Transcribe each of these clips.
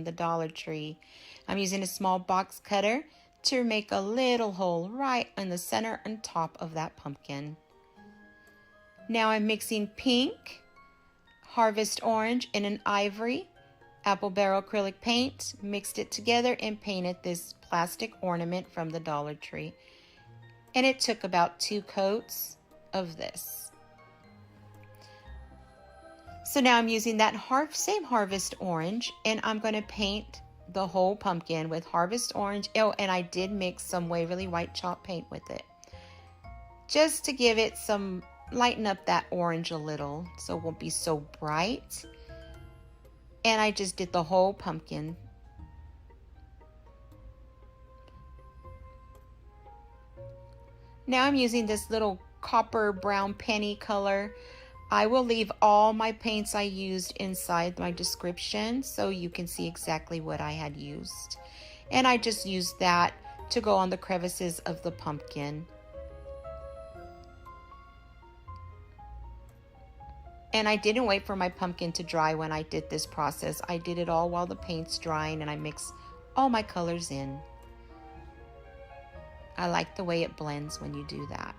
from the Dollar Tree. I'm using a small box cutter to make a little hole right in the center and top of that pumpkin. Now I'm mixing pink, harvest orange, and an ivory apple barrel acrylic paint, mixed it together and painted this plastic ornament from the Dollar Tree. And it took about 2 coats of this. So now I'm using that same harvest orange, and I'm going to paint the whole pumpkin with harvest orange. Oh, and I did mix some Waverly white chalk paint with it, just to give it some, lighten up that orange a little so it won't be so bright. And I just did the whole pumpkin. Now I'm using this little copper brown penny color. I will leave all my paints I used inside my description so you can see exactly what I had used. And I just used that to go on the crevices of the pumpkin. And I didn't wait for my pumpkin to dry when I did this process. I did it all while the paint's drying, and I mixed all my colors in. I like the way it blends when you do that.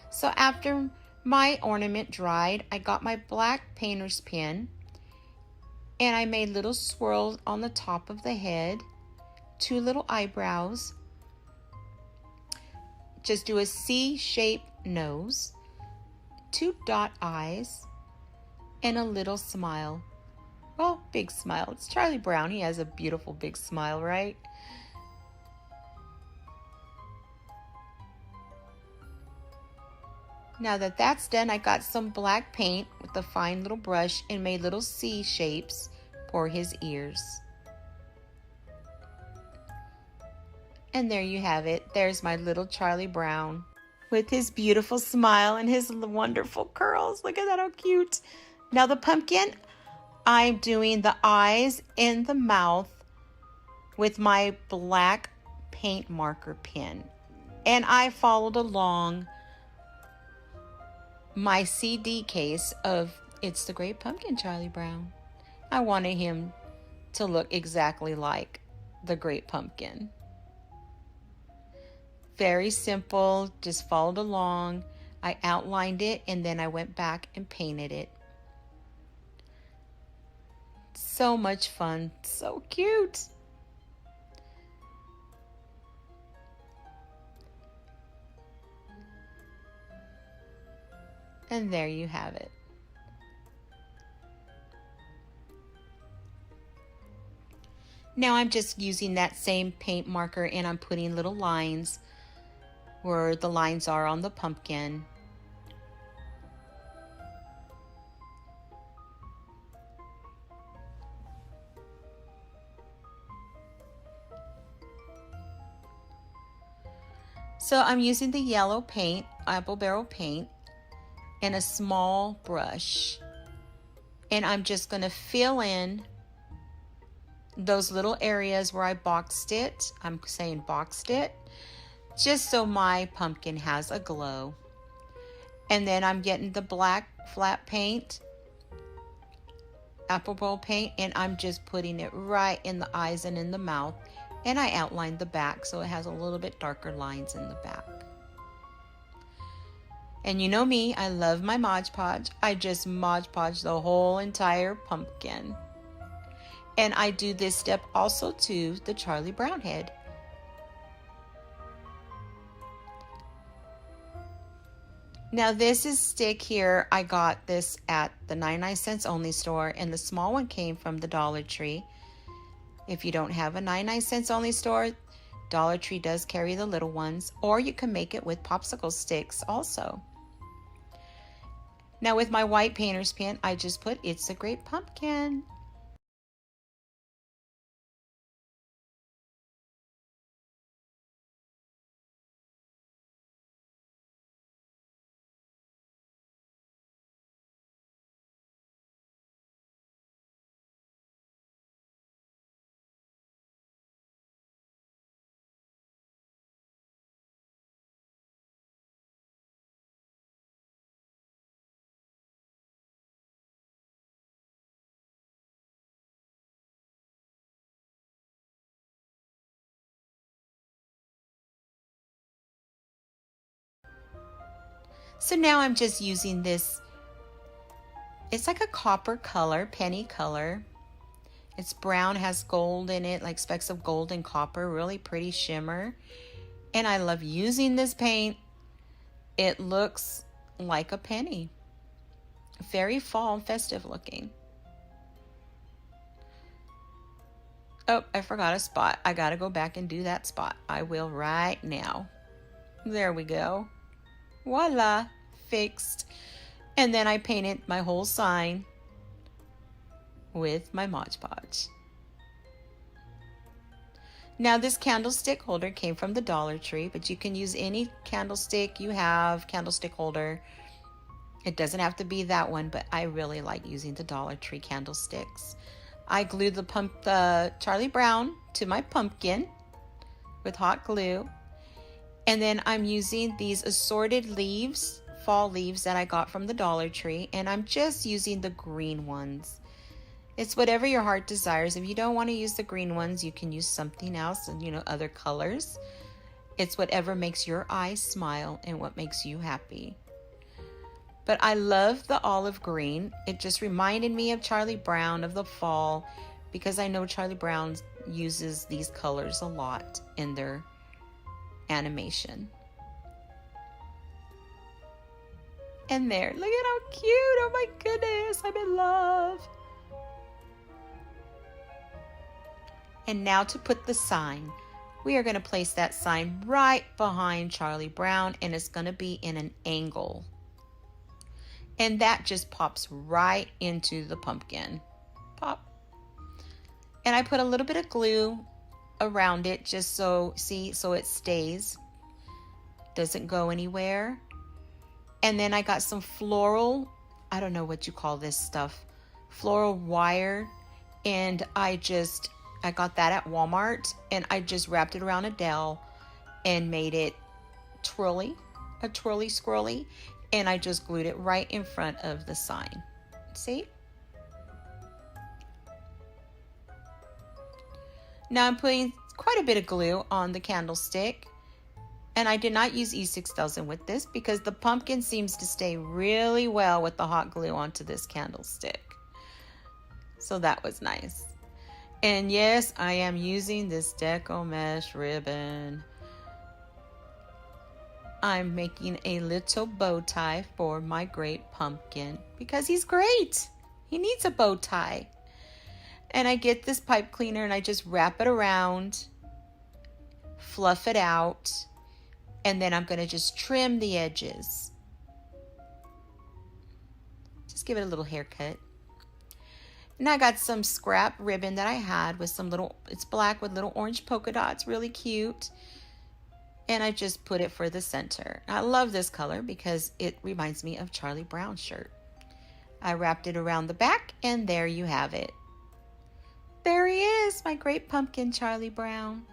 So after my ornament dried, I got my black painter's pen and I made little swirls on the top of the head, 2 little eyebrows, just do a C-shaped nose, 2 dot eyes, and a little smile. Well, big smile. It's Charlie Brown. He has a beautiful big smile, right? Now that that's done, I got some black paint with a fine little brush and made little C shapes for his ears. And there you have it. There's my little Charlie Brown with his beautiful smile and his wonderful curls. Look at that, how cute. Now the pumpkin, I'm doing the eyes and the mouth with my black paint marker pen. And I followed along my CD case of It's the Great Pumpkin, Charlie Brown. I wanted him to look exactly like the Great Pumpkin. Very simple, just followed along. I outlined it and then I went back and painted it. So much fun, so cute. And there you have it. Now I'm just using that same paint marker and I'm putting little lines where the lines are on the pumpkin. So I'm using the yellow paint, apple barrel paint, and a small brush. And I'm just going to fill in those little areas where I boxed it. I'm saying boxed it, just so my pumpkin has a glow. And then I'm getting the black flat paint, apple barrel paint, and I'm just putting it right in the eyes and in the mouth. And I outlined the back so it has a little bit darker lines in the back. And you know me, I love my Mod Podge. I just Mod Podge the whole entire pumpkin. And I do this step also to the Charlie Brown head. Now this is stick here. I got this at the 99-cents only store, and the small one came from the Dollar Tree. If you don't have a 99-cents only store, Dollar Tree does carry the little ones, or you can make it with popsicle sticks also. Now with my white painter's pen, I just put It's a Great Pumpkin. So now I'm just using this, it's like a copper color, penny color. It's brown, has gold in it, like specks of gold and copper, really pretty shimmer. And I love using this paint. It looks like a penny. Very fall festive looking. Oh, I forgot a spot. I gotta go back and do that spot. I will right now. There we go. Voila, fixed. And then I painted my whole sign with my Mod Podge. Now this candlestick holder came from the Dollar Tree, but you can use any candlestick you have, candlestick holder. It doesn't have to be that one, but I really like using the Dollar Tree candlesticks. I glued the Charlie Brown to my pumpkin with hot glue. And then I'm using these assorted leaves, fall leaves that I got from the Dollar Tree, and I'm just using the green ones. It's whatever your heart desires. If you don't want to use the green ones, you can use something else and, other colors. It's whatever makes your eyes smile and what makes you happy. But I love the olive green. It just reminded me of Charlie Brown, of the fall, because I know Charlie Brown uses these colors a lot in their animation. And there, look at how cute. Oh my goodness, I'm in love. And now to put the sign. We are going to place that sign right behind Charlie Brown, and it's going to be in an angle. And that just pops right into the pumpkin. Pop. And I put a little bit of glue around it just so it stays. Doesn't go anywhere. And then I got some floral, I don't know what you call this stuff, floral wire. And I got that at Walmart, and I just wrapped it around a dowel and made it a twirly scrolly, and I just glued it right in front of the sign. See? Now I'm putting quite a bit of glue on the candlestick, and I did not use E6000 with this because the pumpkin seems to stay really well with the hot glue onto this candlestick. So that was nice. And yes, I am using this deco mesh ribbon. I'm making a little bow tie for my great pumpkin because he's great. He needs a bow tie. And I get this pipe cleaner and I just wrap it around, fluff it out, and then I'm going to just trim the edges. Just give it a little haircut. And I got some scrap ribbon that I had with some it's black with little orange polka dots, really cute. And I just put it for the center. I love this color because it reminds me of Charlie Brown's shirt. I wrapped it around the back, and there you have it. There he is, my great pumpkin, Charlie Brown.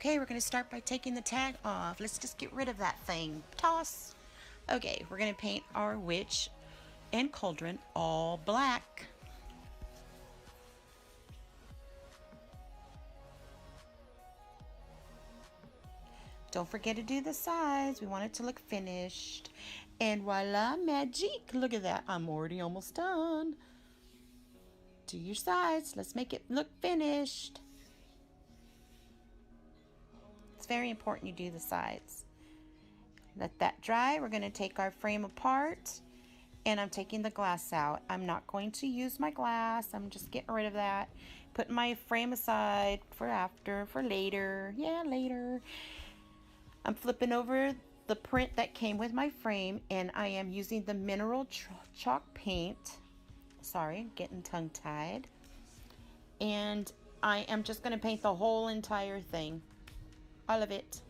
Okay, we're going to start by taking the tag off. Let's just get rid of that thing. Toss. Okay, we're going to paint our witch and cauldron all black. Don't forget to do the sides. We want it to look finished. And voila, magic. Look at that. I'm already almost done. Do your sides. Let's make it look finished. It's very important you do the sides. Let that dry. We're going to take our frame apart. And I'm taking the glass out. I'm not going to use my glass. I'm just getting rid of that. Putting my frame aside for after, for later. Yeah, later. I'm flipping over the print that came with my frame, and I am using the mineral chalk paint. Sorry, getting tongue-tied. And I am just going to paint the whole entire thing. All of it.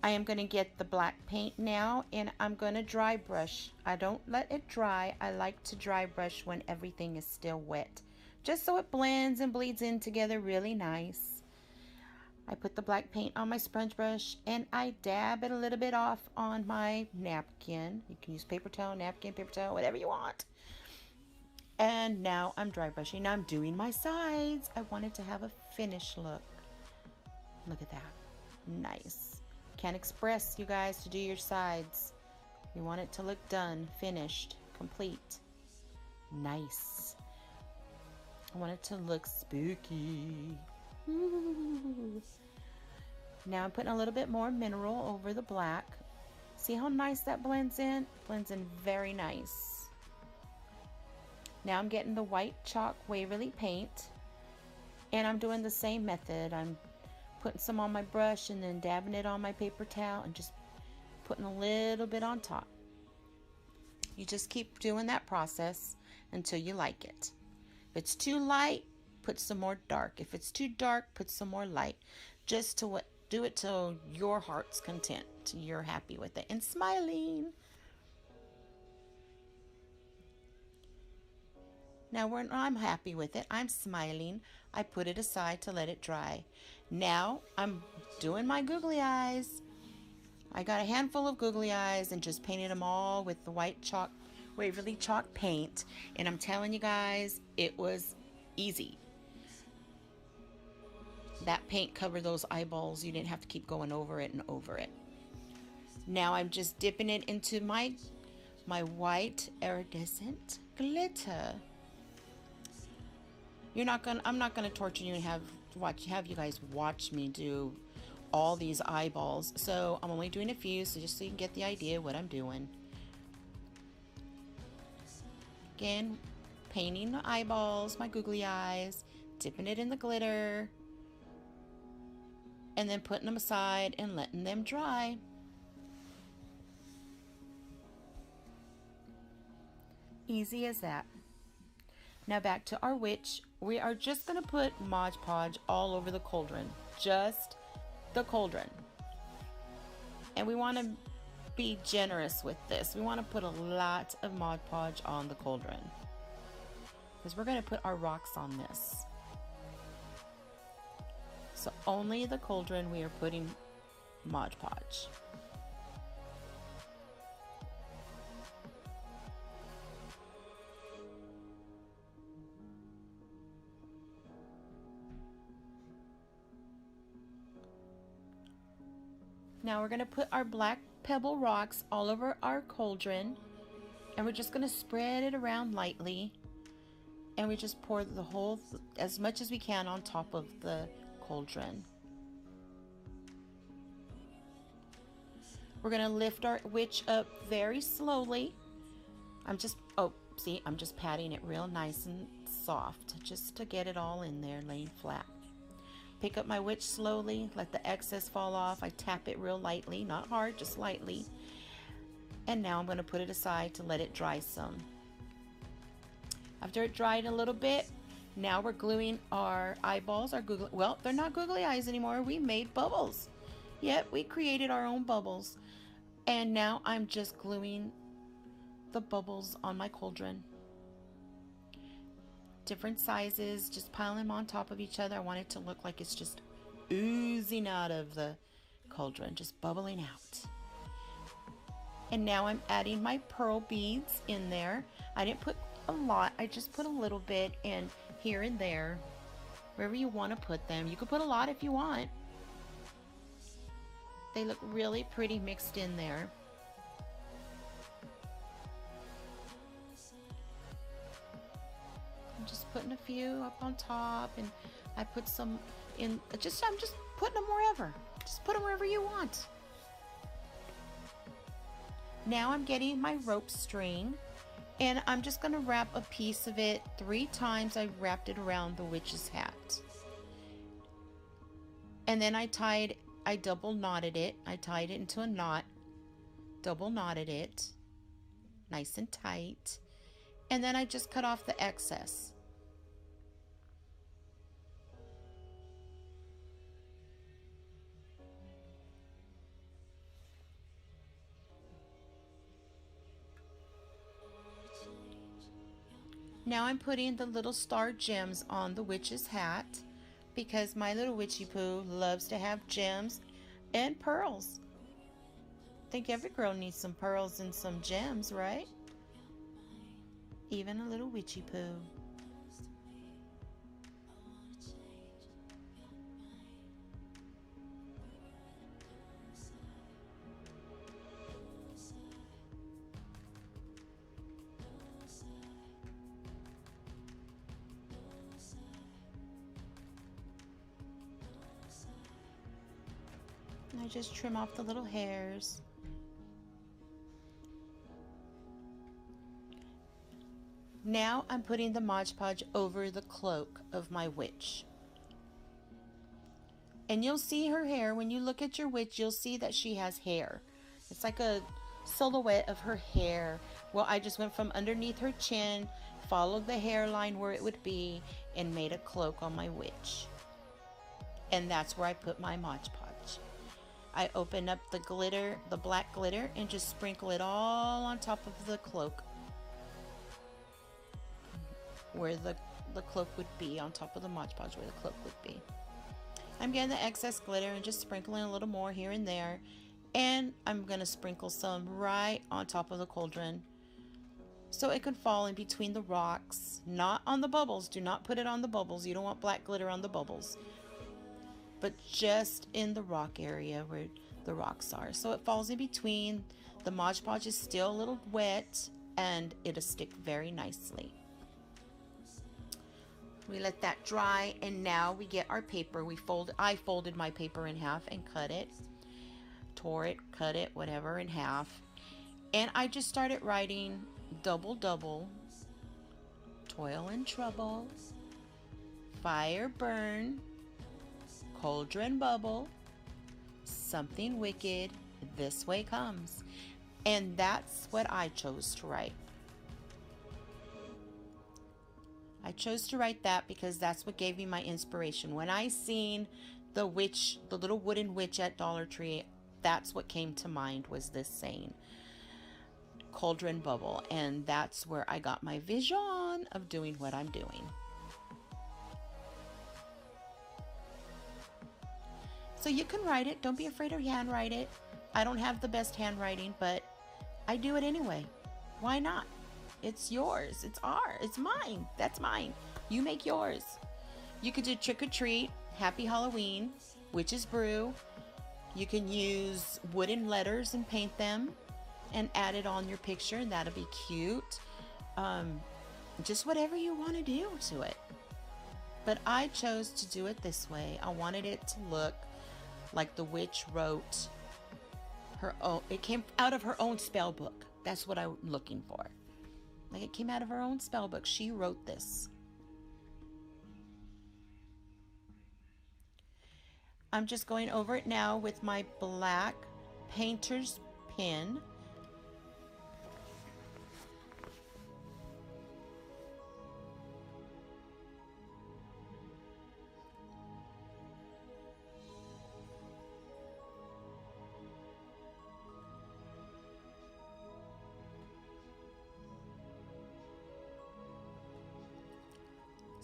I am going to get the black paint now, and I'm going to dry brush. I don't let it dry. I like to dry brush when everything is still wet, just so it blends and bleeds in together really nice. I put the black paint on my sponge brush, and I dab it a little bit off on my napkin. You can use paper towel, napkin, paper towel, whatever you want. And now I'm dry brushing. Now I'm doing my sides. I wanted to have a finished look. Look at that. Nice. Can't express, you guys, to do your sides. You want it to look done, finished, complete. Nice. I want it to look spooky. Ooh. Now I'm putting a little bit more mineral over the black. See how nice that blends in? Blends in very nice. Now I'm getting the white chalk Waverly paint, and I'm doing the same method. I'm putting some on my brush and then dabbing it on my paper towel and just putting a little bit on top. You just keep doing that process until you like it. If it's too light, put some more dark. If it's too dark, put some more light. Just to do it till your heart's content. Till you're happy with it and smiling. Now when I'm happy with it, I'm smiling. I put it aside to let it dry. Now I'm doing my googly eyes. I got a handful of googly eyes and just painted them all with the white chalk, Waverly chalk paint. And I'm telling you guys, it was easy. That paint covered those eyeballs. You didn't have to keep going over it and over it. Now I'm just dipping it into my white iridescent glitter. I'm not gonna torture you and have you guys watch me do all these eyeballs. So I'm only doing a few, so just so you can get the idea of what I'm doing. Again, painting the eyeballs, my googly eyes, dipping it in the glitter, and then putting them aside and letting them dry. Easy as that. Now back to our witch. We are just going to put Mod Podge all over the cauldron. Just the cauldron. And we want to be generous with this. We want to put a lot of Mod Podge on the cauldron, because we're going to put our rocks on this. So only the cauldron we are putting Mod Podge. Now we're going to put our black pebble rocks all over our cauldron, and we're just going to spread it around lightly, and we just pour the whole, as much as we can, on top of the cauldron. We're going to lift our witch up very slowly. I'm just patting it real nice and soft just to get it all in there, laying flat. Pick up my witch slowly, let the excess fall off. I tap it real lightly, not hard, just lightly. And now I'm going to put it aside to let it dry some. After it dried a little bit, now we're gluing our eyeballs, well, they're not googly eyes anymore. We made bubbles. Yep, we created our own bubbles. And now I'm just gluing the bubbles on my cauldron. different sizes, just piling them on top of each other. I want it to look like it's just oozing out of the cauldron, just bubbling out. And now I'm adding my pearl beads in there. I didn't put a lot, I just put a little bit in here and there, wherever you want to put them. You could put a lot if you want. They look really pretty mixed in there. I'm just putting a few up on top, and I put some in, I'm just putting them wherever. Just put them wherever you want. Now I'm getting my rope string, and I'm just going to wrap a piece of it 3 times. I wrapped it around the witch's hat. And then I double knotted it. I tied it into a knot, double knotted it, nice and tight. And then I just cut off the excess. Now I'm putting the little star gems on the witch's hat, because my little witchy poo loves to have gems and pearls. I think every girl needs some pearls and some gems, right? Even a little witchy poo. I just trim off the little hairs. Now I'm putting the Mod Podge over the cloak of my witch. And you'll see her hair. When you look at your witch, you'll see that she has hair. It's like a silhouette of her hair. Well, I just went from underneath her chin, followed the hairline where it would be, and made a cloak on my witch. And that's where I put my Mod Podge. I open up the glitter, the black glitter, and just sprinkle it all on top of the cloak, where the cloak would be, on top of the Mod Podge where the cloak would be. I'm getting the excess glitter and just sprinkling a little more here and there, and I'm going to sprinkle some right on top of the cauldron so it can fall in between the rocks, not on the bubbles. Do not put it on the bubbles. You don't want black glitter on the bubbles, but just in the rock area where the rocks are, so it falls in between. The Mod Podge is still a little wet, and it'll stick very nicely. We let that dry, and now we get our paper. I folded my paper in half and cut it, tore it, cut it, whatever, in half. And I just started writing double, double, toil and trouble, fire burn, cauldron bubble, something wicked, this way comes. And that's what I chose to write. I chose to write that because that's what gave me my inspiration. When I seen the witch, the little wooden witch at Dollar Tree, that's what came to mind, was this saying, cauldron bubble. And that's where I got my vision of doing what I'm doing. So you can write it. Don't be afraid to handwrite it. I don't have the best handwriting, but I do it anyway. Why not? It's yours. It's ours. It's mine. That's mine. You make yours. You could do trick or treat, happy Halloween, witch's brew. You can use wooden letters and paint them and add it on your picture, and that'll be cute. Just whatever you want to do to it. But I chose to do it this way. I wanted it to look like the witch wrote her own. It came out of her own spell book. That's what I'm looking for. Like it came out of her own spell book. She wrote this. I'm just going over it now with my black painter's pen.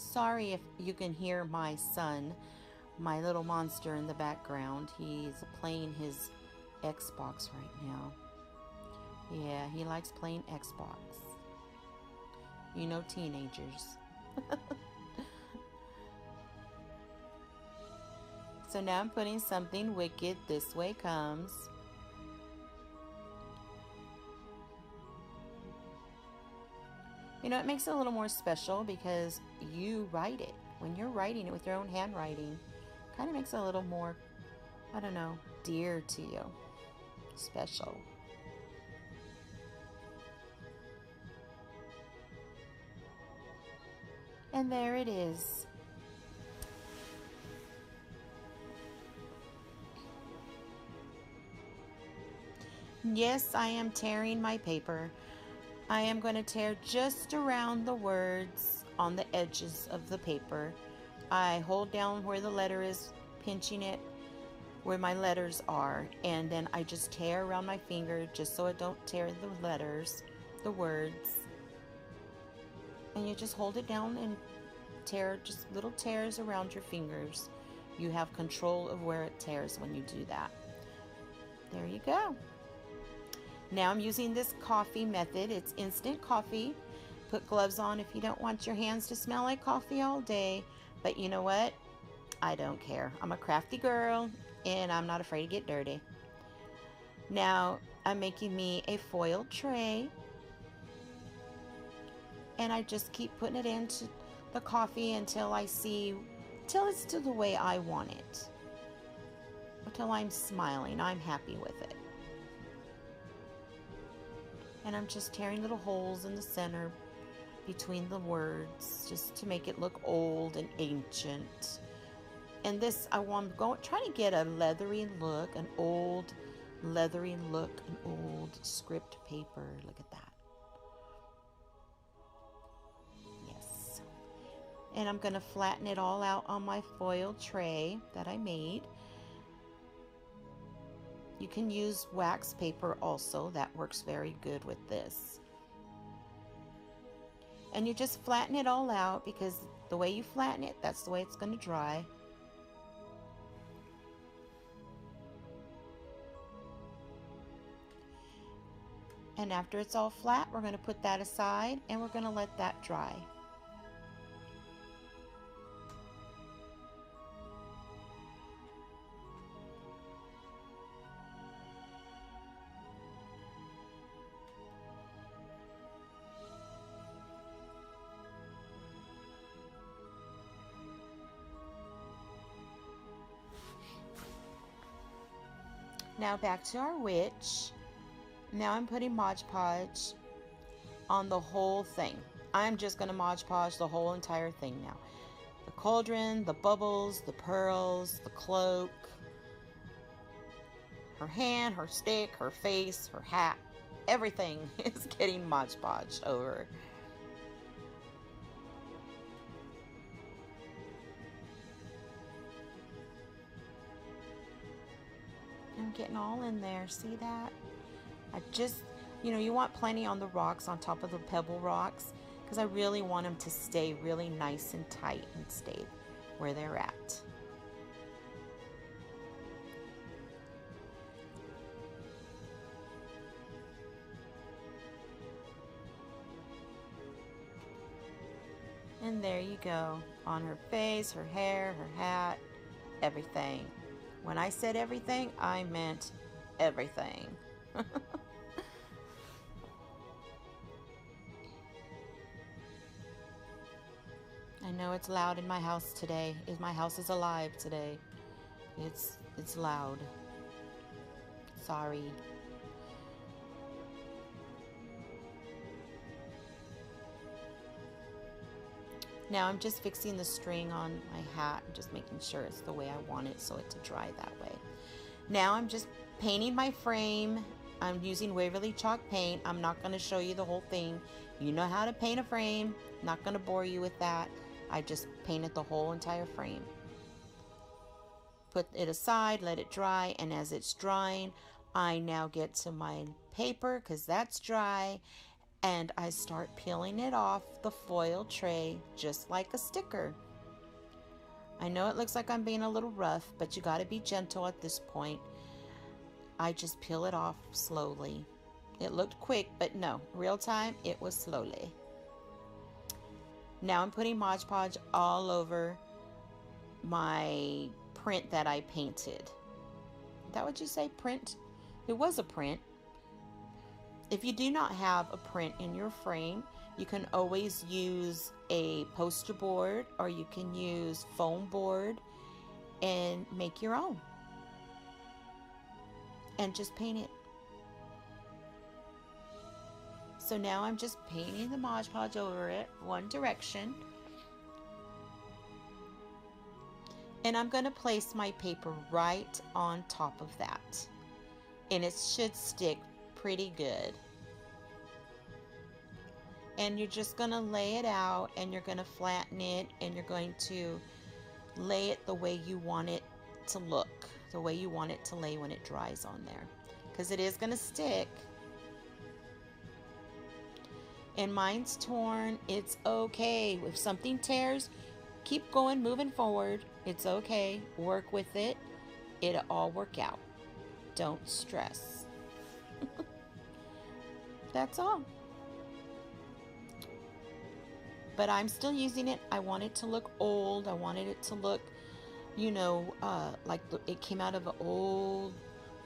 Sorry if you can hear my son, my little monster in the background. He's playing his Xbox right now. Yeah, he likes playing Xbox. You know, teenagers. So now I'm putting something wicked. This way comes. You know, it makes it a little more special because you write it. When you're writing it with your own handwriting, it kind of makes it a little more, I don't know, dear to you. Special. And there it is. Yes, I am tearing my paper. I am going to tear just around the words on the edges of the paper. I hold down where the letter is, pinching it where my letters are, and then I just tear around my finger just so I don't tear the letters, the words. And you just hold it down and tear just little tears around your fingers. You have control of where it tears when you do that. There you go. Now I'm using this coffee method. It's instant coffee. Put gloves on if you don't want your hands to smell like coffee all day. But you know what? I don't care. I'm a crafty girl and I'm not afraid to get dirty. Now I'm making me a foil tray. And I just keep putting it into the coffee until I see, till it's to the way I want it. Until I'm smiling. I'm happy with it. And I'm just tearing little holes in the center between the words just to make it look old and ancient. And this, I'm trying to get a leathery look, an old leathery look, an old script paper. Look at that. Yes. And I'm going to flatten it all out on my foil tray that I made. You can use wax paper also. That works very good with this. And you just flatten it all out because the way you flatten it, that's the way it's going to dry. And after it's all flat, we're going to put that aside and we're going to let that dry. Now back to our witch. Now I'm putting Mod Podge on the whole thing. I'm just going to Mod Podge the whole entire thing now. The cauldron, the bubbles, the pearls, the cloak, her hand, her stick, her face, her hat. Everything is getting Mod Podge over. I'm getting all in there. See that? I just, you know, you want plenty on the rocks, on top of the pebble rocks, because I really want them to stay really nice and tight and stay where they're at. And there you go, on her face, her hair, her hat, everything. When I said everything, I meant everything. I know it's loud in my house today. My house is alive today. It's loud. Sorry. Now I'm just fixing the string on my hat, just making sure it's the way I want it so it to dry that way. Now I'm just painting my frame. I'm using Waverly chalk paint. I'm not going to show you the whole thing. You know how to paint a frame. Not going to bore you with that. I just painted the whole entire frame. Put it aside, let it dry, and as it's drying, I now get to my paper because that's dry. And I start peeling it off the foil tray just like a sticker. I know it looks like I'm being a little rough, but you got to be gentle at this point. I just peel it off slowly. It looked quick, but no, real time, it was slowly. Now I'm putting Mod Podge all over my print that I painted. Is that what you say, print? It was a print. If you do not have a print in your frame, you can always use a poster board, or you can use foam board and make your own. And just paint it. So now I'm just painting the Mod Podge over it, one direction. And I'm going to place my paper right on top of that. And it should stick pretty good. And you're just going to lay it out, and you're going to flatten it, and you're going to lay it the way you want it to look, the way you want it to lay when it dries on there, because it is going to stick. And mine's torn. It's okay. If something tears, keep going, moving forward. It's okay. Work with it. It'll all work out. Don't stress. That's all. But I'm still using it. I want it to look old. I wanted it to look, you know, like it came out of an old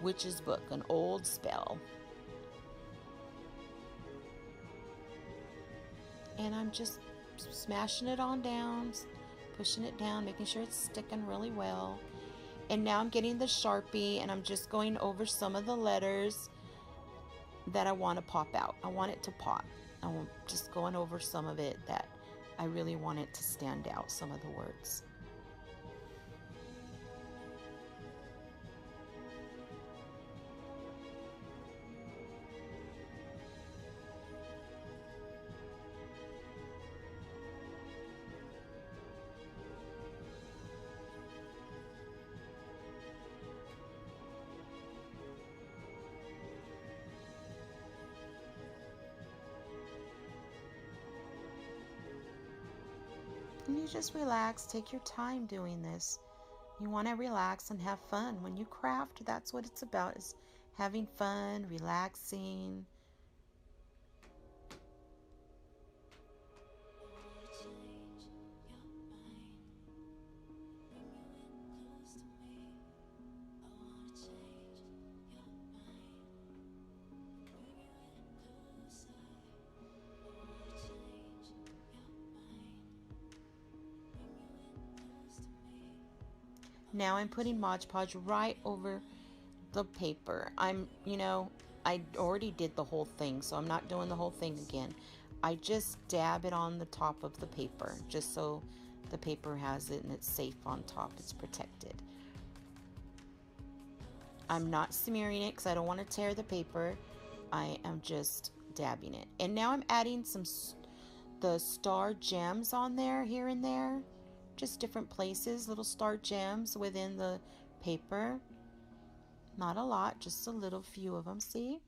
witch's book, an old spell. And I'm just smashing it on down, pushing it down, making sure it's sticking really well. And now I'm getting the Sharpie, and I'm just going over some of the letters that I want to pop out. I want it to pop. I'm just going over some of it that I really want it to stand out, some of the words. And you just relax, take your time doing this. You want to relax and have fun. When you craft, that's what it's about, is having fun, relaxing. Now I'm putting Mod Podge right over the paper. You know, I already did the whole thing, so I'm not doing the whole thing again. I just dab it on the top of the paper, just so the paper has it and it's safe on top, it's protected. I'm not smearing it because I don't want to tear the paper. I am just dabbing it. And now I'm adding the star gems on there, here and there. Just different places, little star gems within the paper. Not a lot, just a little few of them, see?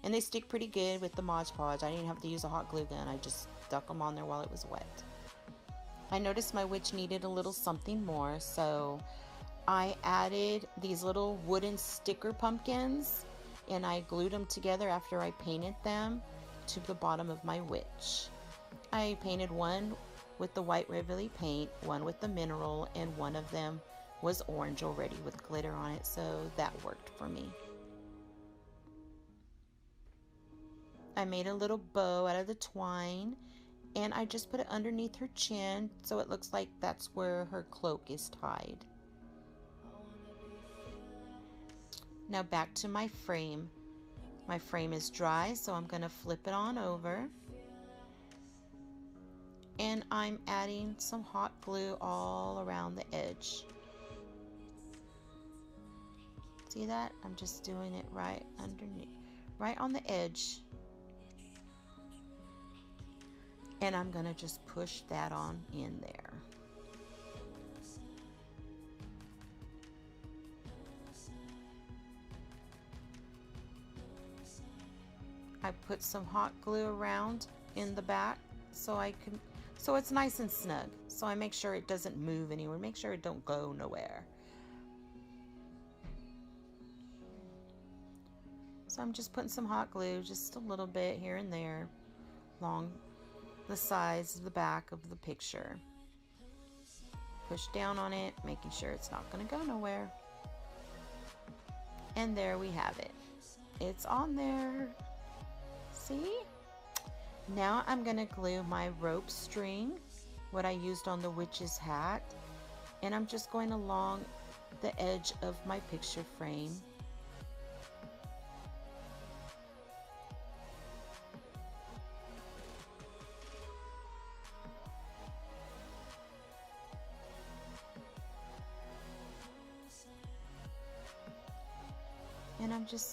And they stick pretty good with the Mod Podge. I didn't have to use a hot glue gun. I just stuck them on there while it was wet. I noticed my witch needed a little something more, so I added these little wooden sticker pumpkins, and I glued them together after I painted them to the bottom of my witch. I painted one with the white Waverly paint, one with the mineral, and one of them was orange already with glitter on it, so that worked for me. I made a little bow out of the twine, and I just put it underneath her chin so it looks like that's where her cloak is tied. Now back to my frame. My frame is dry, so I'm going to flip it on over. And I'm adding some hot glue all around the edge. See that? I'm just doing it right underneath, right on the edge. And I'm going to just push that on in there. I put some hot glue around in the back so it's nice and snug. So I make sure it doesn't move anywhere, make sure it don't go nowhere. So I'm just putting some hot glue, just a little bit here and there, along the sides of the back of the picture. Push down on it, making sure it's not going to go nowhere. And there we have it. It's on there. See? Now I'm going to glue my rope string, what I used on the witch's hat, and I'm just going along the edge of my picture frame. And I'm just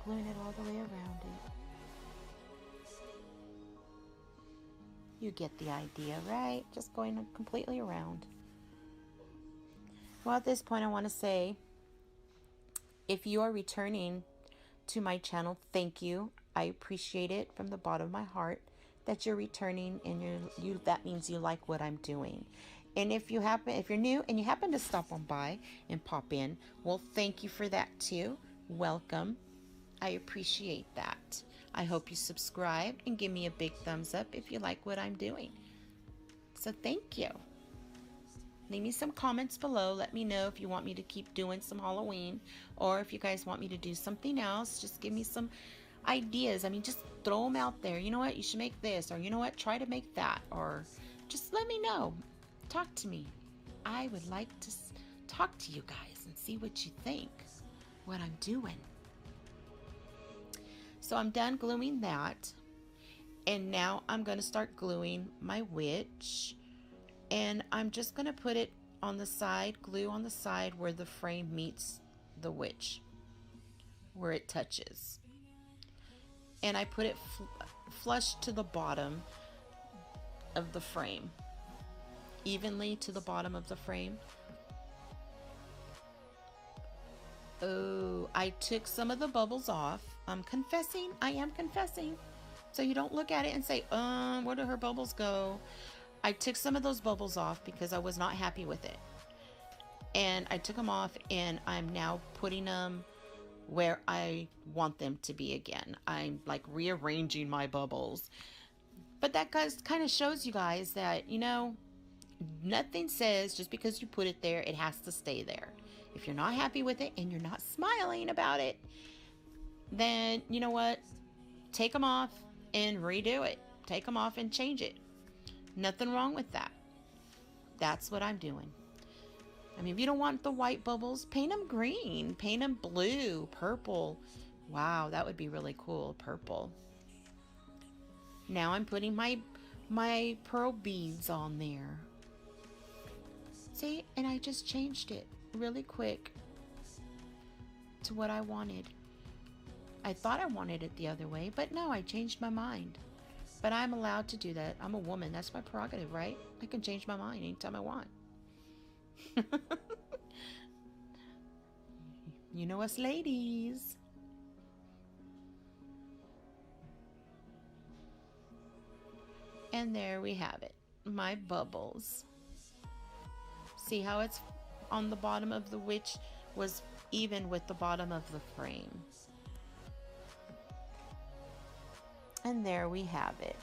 gluing it all the way around it. You get the idea, right? Just going completely around. Well, at this point I want to say, if you are returning to my channel, thank you. I appreciate it from the bottom of my heart that you're returning, and that means you like what I'm doing. And if you're new and you happen to stop on by and pop in, well, thank you for that too. Welcome. I appreciate that. I hope you subscribe and give me a big thumbs up if you like what I'm doing. So thank you. Leave me some comments below. Let me know if you want me to keep doing some Halloween, or if you guys want me to do something else. Just give me some ideas. I mean, just throw them out there. You know what? You should make this, or you know what? Try to make that, or just let me know. Talk to me. I would like to talk to you guys and see what you think, what I'm doing. So I'm done gluing that, and now I'm going to start gluing my witch, and I'm just going to put it on the side, glue on the side where the frame meets the witch, where it touches, and I put it flush to the bottom of the frame, evenly to the bottom of the frame. Oh, I took some of the bubbles off. I'm confessing. I am confessing. So you don't look at it and say, where do her bubbles go? I took some of those bubbles off because I was not happy with it. And I took them off, and I'm now putting them where I want them to be again. I'm like rearranging my bubbles. But that kind of shows you guys that, you know, nothing says just because you put it there, it has to stay there. If you're not happy with it and you're not smiling about it, then you know what? Take them off and redo it. Take them off and change it. Nothing wrong with that. That's what I'm doing. I mean, if you don't want the white bubbles, paint them green, paint them blue, purple. Wow, that would be really cool. Purple. Now I'm putting my pearl beads on there. See, and I just changed it really quick to what I wanted. I thought I wanted it the other way, but no, I changed my mind. But I'm allowed to do that. I'm a woman. That's my prerogative, right? I can change my mind anytime I want. You know us ladies. And there we have it. My bubbles. See how it's on the bottom of the witch was even with the bottom of the frame. And there we have it.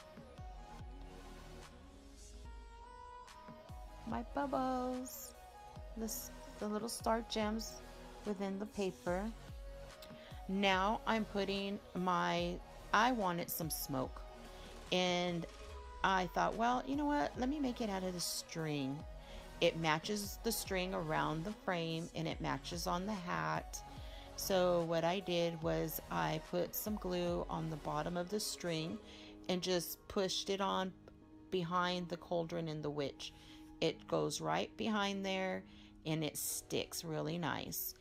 My bubbles. The little star gems within the paper. Now I'm putting I wanted some smoke. And I thought, well, you know what? Let me make it out of the string. It matches the string around the frame, and it matches on the hat. So what I did was I put some glue on the bottom of the string and just pushed it on behind the cauldron and the witch. It goes right behind there, and it sticks really nice.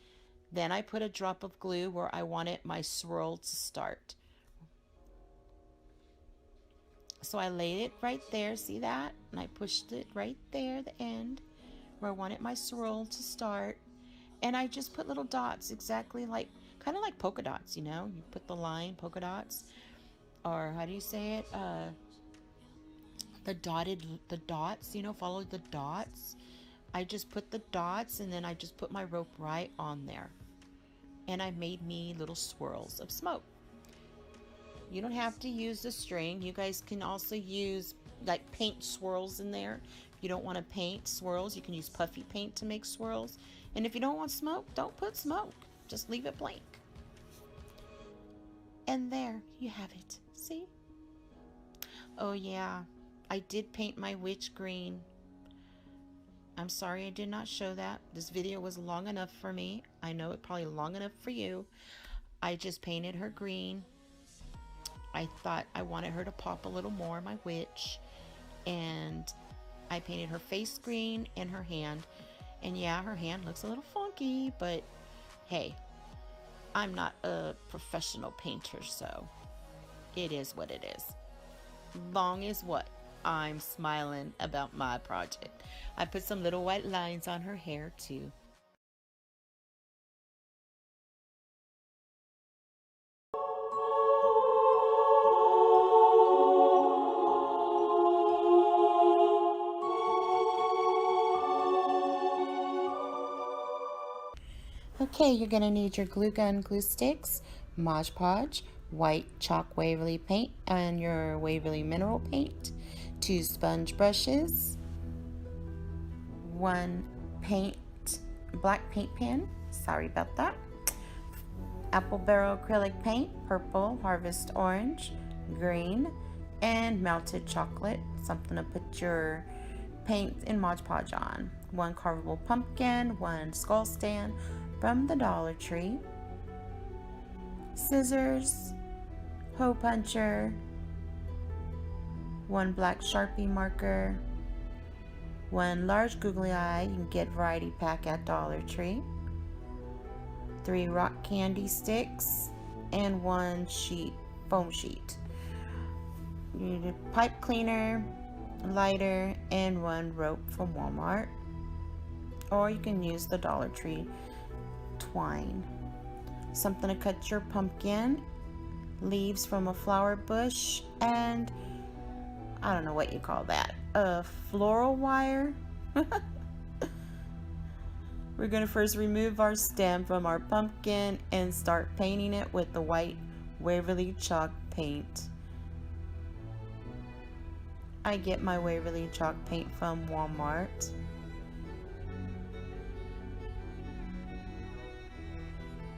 Then I put a drop of glue where I wanted my swirl to start. So I laid it right there, see that? And I pushed it right there, the end, where I wanted my swirl to start. And I just put little dots, exactly like, kind of like polka dots, you know? You put the line, polka dots. or how do you say it? The dots, you know, follow the dots. I just put the dots and then I just put my rope right on there. And I made me little swirls of smoke. You don't have to use the string. You guys can also use like paint swirls in there. If you don't want to paint swirls, you can use puffy paint to make swirls. And if you don't want smoke, don't put smoke. Just leave it blank. And there you have it. See? Oh yeah, I did paint my witch green. I'm sorry I did not show that. This video was long enough for me. I know it probably long enough for you. I just painted her green. I thought I wanted her to pop a little more, my witch. And I painted her face green and her hand. And yeah, her hand looks a little funky, but hey, I'm not a professional painter, so it is what it is. Long as what? I'm smiling about my project. I put some little white lines on her hair too. Okay, you're going to need your glue gun glue sticks, Mod Podge, white chalk Waverly paint, and your Waverly mineral paint, 2 sponge brushes, 1 black paint pen, sorry about that, apple barrel acrylic paint, purple, harvest orange, green, and melted chocolate, something to put your paint in Mod Podge on, 1 carvable pumpkin, 1 skull stand from the Dollar Tree, scissors, hole puncher, 1 black Sharpie marker, 1 large googly eye, you can get variety pack at Dollar Tree, 3 rock candy sticks, and 1 foam sheet. You need a pipe cleaner, lighter, and 1 rope from Walmart, or you can use the Dollar Tree twine. Something to cut your pumpkin, leaves from a flower bush, and I don't know what you call that, a floral wire. We're going to first remove our stem from our pumpkin and start painting it with the white Waverly chalk paint. I get my Waverly chalk paint from Walmart.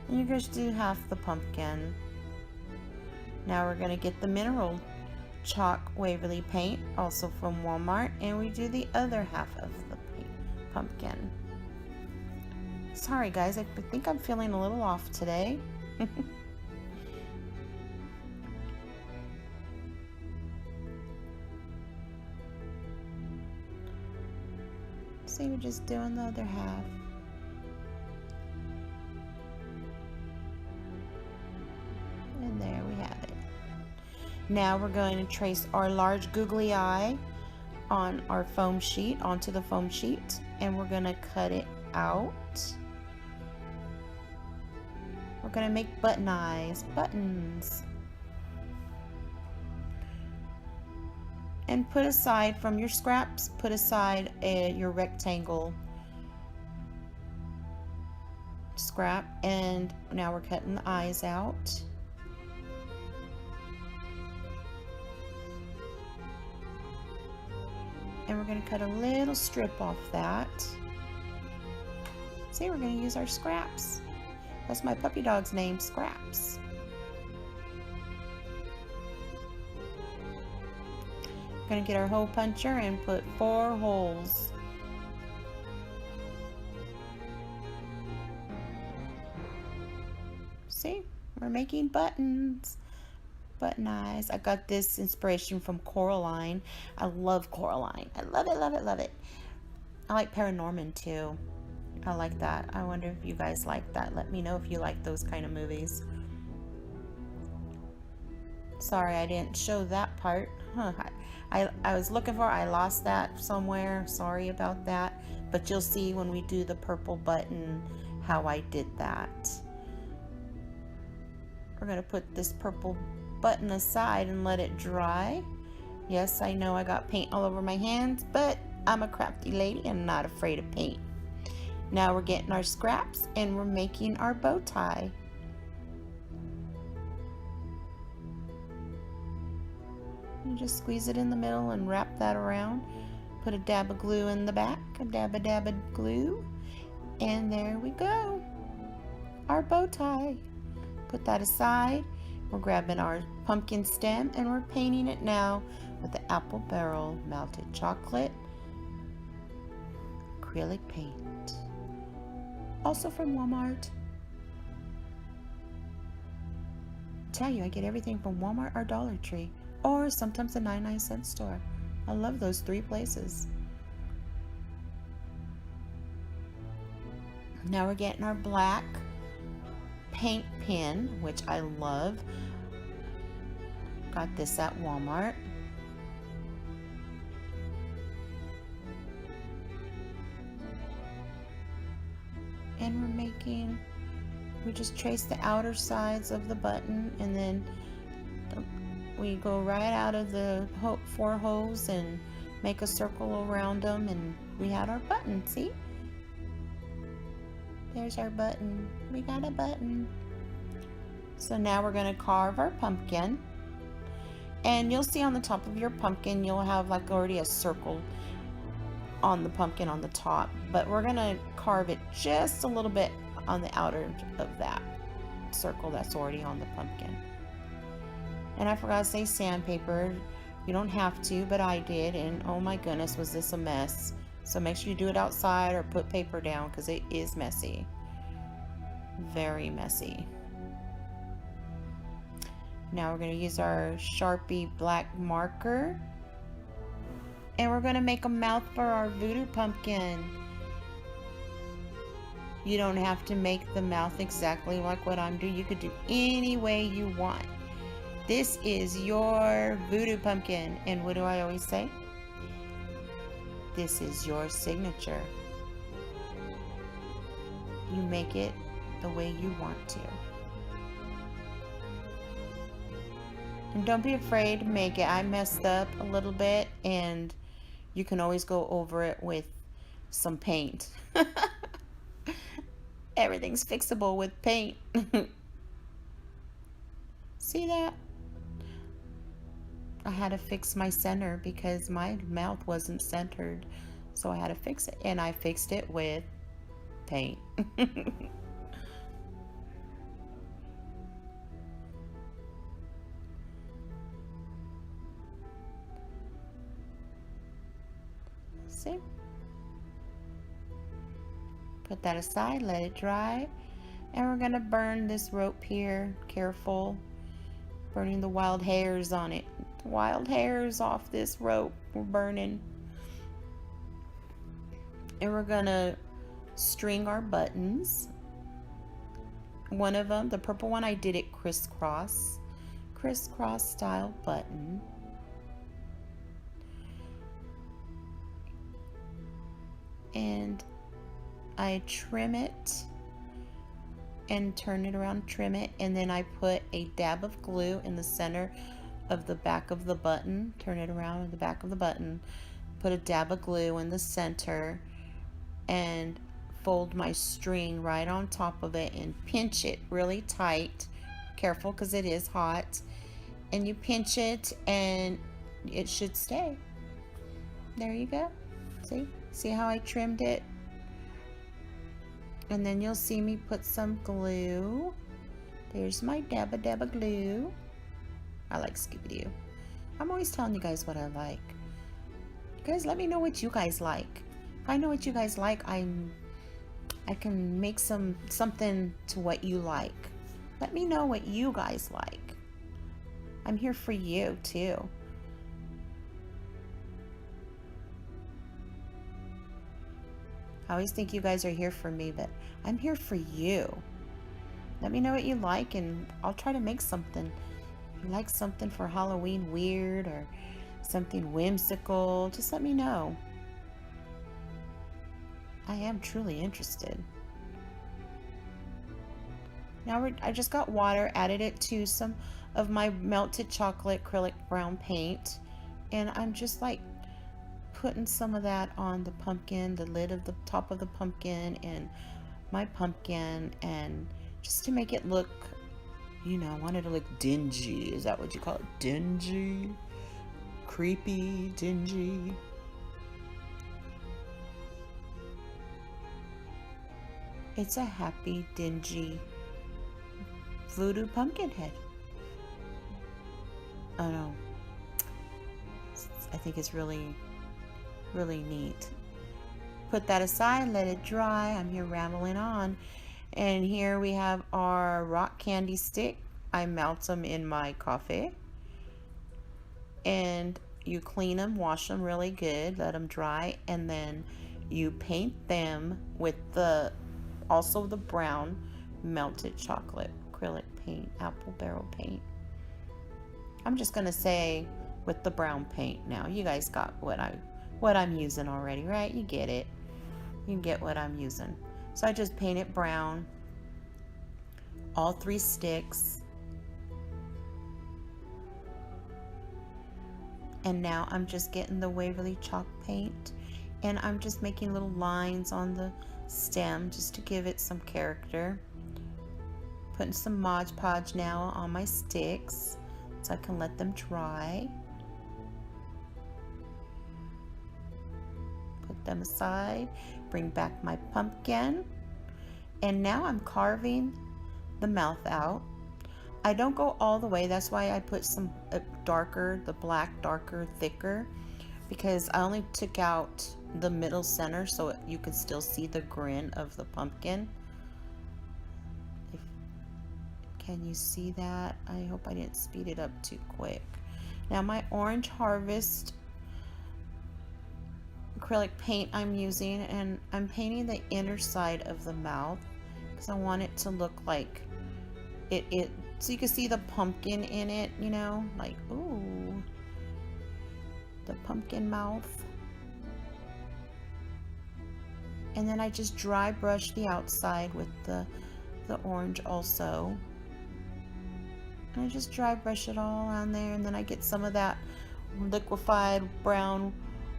And you just do half the pumpkin. Now we're going to get the mineral chalk Waverly paint, also from Walmart, and we do the other half of the pumpkin. Sorry guys, I think I'm feeling a little off today. See, we're just doing the other half. And there we have it. Now we're going to trace our large googly eye on our foam sheet, onto the foam sheet, and we're going to cut it out. We're going to make button eyes, buttons. And put aside from your scraps, put aside your rectangle scrap, and now we're cutting the eyes out. And we're going to cut a little strip off that. See, we're going to use our scraps. That's my puppy dog's name, Scraps. We're going to get our hole puncher and put 4 holes. See, we're making buttons. Button eyes. I got this inspiration from Coraline. I love Coraline. I love it, love it, love it. I like Paranorman too. I like that. I wonder if you guys like that. Let me know if you like those kind of movies. Sorry, I didn't show that part. I was looking for it. I lost that somewhere. Sorry about that. But you'll see when we do the purple button how I did that. We're going to put this purple button aside and let it dry. Yes, I know I got paint all over my hands, but I'm a crafty lady and not afraid of paint. Now we're getting our scraps and we're making our bow tie. You just squeeze it in the middle and wrap that around. Put a dab of glue in the back, a dab of glue, and there we go. Our bow tie. Put that aside. We're grabbing our pumpkin stem and we're painting it now with the apple barrel melted chocolate acrylic paint. Also from Walmart. I tell you, I get everything from Walmart or Dollar Tree, or sometimes a 99-cent store. I love those three places. Now we're getting our black paint pen, which I love. Got this at Walmart. And we just trace the outer sides of the button, and then we go right out of the 4 holes and make a circle around them, and we had our button. See? There's our button. We got a button. So now we're going to carve our pumpkin. And you'll see on the top of your pumpkin, you'll have like already a circle on the pumpkin on the top. But we're going to carve it just a little bit on the outer of that circle that's already on the pumpkin. And I forgot to say sandpaper. You don't have to, but I did. And oh my goodness, was this a mess. So make sure you do it outside or put paper down because it is messy. Very messy. Now we're going to use our Sharpie black marker. And we're going to make a mouth for our voodoo pumpkin. You don't have to make the mouth exactly like what I'm doing. You could do any way you want. This is your voodoo pumpkin. And what do I always say? This is your signature. You make it the way you want to. And don't be afraid to make it. I messed up a little bit, and you can always go over it with some paint. Everything's fixable with paint. See that? I had to fix my center because my mouth wasn't centered. So I had to fix it, and I fixed it with paint. See? Put that aside, let it dry, and we're gonna burn this rope here. Careful, burning the wild hairs on it. Wild hairs off this rope we're burning. And we're gonna string our buttons. One of them, the purple one, I did it crisscross style button. And I trim it and turn it around, trim it, and then I put a dab of glue in the center of the back of the button. Turn it around in the back of the button, put a dab of glue in the center, and fold my string right on top of it and pinch it really tight. Careful because it is hot. And you pinch it and it should stay. There you go. See how I trimmed it? And then you'll see me put some glue. There's my dab of glue. I like Scooby-Doo. I'm always telling you guys what I like. You guys, let me know what you guys like. If I know what you guys like, I can make something to what you like. Let me know what you guys like. I'm here for you too. I always think you guys are here for me, but I'm here for you. Let me know what you like, and I'll try to make something. If you like something for Halloween weird or something whimsical, just let me know. I am truly interested. Now I just got water, added it to some of my melted chocolate acrylic brown paint, and I'm just like putting some of that on the pumpkin, the lid of the top of the pumpkin, and my pumpkin, and just to make it look, you know, I wanted to look dingy. Is that what you call it? Dingy? Creepy, dingy. It's a happy, dingy voodoo pumpkin head. Oh no. I think it's really, really neat. Put that aside, let it dry. I'm here rambling on. And here we have our rock candy stick. I melt them in my coffee. And you clean them, wash them really good, let them dry, and then you paint them with also the brown melted chocolate acrylic paint, apple barrel paint. I'm just gonna say with the brown paint now. You guys got what I'm using already, right? You get it. You get what I'm using. So I just paint it brown, all 3 sticks. And now I'm just getting the Waverly chalk paint, and I'm just making little lines on the stem just to give it some character. Putting some Mod Podge now on my sticks so I can let them dry. Put them aside, bring back my pumpkin, and now I'm carving the mouth out. I don't go all the way, that's why I put some darker, the black darker, thicker, because I only took out the middle center so you can still see the grin of the pumpkin. Can you see that? I hope I didn't speed it up too quick. Now my Orange Harvest acrylic paint I'm using, and I'm painting the inner side of the mouth because I want it to look like it so you can see the pumpkin in it, you know, like, ooh, the pumpkin mouth. And then I just dry brush the outside with the orange also. And I just dry brush it all on there, and then I get some of that liquefied brown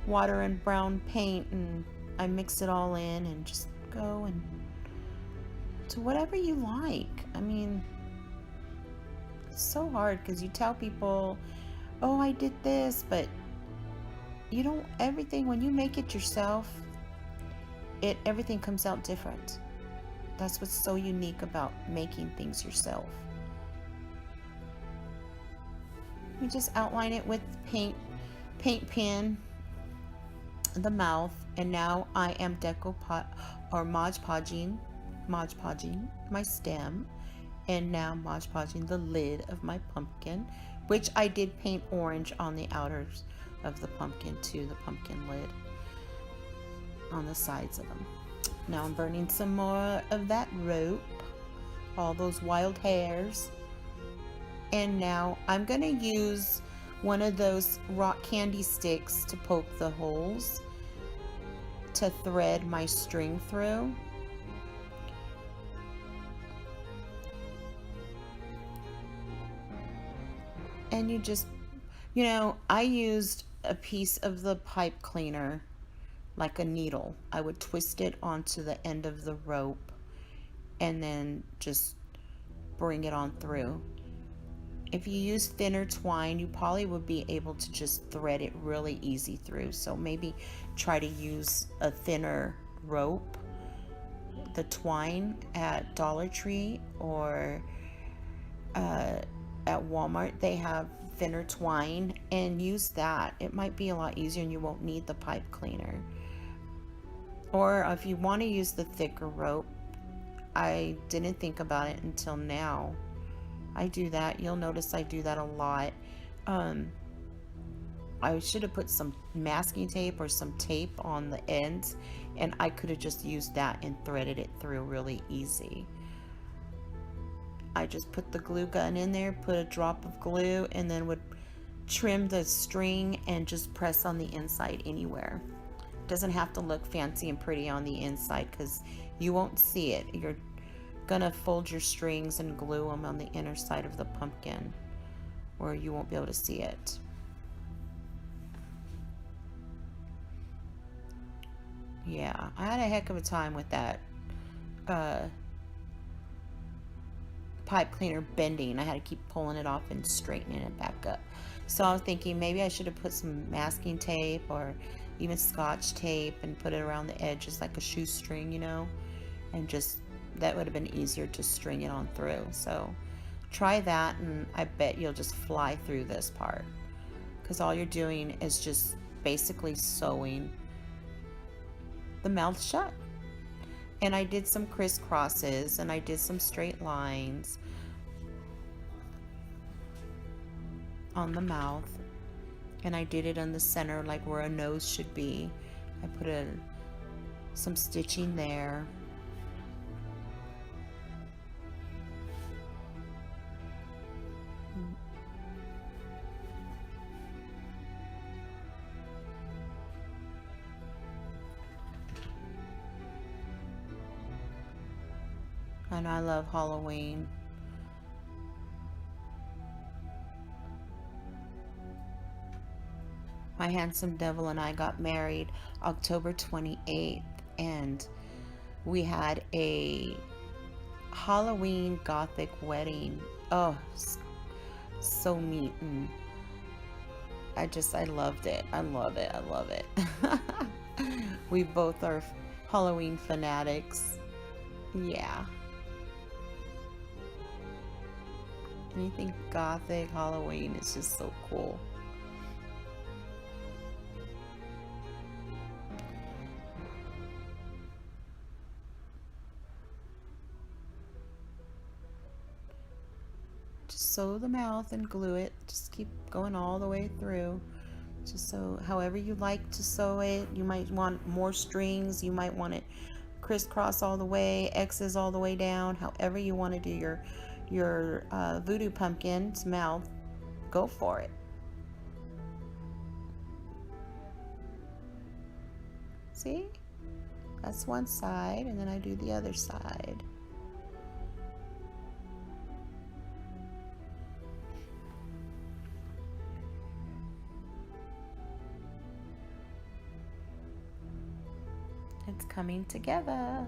water and brown paint, and I mix it all in and just go and to whatever you like. I mean, it's so hard because you tell people, oh, I did this, but you don't, everything, when you make it yourself, everything comes out different. That's what's so unique about making things yourself. We just outline it with paint pen, the mouth, and now I am Mod Podging my stem, and now Mod Podging the lid of my pumpkin, which I did paint orange on the outers of the pumpkin too, the pumpkin lid on the sides of them. Now I'm burning some more of that rope, all those wild hairs. And now I'm gonna use one of those rock candy sticks to poke the holes to thread my string through. And you just, you know, I used a piece of the pipe cleaner like a needle. I would twist it onto the end of the rope and then just bring it on through. If you use thinner twine, you probably would be able to just thread it really easy through. So maybe try to use a thinner rope, the twine at Dollar Tree or at Walmart. They have thinner twine, and use that. It might be a lot easier and you won't need the pipe cleaner. Or if you want to use the thicker rope, I didn't think about it until now. I do that. You'll notice I do that a lot. I should have put some masking tape or some tape on the ends, and I could have just used that and threaded it through really easy. I just put the glue gun in there, put a drop of glue, and then would trim the string and just press on the inside anywhere. It doesn't have to look fancy and pretty on the inside because you won't see it. Your gonna fold your strings and glue them on the inner side of the pumpkin where you won't be able to see it. Yeah, I had a heck of a time with that pipe cleaner bending. I had to keep pulling it off and straightening it back up. So I was thinking maybe I should have put some masking tape or even scotch tape and put it around the edges like a shoestring, you know, and just, that would have been easier to string it on through. So try that, and I bet you'll just fly through this part, because all you're doing is just basically sewing the mouth shut. And I did some crisscrosses and I did some straight lines on the mouth, and I did it in the center like where a nose should be. I put some stitching there. And I love Halloween. My handsome devil and I got married October 28th, and we had a Halloween Gothic wedding. Oh, so neat, and I loved it. I love it. I love it. We both are Halloween fanatics. Yeah. Anything Gothic, Halloween is just so cool. Just sew the mouth and glue it. Just keep going all the way through. Just so however you like to sew it. You might want more strings. You might want it crisscross all the way, X's all the way down. However you want to do your voodoo pumpkin's mouth, go for it. See? That's one side, and then I do the other side. It's coming together.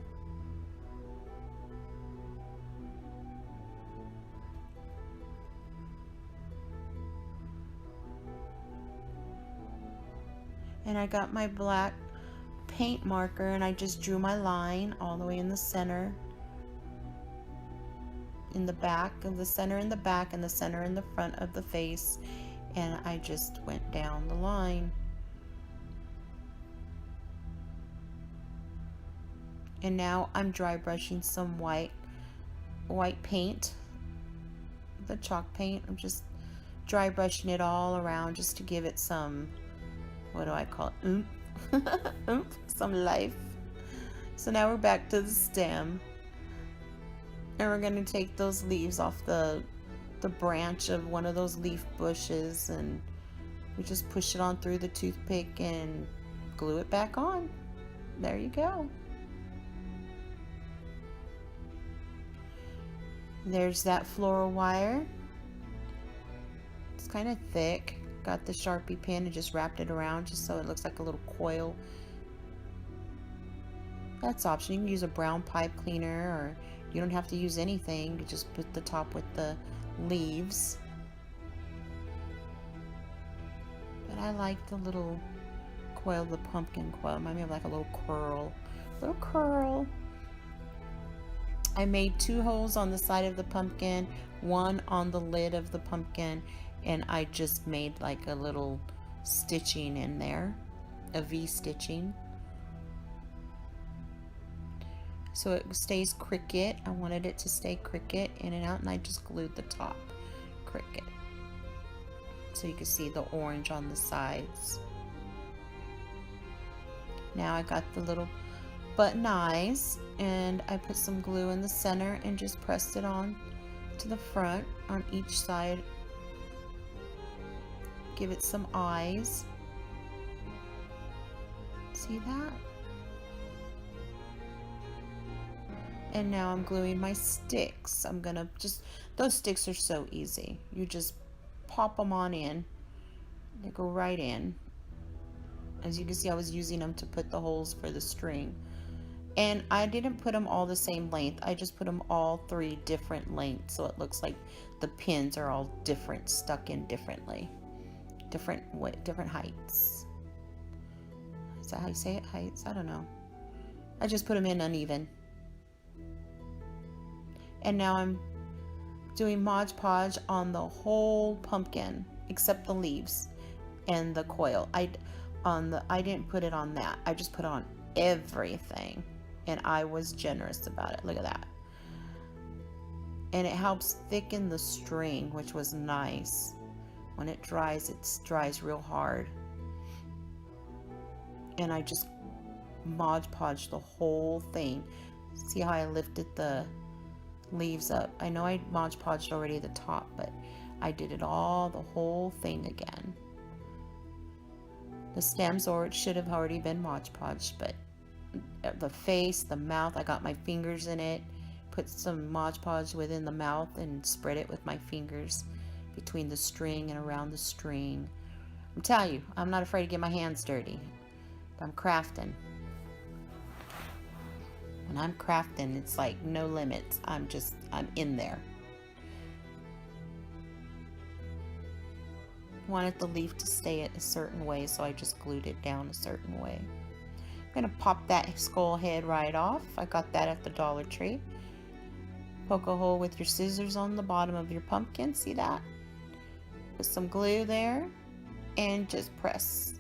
And I got my black paint marker and I just drew my line all the way in the center, in the back of the center in the back and the center in the front of the face, and I just went down the line. And now I'm dry brushing some white paint, the chalk paint. I'm just dry brushing it all around just to give it some, what do I call it, oomph, oomph, some life. So now we're back to the stem, and we're going to take those leaves off the branch of one of those leaf bushes, and we just push it on through the toothpick and glue it back on. There you go. There's that floral wire. It's kind of thick. Got the Sharpie pen and just wrapped it around just so it looks like a little coil. That's optional. You can use a brown pipe cleaner, or you don't have to use anything. You just put the top with the leaves. But I like the little coil, the pumpkin coil. Reminds me of like a little curl. Little curl. I made 2 holes on the side of the pumpkin, 1 on the lid of the pumpkin, and I just made like a little stitching in there, a V stitching, so it stays cricket. I wanted it to stay cricket in and out, and I just glued the top cricket so you can see the orange on the sides. Now I got the little button eyes, and I put some glue in the center and just pressed it on to the front on each side. Give it some eyes. See that? And now I'm gluing my sticks. I'm gonna just, those sticks are so easy. You just pop them on in. They go right in. As you can see, I was using them to put the holes for the string. And I didn't put them all the same length. I just put them all 3 different lengths. So it looks like the pins are all different, stuck in differently. Different heights. Is that how you say it? Heights? I don't know. I just put them in uneven. And now I'm doing Mod Podge on the whole pumpkin except the leaves and the coil. I didn't put it on that. I just put on everything, and I was generous about it. Look at that. And it helps thicken the string, which was nice. When it dries, it dries real hard. And I just Mod Podge the whole thing. See how I lifted the leaves up? I know I Mod Podged already at the top, but I did it all, the whole thing again. The stems, or it should have already been Mod Podged, but the face, the mouth, I got my fingers in it, put some Mod Podge within the mouth and spread it with my fingers between the string and around the string. I'm telling you, I'm not afraid to get my hands dirty. I'm crafting. When I'm crafting, it's like no limits. I'm in there. Wanted the leaf to stay a certain way, so I just glued it down a certain way. I'm gonna pop that skull head right off. I got that at the Dollar Tree. Poke a hole with your scissors on the bottom of your pumpkin. See that? Put some glue there and just press.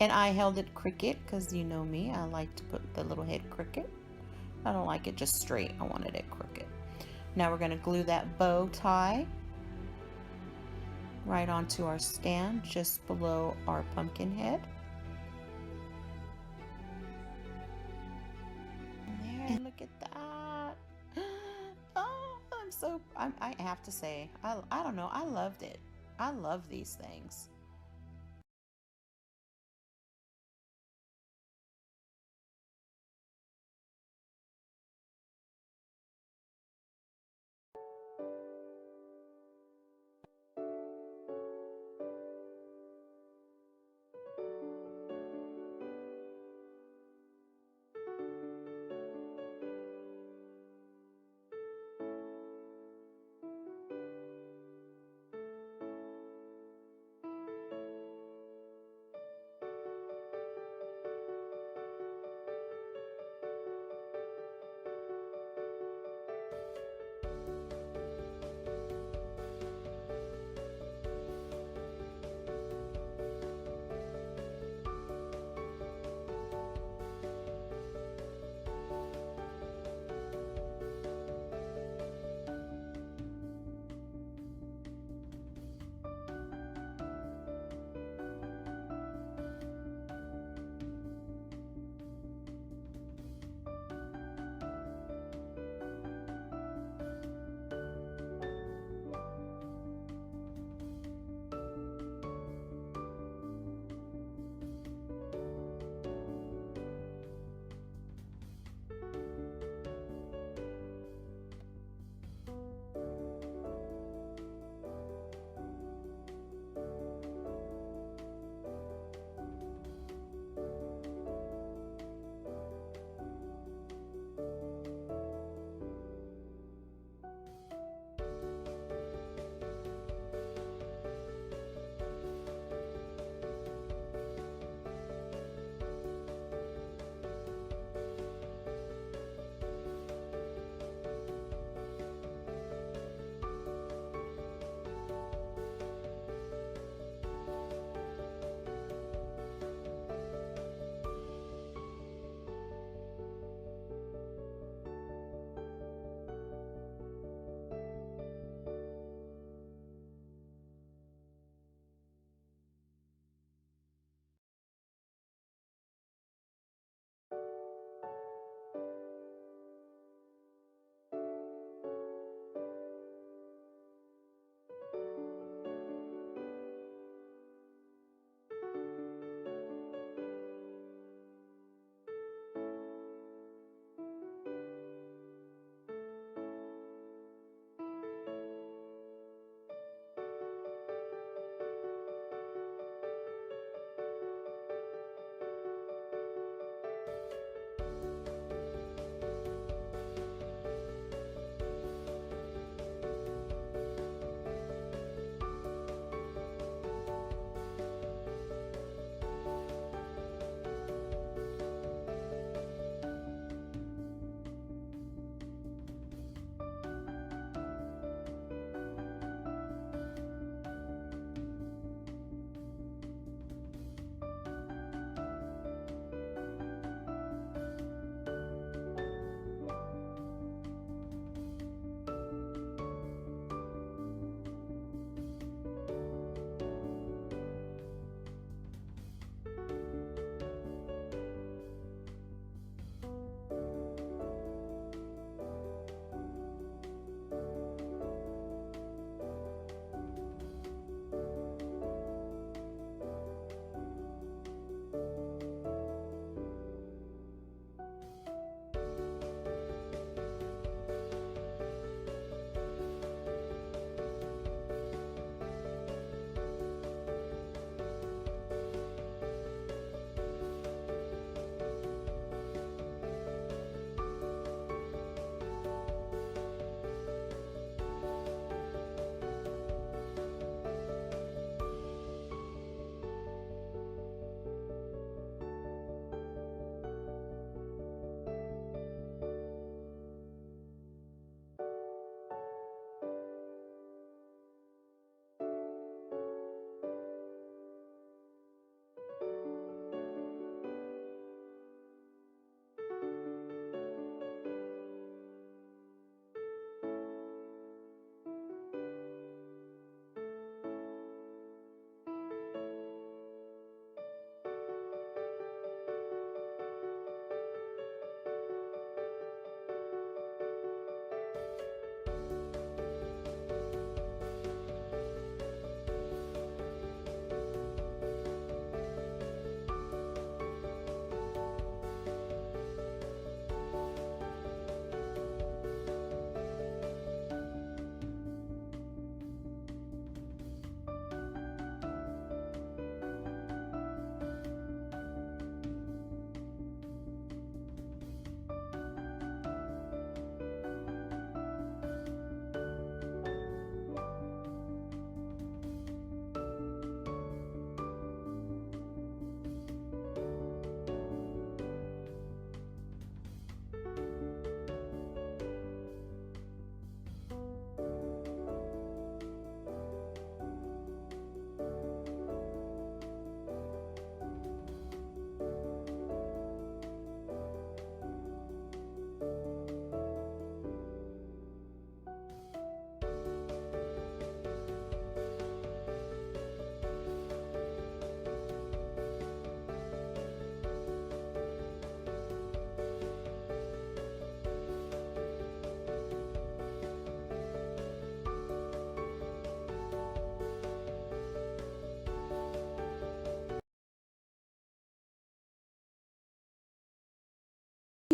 And I held it crooked because you know me, I like to put the little head crooked. I don't like it just straight. I wanted it crooked. Now we're going to glue that bow tie right onto our stand just below our pumpkin head. There, look at that. Oh, I have to say, I don't know, I loved it. I love these things.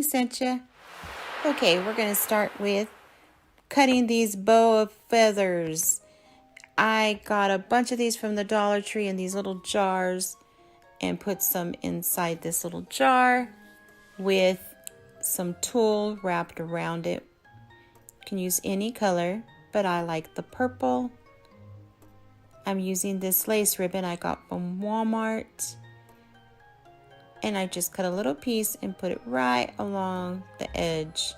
Sent you. Okay, we're going to start with cutting these bow of feathers. I got a bunch of these from the Dollar Tree in these little jars and put some inside this little jar with some tulle wrapped around it. You can use any color, but I like the purple. I'm using this lace ribbon I got from Walmart. And I just cut a little piece and put it right along the edge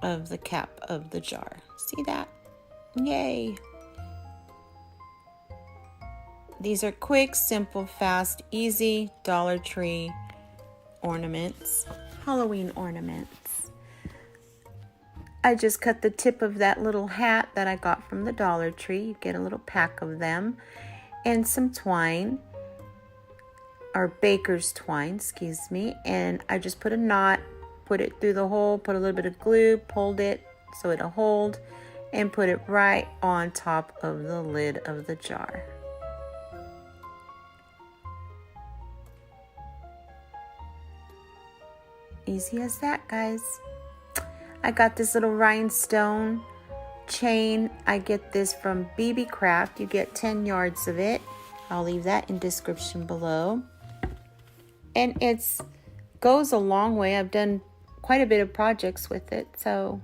of the cap of the jar. See that? Yay! These are quick, simple, fast, easy Dollar Tree ornaments, Halloween ornaments. I just cut the tip of that little hat that I got from the Dollar Tree. You get a little pack of them. And some twine, or baker's twine, excuse me. And I just put a knot, put it through the hole, put a little bit of glue, pulled it so it'll hold, and put it right on top of the lid of the jar. Easy as that, guys. I got this little rhinestone chain. I get this from BB Craft. You get 10 yards of it. I'll leave that in description below. And it's goes a long way. I've done quite a bit of projects with it, and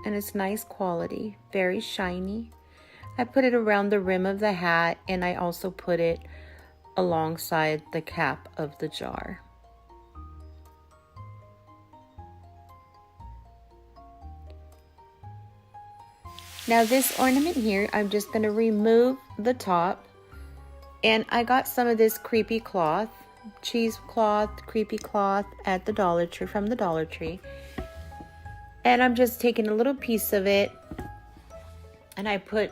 it's nice quality, very shiny. I put it around the rim of the hat, and I also put it alongside the cap of the jar. Now this ornament here, I'm just going to remove the top, and I got some of this creepy cloth, cheesecloth, creepy cloth at the Dollar Tree, from the Dollar Tree. And I'm just taking a little piece of it, and I put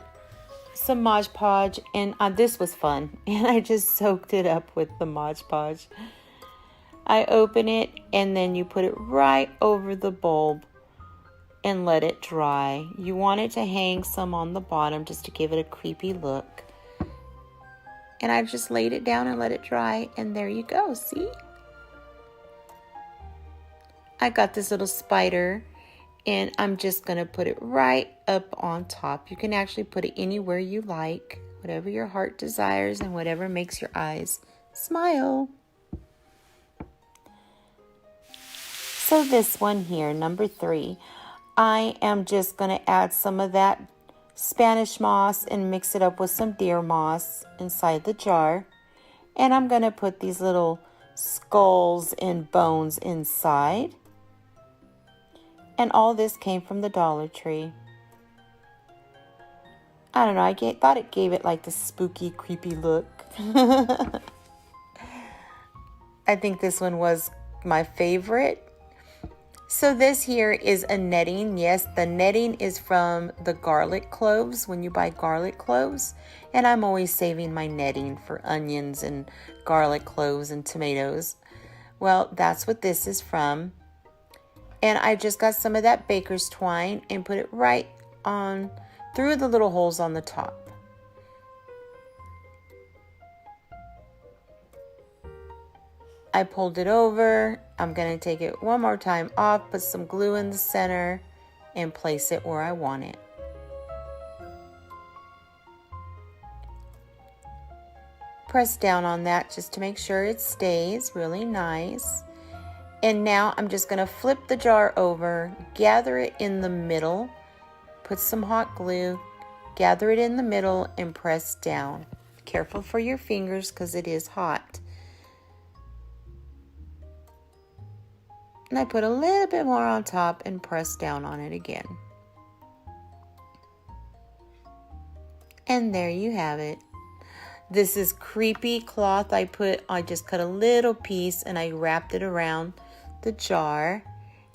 some Mod Podge, and this was fun, and I just soaked it up with the Mod Podge. I open it, and then you put it right over the bulb and let it dry. You want it to hang some on the bottom just to give it a creepy look. And I just laid it down and let it dry, and there you go, see? I got this little spider, and I'm just gonna put it right up on top. You can actually put it anywhere you like, whatever your heart desires and whatever makes your eyes smile. So this one here, number 3, I am just going to add some of that Spanish moss and mix it up with some deer moss inside the jar. And I'm going to put these little skulls and bones inside. And all this came from the Dollar Tree. I don't know, I thought it gave it like the spooky, creepy look. I think this one was my favorite. So this here is a netting. Yes, the netting is from the garlic cloves when you buy garlic cloves. And I'm always saving my netting for onions and garlic cloves and tomatoes. Well, that's what this is from. And I just got some of that baker's twine and put it right on through the little holes on the top. I pulled it over. I'm going to take it one more time off, put some glue in the center, and place it where I want it. Press down on that just to make sure it stays really nice. And now I'm just going to flip the jar over, gather it in the middle, put some hot glue, gather it in the middle, and press down. Careful for your fingers because it is hot. And I put a little bit more on top and press down on it again. And there you have it. This is creepy cloth I just cut a little piece and I wrapped it around the jar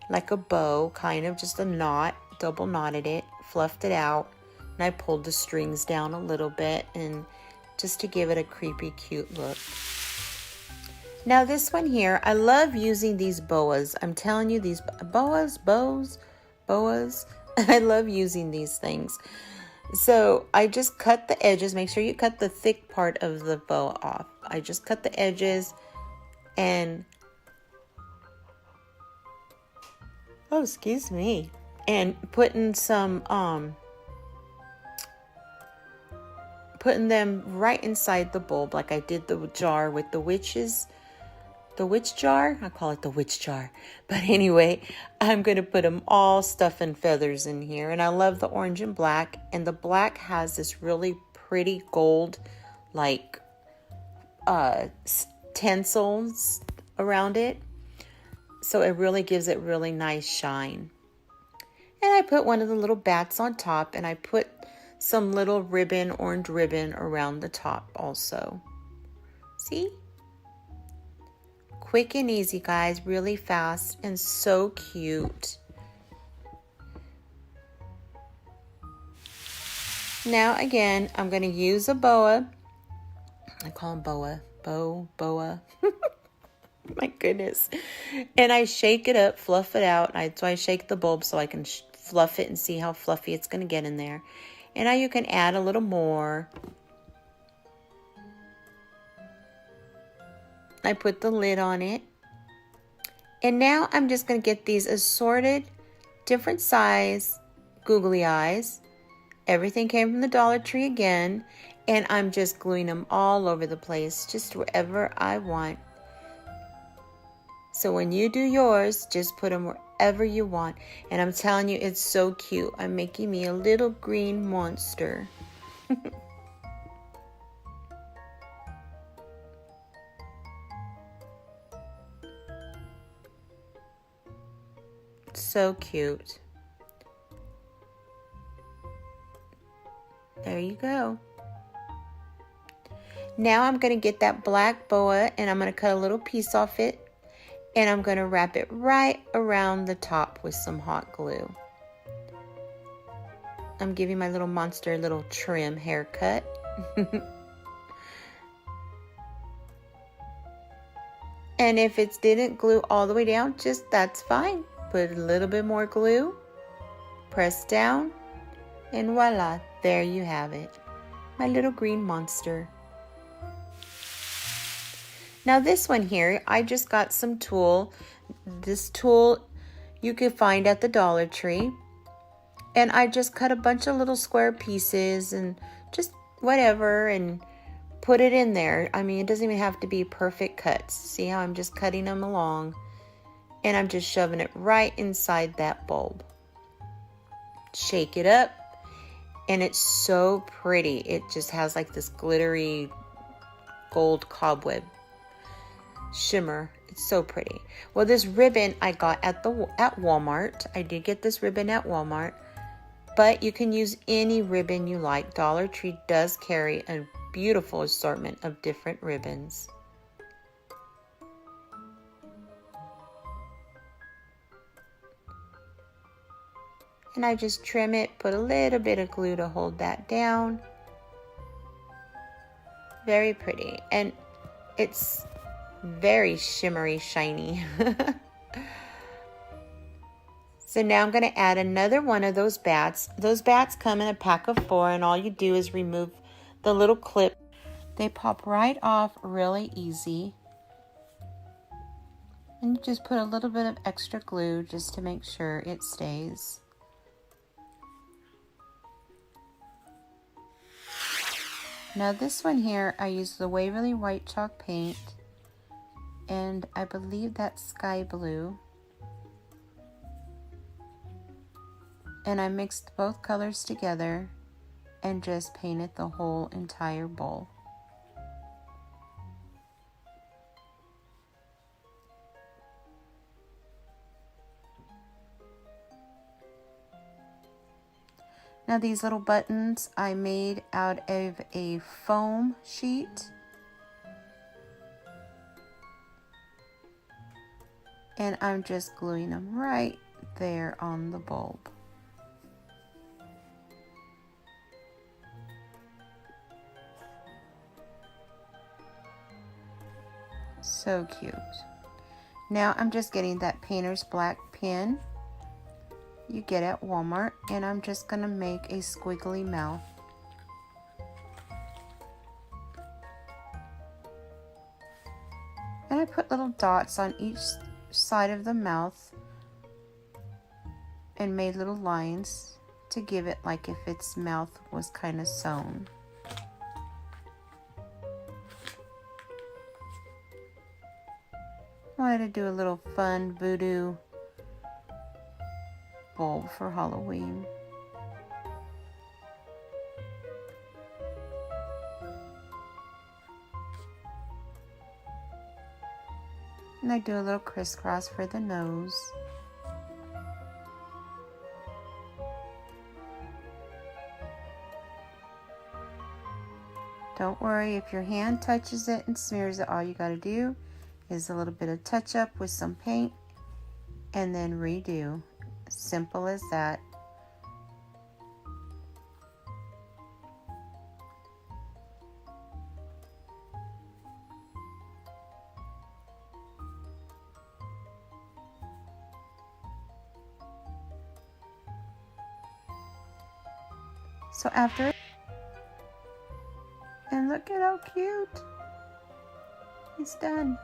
like a bow, kind of just a knot, double knotted it, fluffed it out, and I pulled the strings down a little bit and just to give it a creepy, cute look. Now this one here, I love using these boas. I'm telling you, these boas. I love using these things. So I just cut the edges. Make sure you cut the thick part of the boa off. I just cut the edges And, oh, excuse me. And putting putting them right inside the bulb, like I did the jar with the witches. The witch jar? I call it the witch jar. But anyway, I'm going to put them all stuff and feathers in here. And I love the orange and black. And the black has this really pretty gold, like, stencils around it. So it really gives it really nice shine. And I put one of the little bats on top. And I put some little ribbon, orange ribbon around the top also. See? Quick and easy, guys, really fast and so cute. Now again, I'm going to use a boa. I call him boa. Boa. My goodness. And I shake it up, fluff it out. So I shake the bulb so I can fluff it and see how fluffy it's going to get in there. And now you can add a little more. I put the lid on it. And now I'm just going to get these assorted, different size, googly eyes. Everything came from the Dollar Tree again. And I'm just gluing them all over the place, just wherever I want. So when you do yours, just put them wherever you want. And I'm telling you, it's so cute. I'm making me a little green monster. So cute. There you go. Now I'm going to get that black boa and I'm going to cut a little piece off it. And I'm going to wrap it right around the top with some hot glue. I'm giving my little monster a little trim haircut. And if it didn't glue all the way down, that's fine. Put a little bit more glue, press down, and voila, there you have it. My little green monster. Now this one here, I just got some tulle. This tulle you could find at the Dollar Tree. And I just cut a bunch of little square pieces and just whatever and put it in there. I mean, it doesn't even have to be perfect cuts. See how I'm just cutting them along? And I'm just shoving it right inside that bulb. Shake it up. And it's so pretty. It just has like this glittery gold cobweb shimmer. It's so pretty. Well, this ribbon I got at Walmart. I did get this ribbon at Walmart. But you can use any ribbon you like. Dollar Tree does carry a beautiful assortment of different ribbons. And I just trim it, put a little bit of glue to hold that down. Very pretty. And it's very shimmery, shiny. So now I'm going to add another one of those bats. Those bats come in a pack of 4, and all you do is remove the little clip. They pop right off really easy. And you just put a little bit of extra glue just to make sure it stays. Now this one here, I used the Waverly White Chalk paint, and I believe that's sky blue. And I mixed both colors together and just painted the whole entire bowl. Now these little buttons I made out of a foam sheet. And I'm just gluing them right there on the bulb. So cute. Now I'm just getting that painter's black pen you get at Walmart, and I'm just gonna make a squiggly mouth. And I put little dots on each side of the mouth and made little lines to give it like if its mouth was kind of sewn. I wanted to do a little fun voodoo bulb for Halloween. And I do a little crisscross for the nose. Don't worry, if your hand touches it and smears it, all you gotta do is a little bit of touch up with some paint and then redo. Simple as that. So after, and look at how cute. It's done.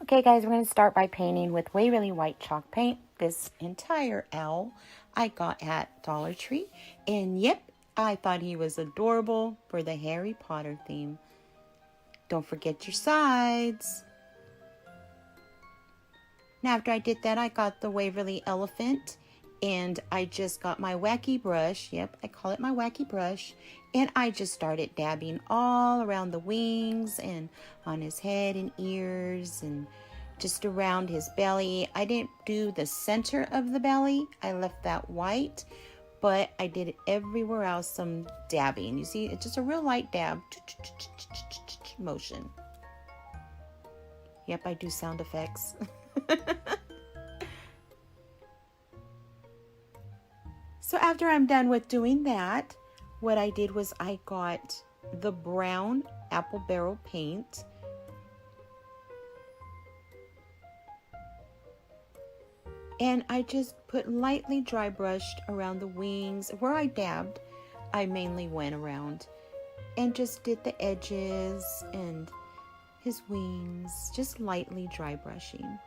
Okay guys, we're going to start by painting with Waverly White Chalk Paint. This entire owl I got at Dollar Tree. And yep, I thought he was adorable for the Harry Potter theme. Don't forget your sides. Now after I did that, I got the Waverly Elephant. And I just got my wacky brush. Yep, I call it my wacky brush. And I just started dabbing all around the wings and on his head and ears and just around his belly. I didn't do the center of the belly. I left that white, but I did it everywhere else, some dabbing. You see, it's just a real light dab motion. Yep, I do sound effects. So after I'm done with doing that, what I did was I got the brown apple barrel paint. And I just put lightly dry brushed around the wings. Where I dabbed, I mainly went around and just did the edges and his wings, just lightly dry brushing.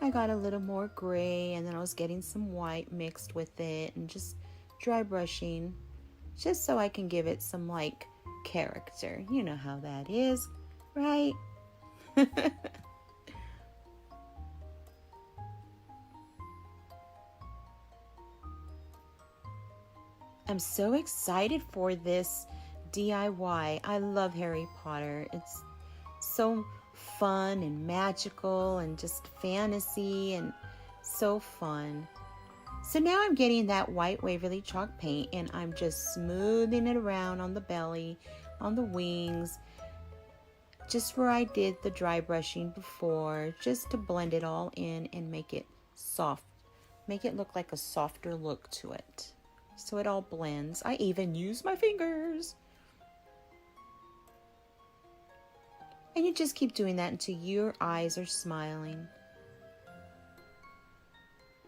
I got a little more gray and then I was getting some white mixed with it and just dry brushing just so I can give it some like character. You know how that is, right? I'm so excited for this DIY. I love Harry Potter. It's so fun and magical and just fantasy and so fun. So now I'm getting that white Waverly chalk paint and I'm just smoothing it around on the belly, on the wings, just where I did the dry brushing before, just to blend it all in and make it soft, make it look like a softer look to it. So it all blends. I even use my fingers. And you just keep doing that until your eyes are smiling.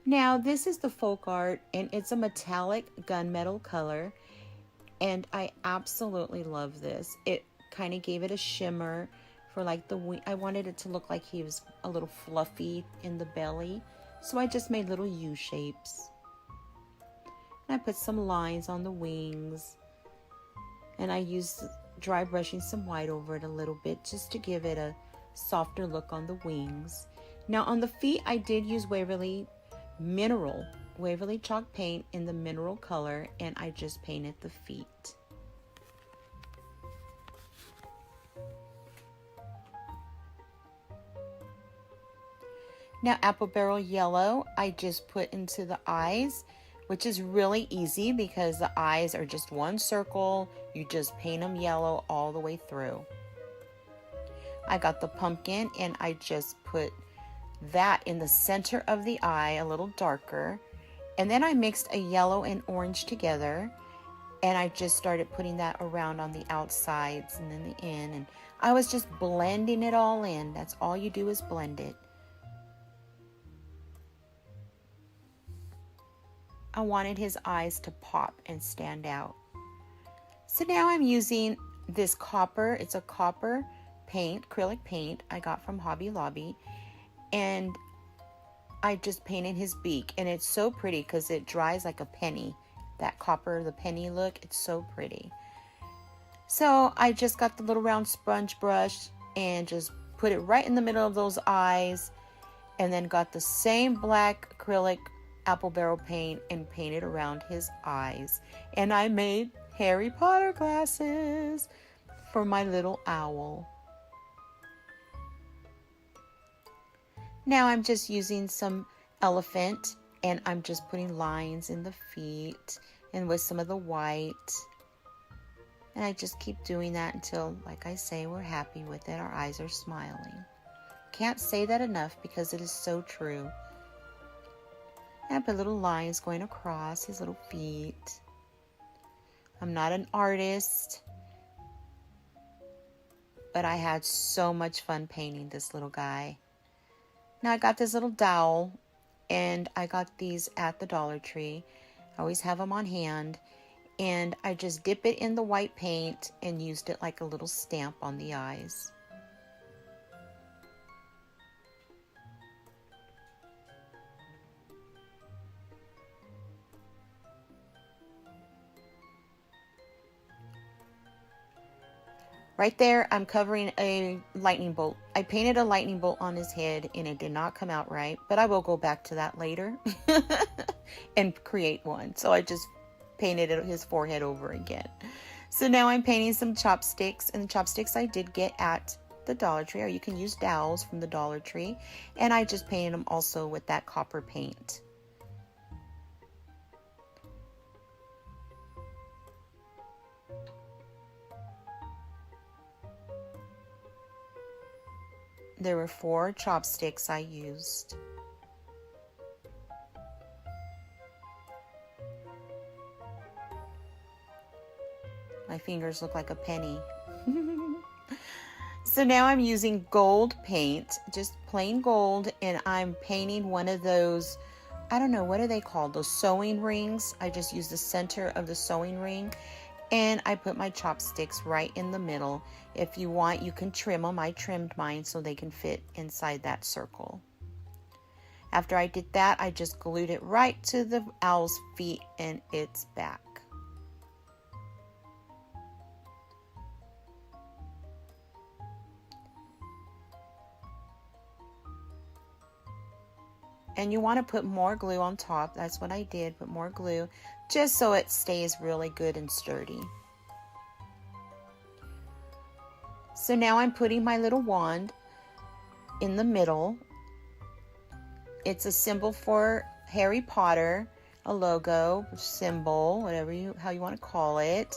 Now this is the folk art and it's a metallic gunmetal color and I absolutely love this. It kind of gave it a shimmer for like the wing. I wanted it to look like he was a little fluffy in the belly, so I just made little U shapes. And I put some lines on the wings and I used dry brushing some white over it a little bit just to give it a softer look on the wings. Now on the feet I did use Waverly chalk paint in the mineral color and I just painted the feet. Now apple barrel yellow, I just put into the eyes, which is really easy because the eyes are just one circle. You just paint them yellow all the way through. I got the pumpkin and I just put that in the center of the eye, a little darker. And then I mixed a yellow and orange together. And I just started putting that around on the outsides and then the end. And I was just blending it all in. That's all you do is blend it. I wanted his eyes to pop and stand out. So now I'm using this copper. It's a copper paint, acrylic paint I got from Hobby Lobby. And I just painted his beak. And it's so pretty because it dries like a penny. That copper, the penny look, it's so pretty. So I just got the little round sponge brush and just put it right in the middle of those eyes. And then got the same black acrylic apple barrel paint and painted around his eyes. And I made Harry Potter glasses for my little owl. Now I'm just using some elephant and I'm just putting lines in the feet and with some of the white. And I just keep doing that until, like I say, we're happy with it. Our eyes are smiling. Can't say that enough because it is so true. And I put little lines going across his little feet. I'm not an artist, but I had so much fun painting this little guy. Now I got this little dowel, and I got these at the Dollar Tree. I always have them on hand, and I just dip it in the white paint and used it like a little stamp on the eyes. Right there, I'm covering a lightning bolt. I painted a lightning bolt on his head and it did not come out right, but I will go back to that later and create one. So I just painted his forehead over again. So now I'm painting some chopsticks, and the chopsticks I did get at the Dollar Tree, or you can use dowels from the Dollar Tree. And I just painted them also with that copper paint. There were 4 chopsticks I used. My fingers look like a penny. So now I'm using gold paint, just plain gold, and I'm painting one of those, I don't know, what are they called? Those sewing rings. I just use the center of the sewing ring. And I put my chopsticks right in the middle. If you want, you can trim them. I trimmed mine so they can fit inside that circle. After I did that, I just glued it right to the owl's feet and its back. And you want to put more glue on top. That's what I did, put more glue, just so it stays really good and sturdy. So now I'm putting my little wand in the middle. It's a symbol for Harry Potter, a logo, symbol, whatever how you want to call it.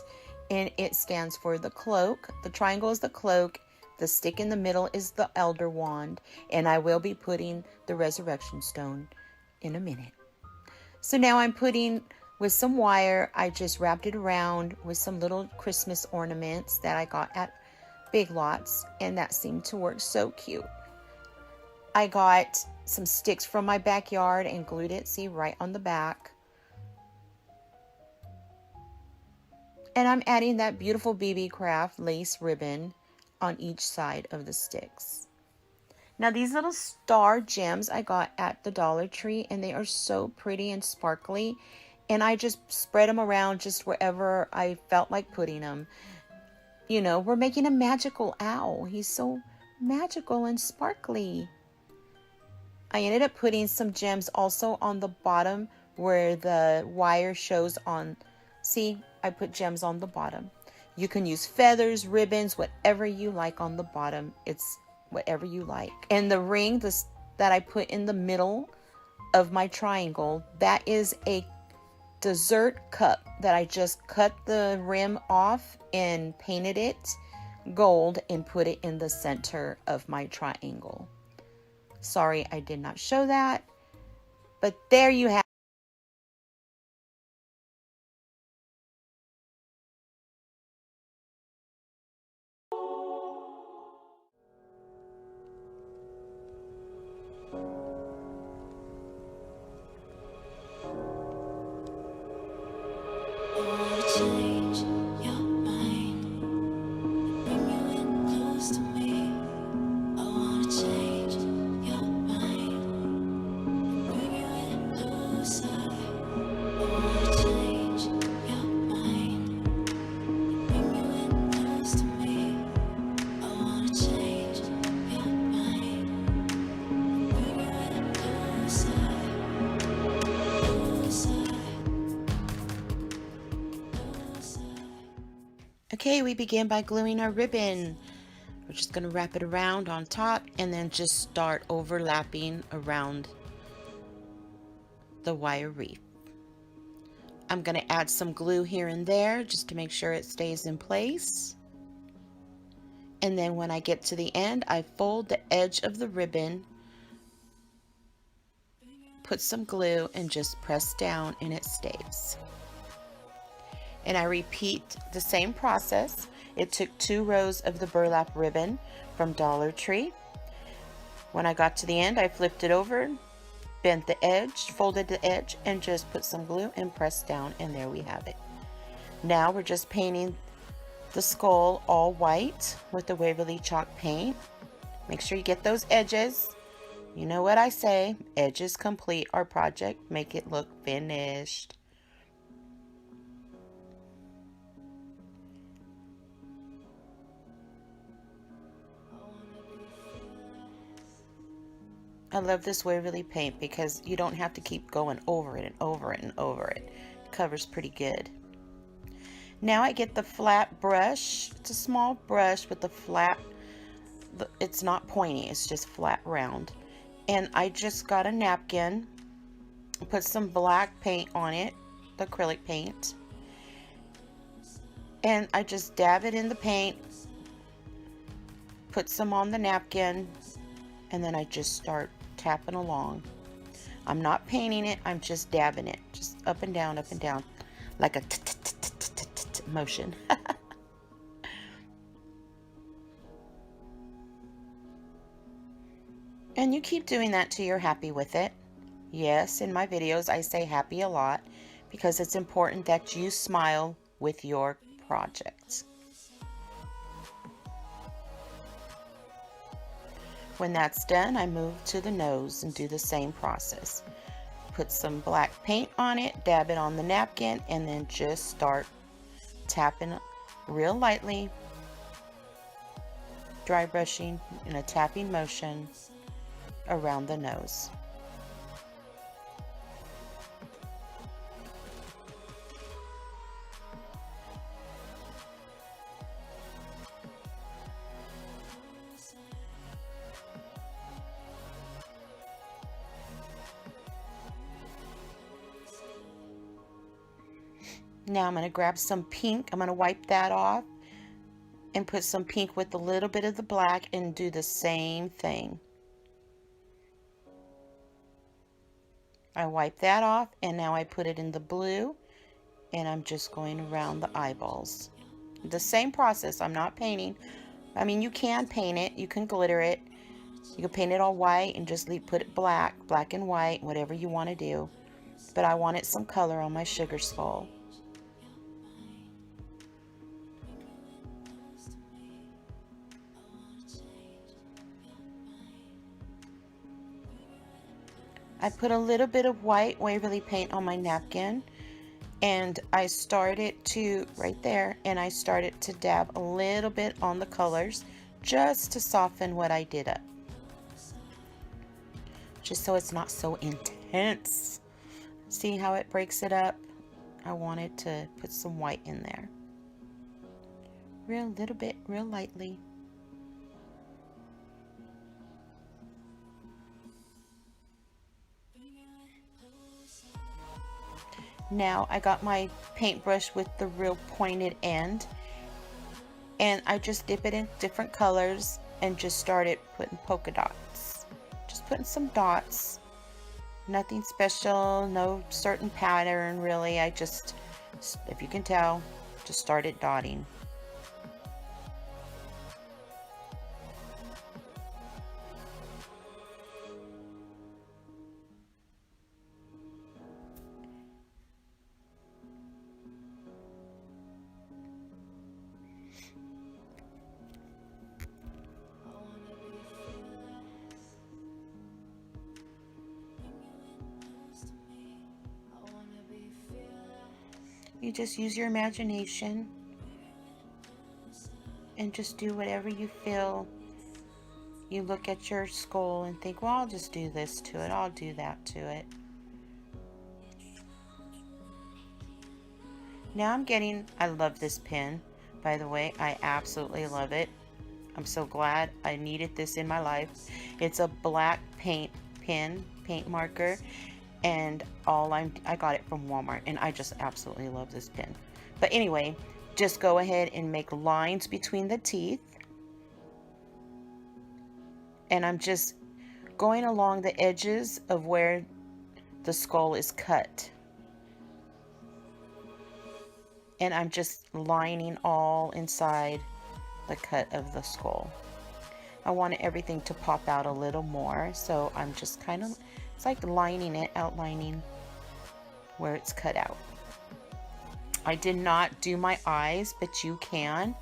And it stands for the cloak. The triangle is the cloak. The stick in the middle is the elder wand, and I will be putting the resurrection stone in a minute. So now I'm putting, with some wire, I just wrapped it around with some little Christmas ornaments that I got at Big Lots, and that seemed to work so cute. I got some sticks from my backyard and glued it, see, right on the back. And I'm adding that beautiful BB Craft lace ribbon on each side of the sticks. Now these little star gems I got at the Dollar Tree, and they are so pretty and sparkly, and I just spread them around just wherever I felt like putting them. You know, we're making a magical owl. He's so magical and sparkly. I ended up putting some gems also on the bottom where the wire shows on. See, I put gems on the bottom. You can use feathers, ribbons, whatever you like on the bottom. It's whatever you like. And the ring, that I put in the middle of my triangle, that is a dessert cup that I just cut the rim off and painted it gold and put it in the center of my triangle. Sorry, I did not show that, but there you have Okay, we begin by gluing our ribbon. We're just going to wrap it around on top and then just start overlapping around the wire wreath. I'm going to add some glue here and there just to make sure it stays in place. And then when I get to the end, I fold the edge of the ribbon, put some glue, and just press down and it stays. And I repeat the same process. It took 2 rows of the burlap ribbon from Dollar Tree. When I got to the end, I flipped it over, bent the edge, folded the edge, and just put some glue and pressed down, and there we have it. Now we're just painting the skull all white with the Waverly chalk paint. Make sure you get those edges. You know what I say, edges complete our project, make it look finished. I love this Waverly paint because you don't have to keep going over it and over it and over it. It covers pretty good. Now I get the flat brush. It's a small brush with the flat, it's not pointy, it's just flat round. And I just got a napkin, put some black paint on it, the acrylic paint. And I just dab it in the paint, put some on the napkin, and then I just start tapping along. I'm not painting it, I'm just dabbing it, just up and down, like a motion. And you keep doing that till you're happy with it. Yes, in my videos I say happy a lot because it's important that you smile with your projects. When that's done, I move to the nose and do the same process. Put some black paint on it, dab it on the napkin, and then just start tapping real lightly, dry brushing in a tapping motion around the nose. Now I'm going to grab some pink. I'm going to wipe that off and put some pink with a little bit of the black and do the same thing. I wipe that off and now I put it in the blue and I'm just going around the eyeballs. The same process. I'm not painting. I mean, you can paint it. You can glitter it. You can paint it all white and just put it black and white, whatever you want to do. But I wanted some color on my sugar skull. I put a little bit of white Waverly paint on my napkin and I started to, right there, and I started to dab a little bit on the colors just to soften what I did up. Just so it's not so intense. See how it breaks it up? I wanted to put some white in there. Real little bit, real lightly. Now I got my paintbrush with the real pointed end, and I just dip it in different colors and just started putting polka dots. Just putting some dots. Nothing special, no certain pattern really. I just, if you can tell, just started dotting. You just use your imagination and just do whatever you feel. You look at your skull and think, well, I'll just do this to it, I'll do that to it. Now I'm getting, I love this pen, by the way. I absolutely love it. I'm so glad I needed this in my life. It's a black paint pen, paint marker, and I got it from Walmart, and I just absolutely love this pen. But anyway, just go ahead and make lines between the teeth, and I'm just going along the edges of where the skull is cut, and I'm just lining all inside the cut of the skull. I wanted everything to pop out a little more, so I'm just kind of, it's like lining it, outlining where it's cut out. I did not do my eyes, but you can.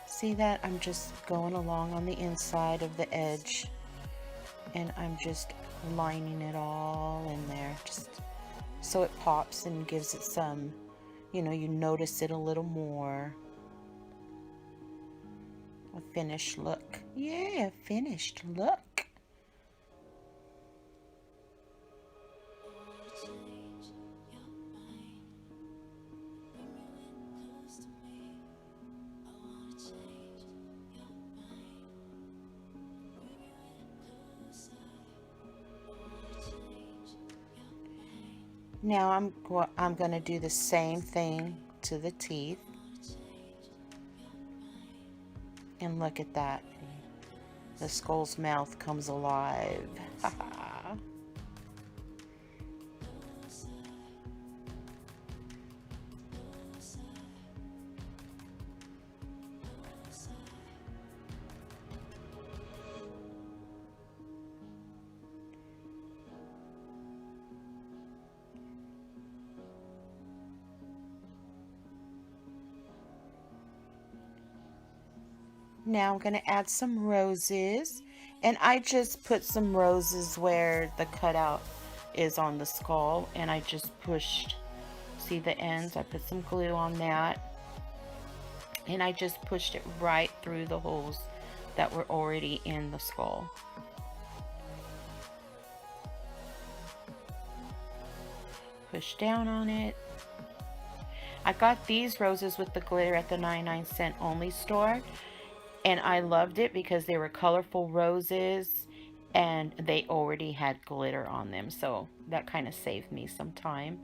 See that? I'm just going along on the inside of the edge, and I'm just lining it all in there, just so it pops and gives it some, you know, you notice it a little more. A finished look. Yeah, finished look. Now I'm going to do the same thing to the teeth. And look at that. The skull's mouth comes alive. Now I'm going to add some roses, and I just put some roses where the cutout is on the skull, and I just pushed, see the ends, I put some glue on that, and I just pushed it right through the holes that were already in the skull. Push down on it. I got these roses with the glitter at the 99-cent only store, and I loved it because they were colorful roses and they already had glitter on them, so that kind of saved me some time.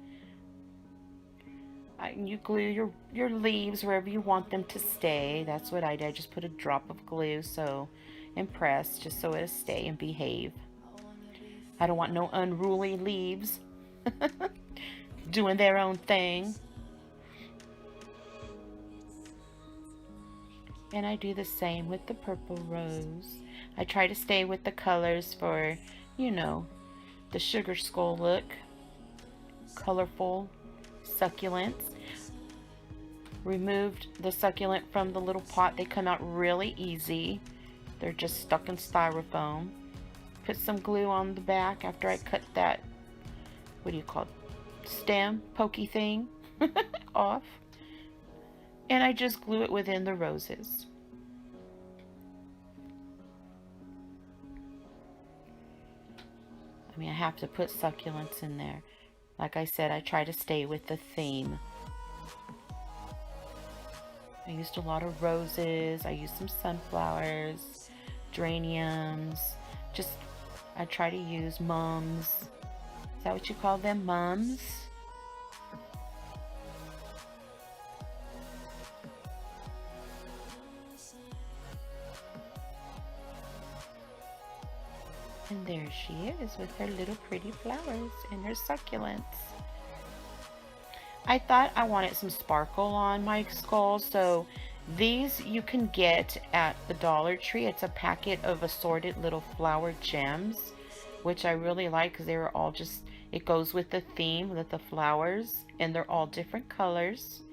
You glue your leaves wherever you want them to stay. That's what I did. I just put a drop of glue and press just so it'll stay and behave. I don't want no unruly leaves doing their own thing. And I do the same with the purple rose. I try to stay with the colors for, you know, the sugar skull look. Colorful succulents. Removed the succulent from the little pot. They come out really easy. They're just stuck in styrofoam. Put some glue on the back after I cut that, what do you call it, stem, pokey thing off. And I just glue it within the roses. I mean, I have to put succulents in there. Like I said, I try to stay with the theme I used a lot of roses. I used some sunflowers, geraniums. Just, I try to use mums. Is that what you call them? Mums? And there she is with her little pretty flowers and her succulents. I thought I wanted some sparkle on my skull, so these you can get at the Dollar Tree. It's a packet of assorted little flower gems, which I really like because they were all just, it goes with the theme with the flowers, and they're all different colors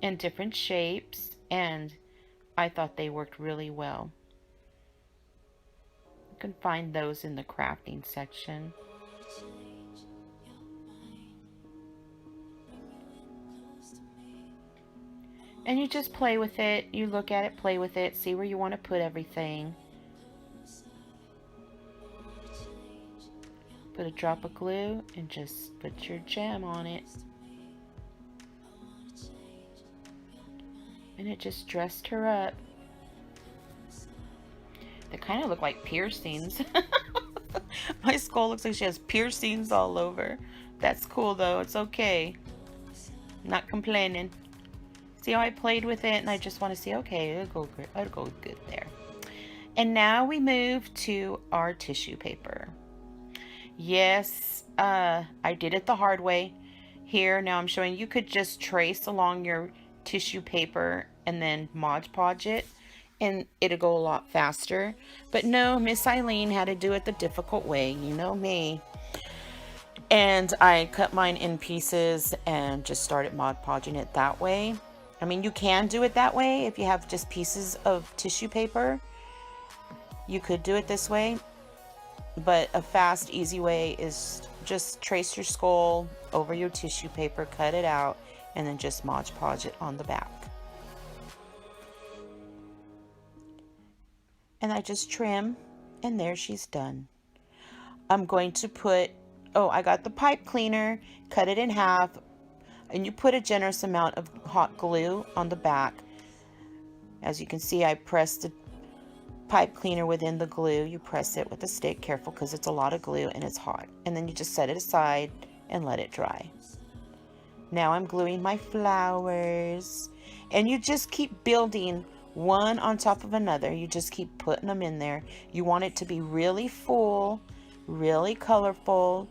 and different shapes, and I thought they worked really well. You can find those in the crafting section. And you just play with it. You look at it, play with it, see where you want to put everything. Put a drop of glue and just put your gem on it. And it just dressed her up. They kind of look like piercings. My skull looks like she has piercings all over. That's cool though, it's okay. Not complaining. See how I played with it, and I just want to see, okay, it'll go good there. And now we move to our tissue paper. Yes, I did it the hard way. Here, now I'm showing you could just trace along your tissue paper and then Mod Podge it, and it'll go a lot faster. But no, Miss Eileen had to do it the difficult way, you know me. And I cut mine in pieces and just started Mod Podging it that way. I mean, you can do it that way if you have just pieces of tissue paper. You could do it this way, but a fast, easy way is just trace your skull over your tissue paper, cut it out, and then just Mod Podge it on the back. And I just trim, and there she's done. I'm going to put, oh, I got the pipe cleaner, cut it in half, and you put a generous amount of hot glue on the back. As you can see, I pressed the pipe cleaner within the glue. You press it with a stick, careful because it's a lot of glue and it's hot. And then you just set it aside and let it dry. Now I'm gluing my flowers. And you just keep building one on top of another. You just keep putting them in there. You want it to be really full, really colorful.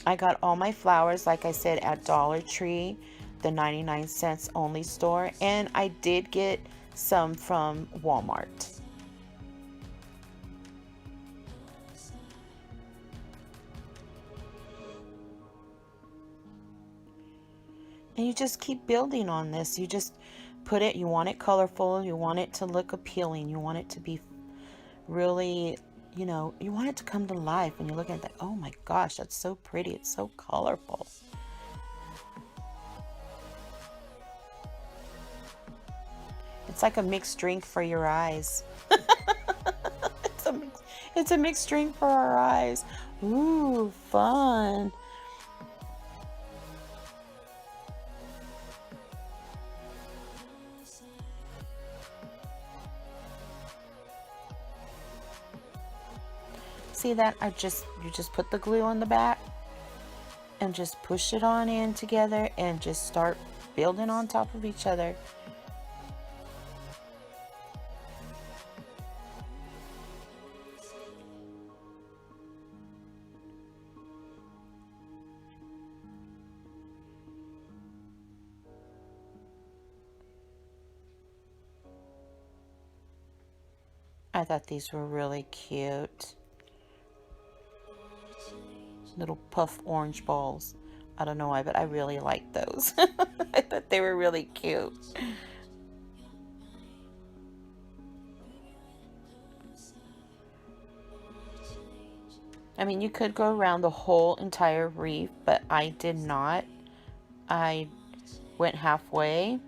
I got all my flowers, like I said, at Dollar Tree, the 99 cents only store, and I did get some from Walmart. And you just keep building on this. You just put it, you want it colorful, you want it to look appealing, you want it to be really, you know, you want it to come to life when you look at that. Oh my gosh, that's so pretty. It's so colorful. It's like a mixed drink for your eyes. It's a mixed drink for our eyes. Ooh, fun. See that? You just put the glue on the back and just push it on in together and just start building on top of each other. I thought these were really cute. Little puff orange balls. I don't know why, but I really like those. I thought they were really cute. I mean, you could go around the whole entire wreath, but I did not. I went halfway.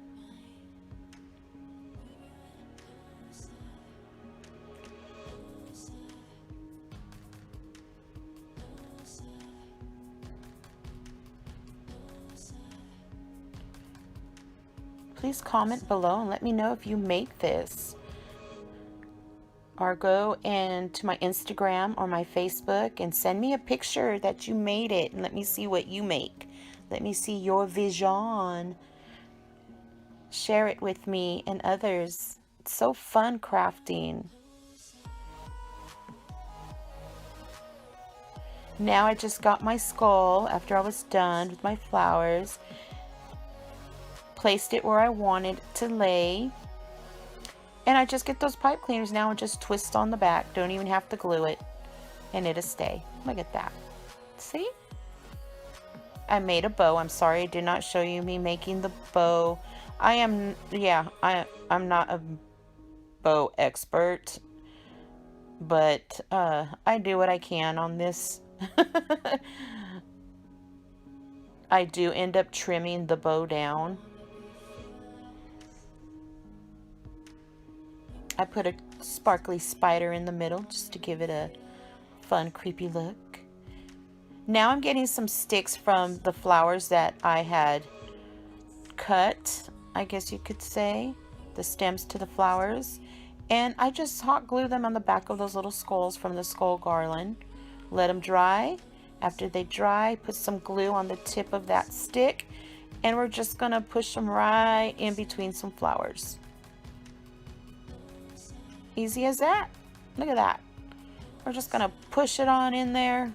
please comment below and let me know if you make this. Or go into my Instagram or my Facebook and send me a picture that you made it and let me see what you make. Let me see your vision. Share it with me and others. It's so fun crafting. Now I just got my skull after I was done with my flowers. Placed it where I wanted it to lay. And I just get those pipe cleaners now and just twist on the back. Don't even have to glue it. And it'll stay. Look at that. See? I made a bow. I'm sorry I did not show you me making the bow. I'm not a bow expert. But I do what I can on this. I do end up trimming the bow down. I put a sparkly spider in the middle just to give it a fun, creepy look. Now I'm getting some sticks from the flowers that I had cut, I guess you could say, the stems to the flowers. And I just hot glue them on the back of those little skulls from the skull garland. Let them dry. After they dry, put some glue on the tip of that stick. And we're just going to push them right in between some flowers. Easy as that. Look at that. We're just going to push it on in there.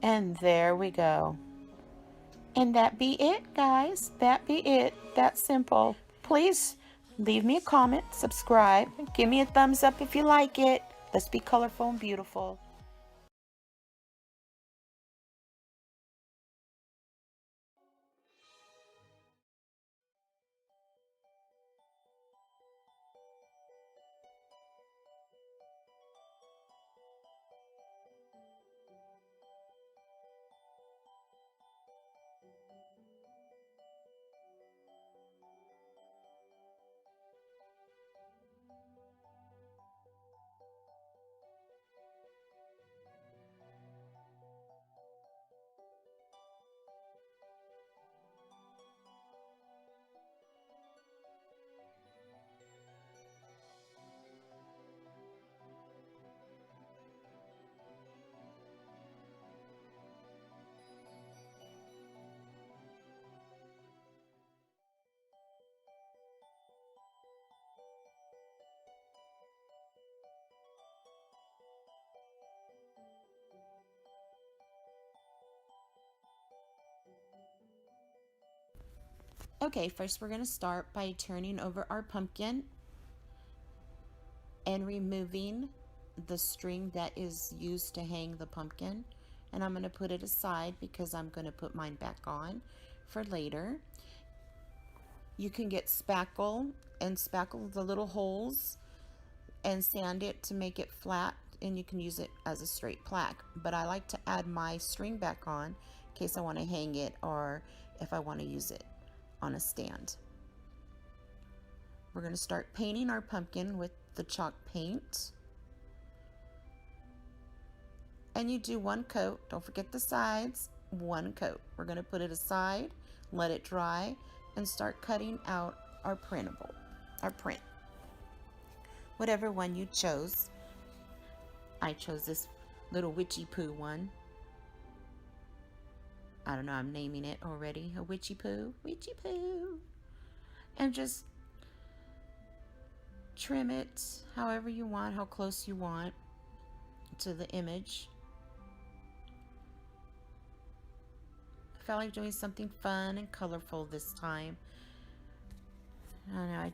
And there we go. And that be it, guys. That be it. That simple. Please leave me a comment, subscribe, give me a thumbs up if you like it. Let's be colorful and beautiful. Okay, first we're going to start by turning over our pumpkin and removing the string that is used to hang the pumpkin. And I'm going to put it aside because I'm going to put mine back on for later. You can get spackle and spackle the little holes and sand it to make it flat, and you can use it as a straight plaque. But I like to add my string back on in case I want to hang it or if I want to use it on a stand. We're going to start painting our pumpkin with the chalk paint. And you do one coat. Don't forget the sides. One coat. We're going to put it aside, let it dry, and start cutting out our print. Whatever one you chose. I chose this little witchy poo one. I don't know, I'm naming it already. A witchy poo. Witchy poo. And just trim it however you want, how close you want to the image. I felt like doing something fun and colorful this time. I don't know,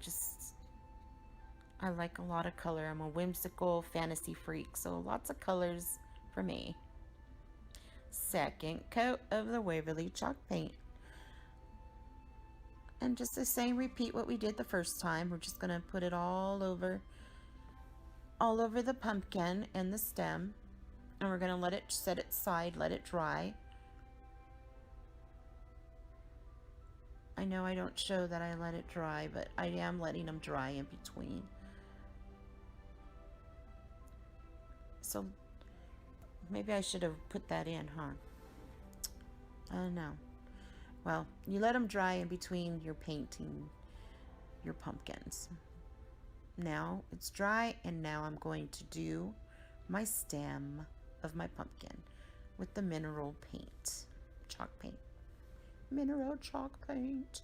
I like a lot of color. I'm a whimsical fantasy freak, so lots of colors for me. Second coat of the Waverly chalk paint. And just the same, repeat what we did the first time. We're just going to put it all over the pumpkin and the stem. And we're going to let it set it aside, let it dry. I know I don't show that I let it dry, but I am letting them dry in between. So Maybe I should have put that in, huh? No. Well, you let them dry in between your painting your pumpkins. Now it's dry, and now I'm going to do my stem of my pumpkin with the mineral paint, chalk paint. Mineral chalk paint.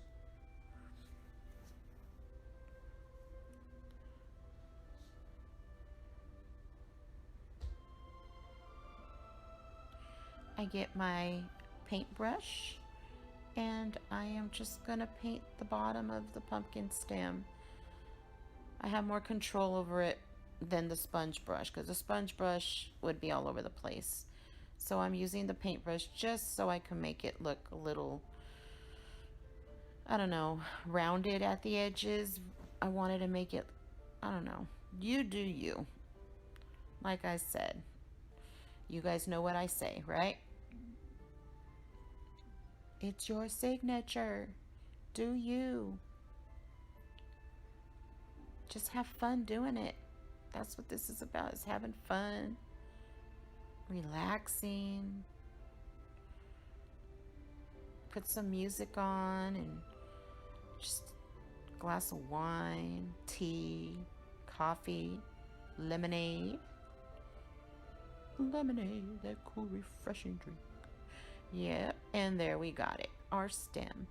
I get my paintbrush, and I am just gonna paint the bottom of the pumpkin stem. I have more control over it than the sponge brush, because the sponge brush would be all over the place. So I'm using the paintbrush just so I can make it look a little, I don't know, rounded at the edges. I wanted to make it, I don't know, you do you. Like I said, you guys know what I say, right? It's your signature. Do you. Just have fun doing it. That's what this is about, is having fun, relaxing. Put some music on and just a glass of wine, tea, coffee, lemonade. Lemonade, that cool, refreshing drink. Yep, and there we got it, our stem.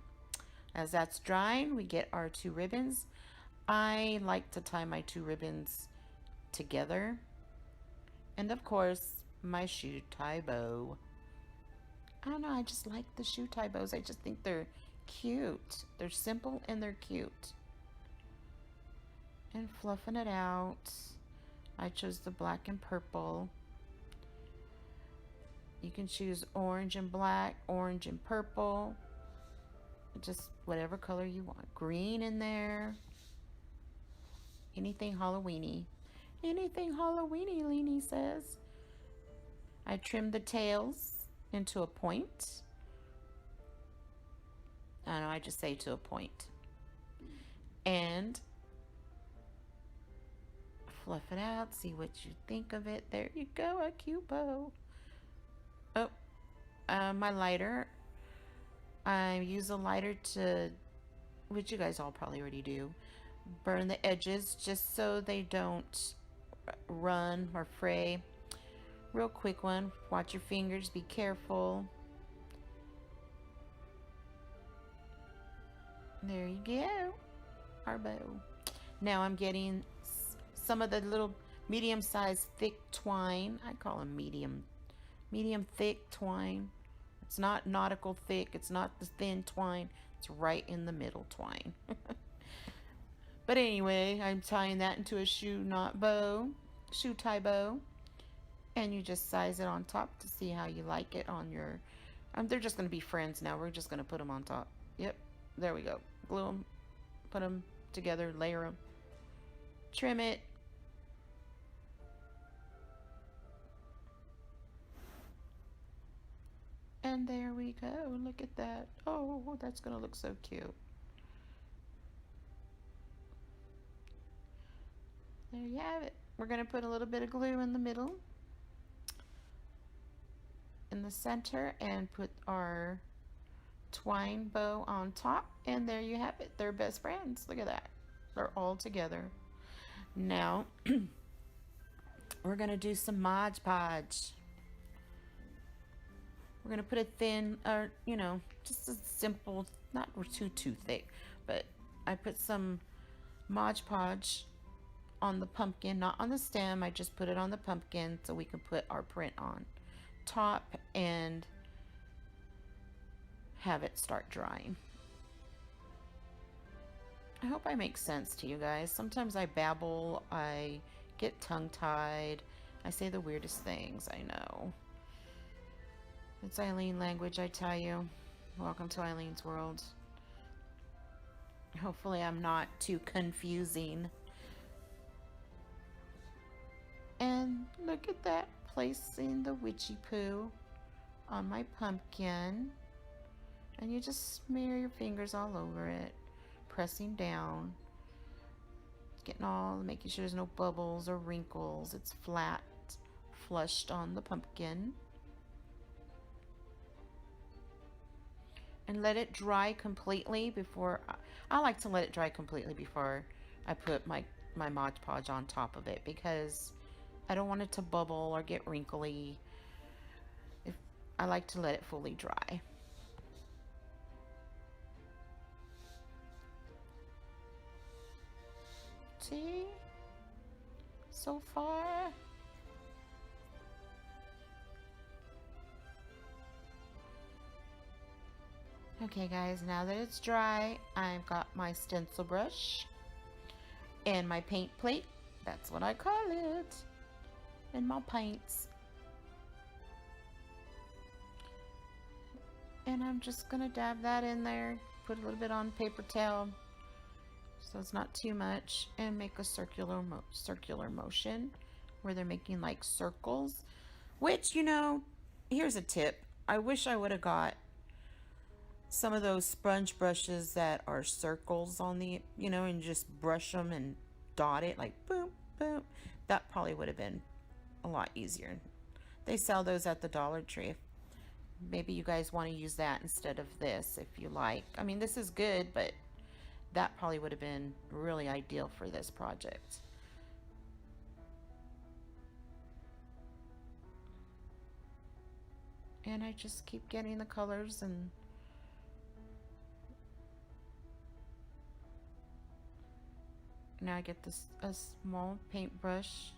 As that's drying, we get our 2 ribbons. I like to tie my 2 ribbons together. And of course, my shoe tie bow. I don't know, I just like the shoe tie bows. I just think they're cute. They're simple and they're cute. And fluffing it out, I chose the black and purple. You can choose orange and black, orange and purple. Just whatever color you want. Green in there. Anything Halloweeny. Anything Halloweeny, Leeny says. I trimmed the tails into a point. I don't know, I just say to a point. And fluff it out, see what you think of it. There you go, a cute bow. Oh, my lighter. I use a lighter to, which you guys all probably already do, burn the edges just so they don't run or fray. Real quick one. Watch your fingers, be careful. There you go, our bow. Now I'm getting some of the little medium-sized thick twine. I call them medium thick twine. It's not nautical thick, it's not the thin twine, it's right in the middle twine. But anyway, I'm tying that into a shoe tie bow, and you just size it on top to see how you like it on your, they're just going to be friends now. We're just going to put them on top. Yep, there we go. Glue them, put them together, layer them, trim it. And there we go. Look at that. Oh, that's going to look so cute. There you have it. We're going to put a little bit of glue in the middle, in the center, and put our twine bow on top. And there you have it. They're best friends. Look at that. They're all together. Now, we're going to do some Mod Podge. We're going to put a thin, or, you know, just a simple, not too thick, but I put some Mod Podge on the pumpkin, not on the stem. I just put it on the pumpkin so we can put our print on top and have it start drying. I hope I make sense to you guys. Sometimes I babble, I get tongue-tied, I say the weirdest things, I know. It's Eileen language, I tell you. Welcome to Eileen's world. Hopefully I'm not too confusing. And look at that, placing the witchy poo on my pumpkin. And you just smear your fingers all over it, pressing down, making sure there's no bubbles or wrinkles. It's flat, flushed on the pumpkin. And let it dry completely before, I like to let it dry completely before I put my Mod Podge on top of it, because I don't want it to bubble or get wrinkly. I like to let it fully dry. See? So far. Okay guys, now that it's dry, I've got my stencil brush and my paint plate. That's what I call it. And my paints. And I'm just gonna dab that in there, put a little bit on paper towel so it's not too much, and make a circular motion where they're making like circles. Which, you know, here's a tip. I wish I would have got some of those sponge brushes that are circles on the, you know, and just brush them and dot it like boom, boom. That probably would have been a lot easier. They sell those at the Dollar Tree. Maybe you guys want to use that instead of this if you like. I mean, this is good, but that probably would have been really ideal for this project. And I just keep getting the colors, and now I get this a small paintbrush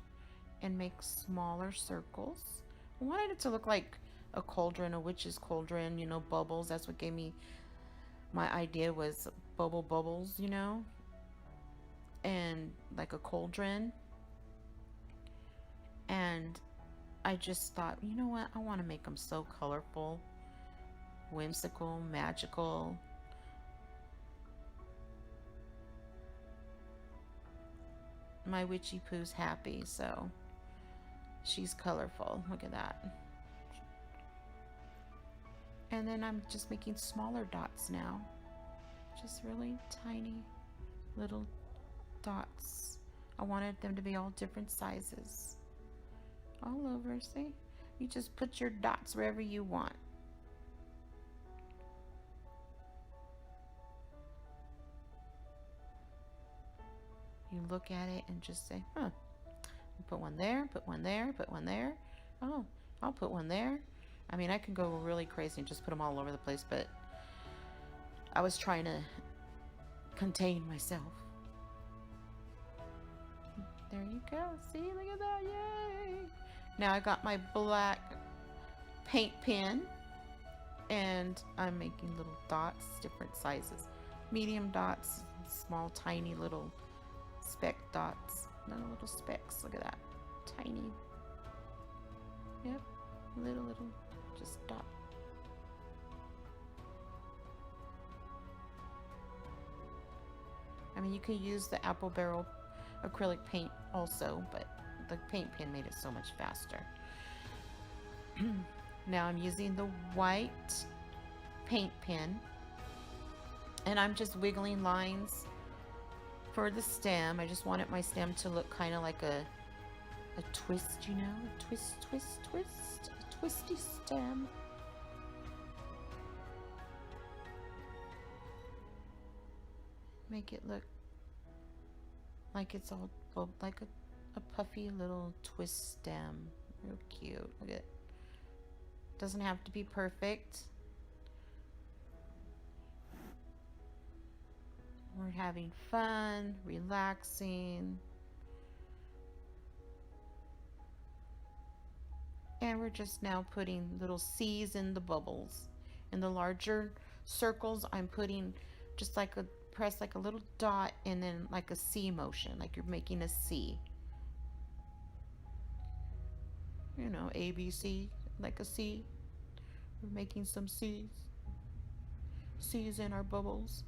and make smaller circles. I wanted it to look like a cauldron, a witch's cauldron, you know, bubbles. That's what gave me my idea, was bubbles, you know, and like a cauldron. And I just thought, you know what, I want to make them so colorful, whimsical, magical. My witchy poo's happy, so she's colorful. Look at that. And then I'm just making smaller dots now. Just really tiny little dots. I wanted them to be all different sizes. All over, see? You just put your dots wherever you want. You look at it and just say, huh. Put one there, put one there, put one there. Oh, I'll put one there. I mean, I can go really crazy and just put them all over the place, but I was trying to contain myself. There you go. See, look at that. Yay! Now I got my black paint pen, and I'm making little dots, different sizes. Medium dots, small, tiny little speck dots. Little specks. Look at that. Tiny. Yep. Little, just dot. I mean, you could use the apple barrel acrylic paint also, but the paint pen made it so much faster. Now I'm using the white paint pen, and I'm just wiggling lines for the stem. I just wanted my stem to look kind of like a twist, you know, a twist, a twisty stem. Make it look like it's all like a puffy little twist stem. Real cute. Look at it. Doesn't have to be perfect. We're having fun, relaxing. And we're just now putting little C's in the bubbles. In the larger circles, I'm putting just like press like a little dot and then like a C motion, like you're making a C. You know, A, B, C, like a C. We're making some C's. C's in our bubbles.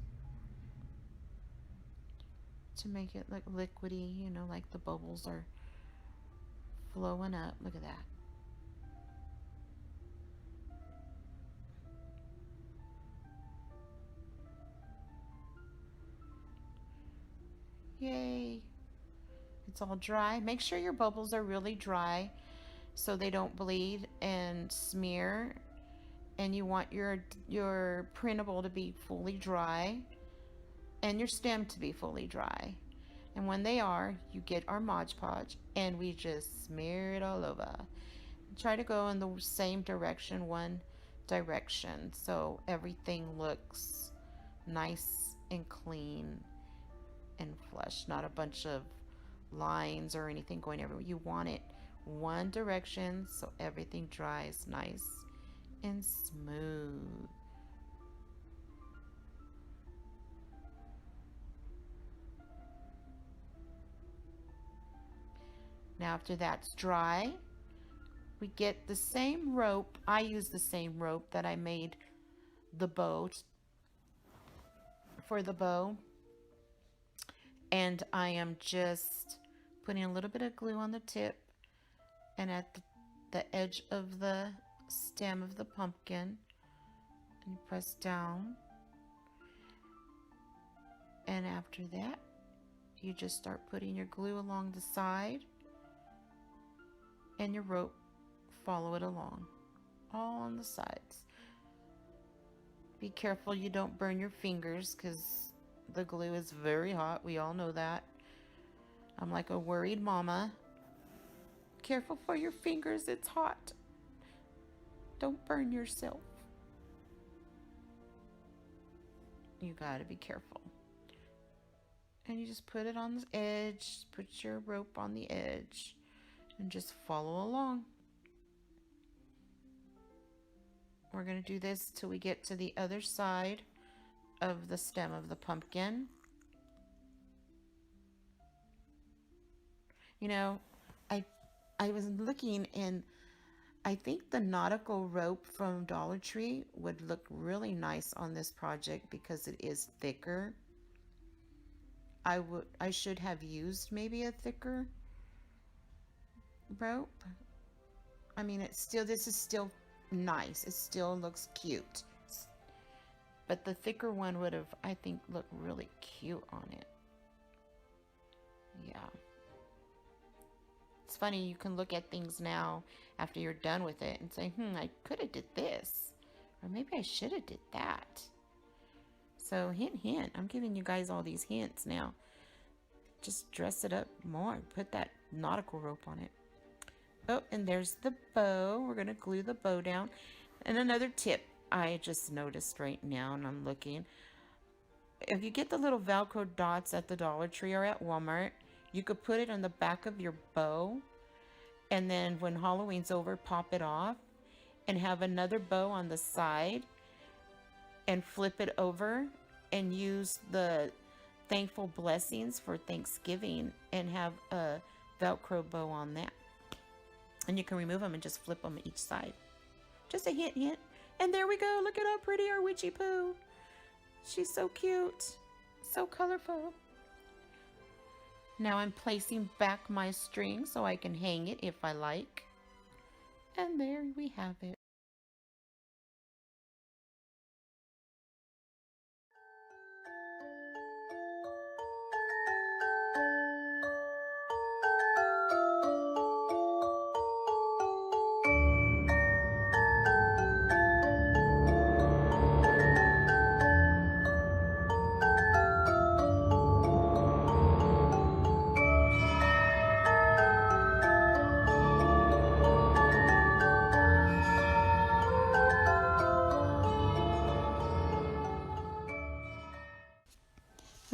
To make it look liquidy, you know, like the bubbles are flowing up. Look at that. Yay. It's all dry. Make sure your bubbles are really dry so they don't bleed and smear. And you want your printable to be fully dry and your stem to be fully dry. And when they are, you get our Mod Podge and we just smear it all over. Try to go in the same direction, one direction, so everything looks nice and clean and flush, not a bunch of lines or anything going everywhere. You want it one direction so everything dries nice and smooth. Now after that's dry, we get the same rope. I use the same rope that I made the bow for the bow. And I am just putting a little bit of glue on the tip and at the edge of the stem of the pumpkin. And you press down. And after that, you just start putting your glue along the side and your rope, follow it along, all on the sides. Be careful you don't burn your fingers because the glue is very hot. We all know that. I'm like a worried mama. Careful for your fingers, it's hot. Don't burn yourself. You gotta be careful. And you just put it on the edge, put your rope on the edge, and just follow along. We're going to do this till we get to the other side of the stem of the pumpkin. You know, I was looking, and I think the nautical rope from Dollar Tree would look really nice on this project because it is thicker. I should have used maybe a thicker rope. I mean, this is still nice. It still looks cute. But the thicker one would have, I think, looked really cute on it. Yeah. It's funny, you can look at things now after you're done with it and say, I could have did this. Or maybe I should have did that. So hint, hint. I'm giving you guys all these hints now. Just dress it up more. Put that nautical rope on it. Oh, and there's the bow. We're going to glue the bow down. And another tip I just noticed right now, and I'm looking. If you get the little Velcro dots at the Dollar Tree or at Walmart, you could put it on the back of your bow. And then when Halloween's over, pop it off. And have another bow on the side. And flip it over. And use the Thankful Blessings for Thanksgiving. And have a Velcro bow on that. And you can remove them and just flip them each side. Just a hint, hint. And there we go. Look at how pretty our Witchy Poo. She's so cute. So colorful. Now I'm placing back my string so I can hang it if I like. And there we have it.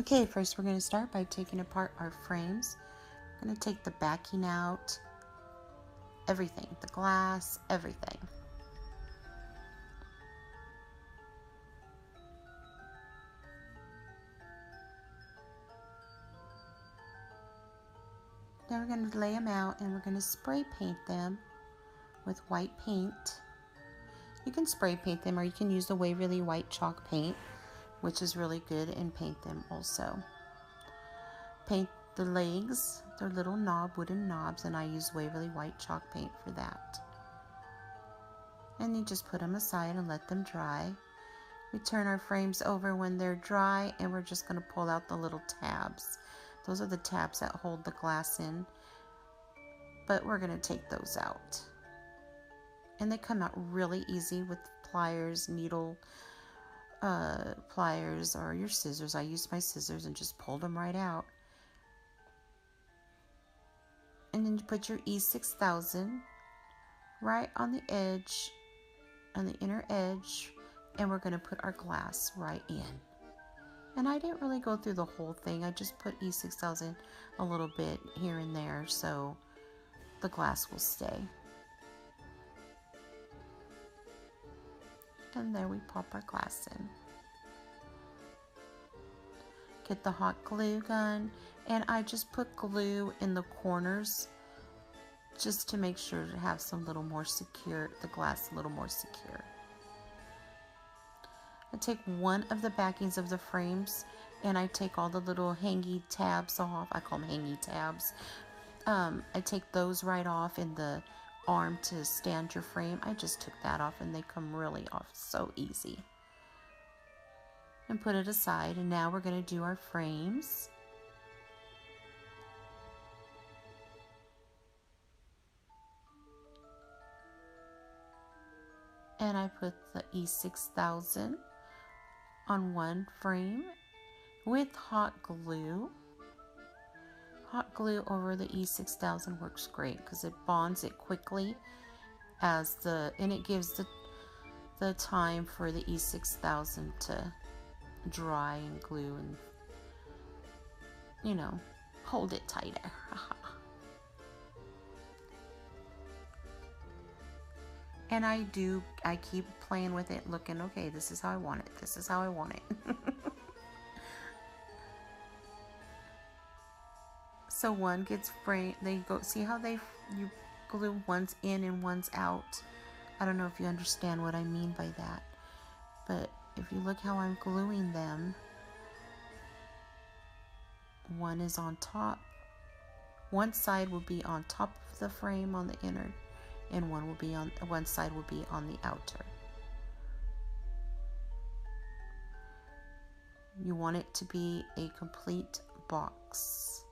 Okay, first we're going to start by taking apart our frames. I'm going to take the backing out, everything, the glass, everything. Now we're going to lay them out and we're going to spray paint them with white paint. You can spray paint them or you can use the Waverly white chalk paint, which is really good, and paint them also. Paint the legs, they're little wooden knobs, and I use Waverly white chalk paint for that. And you just put them aside and let them dry. We turn our frames over when they're dry, and we're just going to pull out the little tabs. Those are the tabs that hold the glass in, but we're going to take those out. And they come out really easy with pliers, needle pliers, or your scissors. I used my scissors and just pulled them right out. And then you put your E6000 right on the edge, on the inner edge, and we're going to put our glass right in. And I didn't really go through the whole thing. I just put E6000 a little bit here and there so the glass will stay. And there we pop our glass in. Get the hot glue gun, and I just put glue in the corners just to make sure to have some little more secure, the glass a little more secure. I take one of the backings of the frames and I take all the little hangy tabs off. I call them hangy tabs. I take those right off in the arm to stand your frame. I just took that off and they come really off so easy. And put it aside, and now we're going to do our frames. And I put the E6000 on one frame with hot glue. Hot glue over the E6000 works great because it bonds it quickly and it gives the time for the E6000 to dry and glue and, you know, hold it tighter. And I keep playing with it, looking, okay, this is how I want it. This is how I want it. So one gets framed, see how you glue one's in and one's out. I don't know if you understand what I mean by that, but if you look how I'm gluing them, one is on top. One side will be on top of the frame on the inner, and one side will be on the outer. You want it to be a complete box.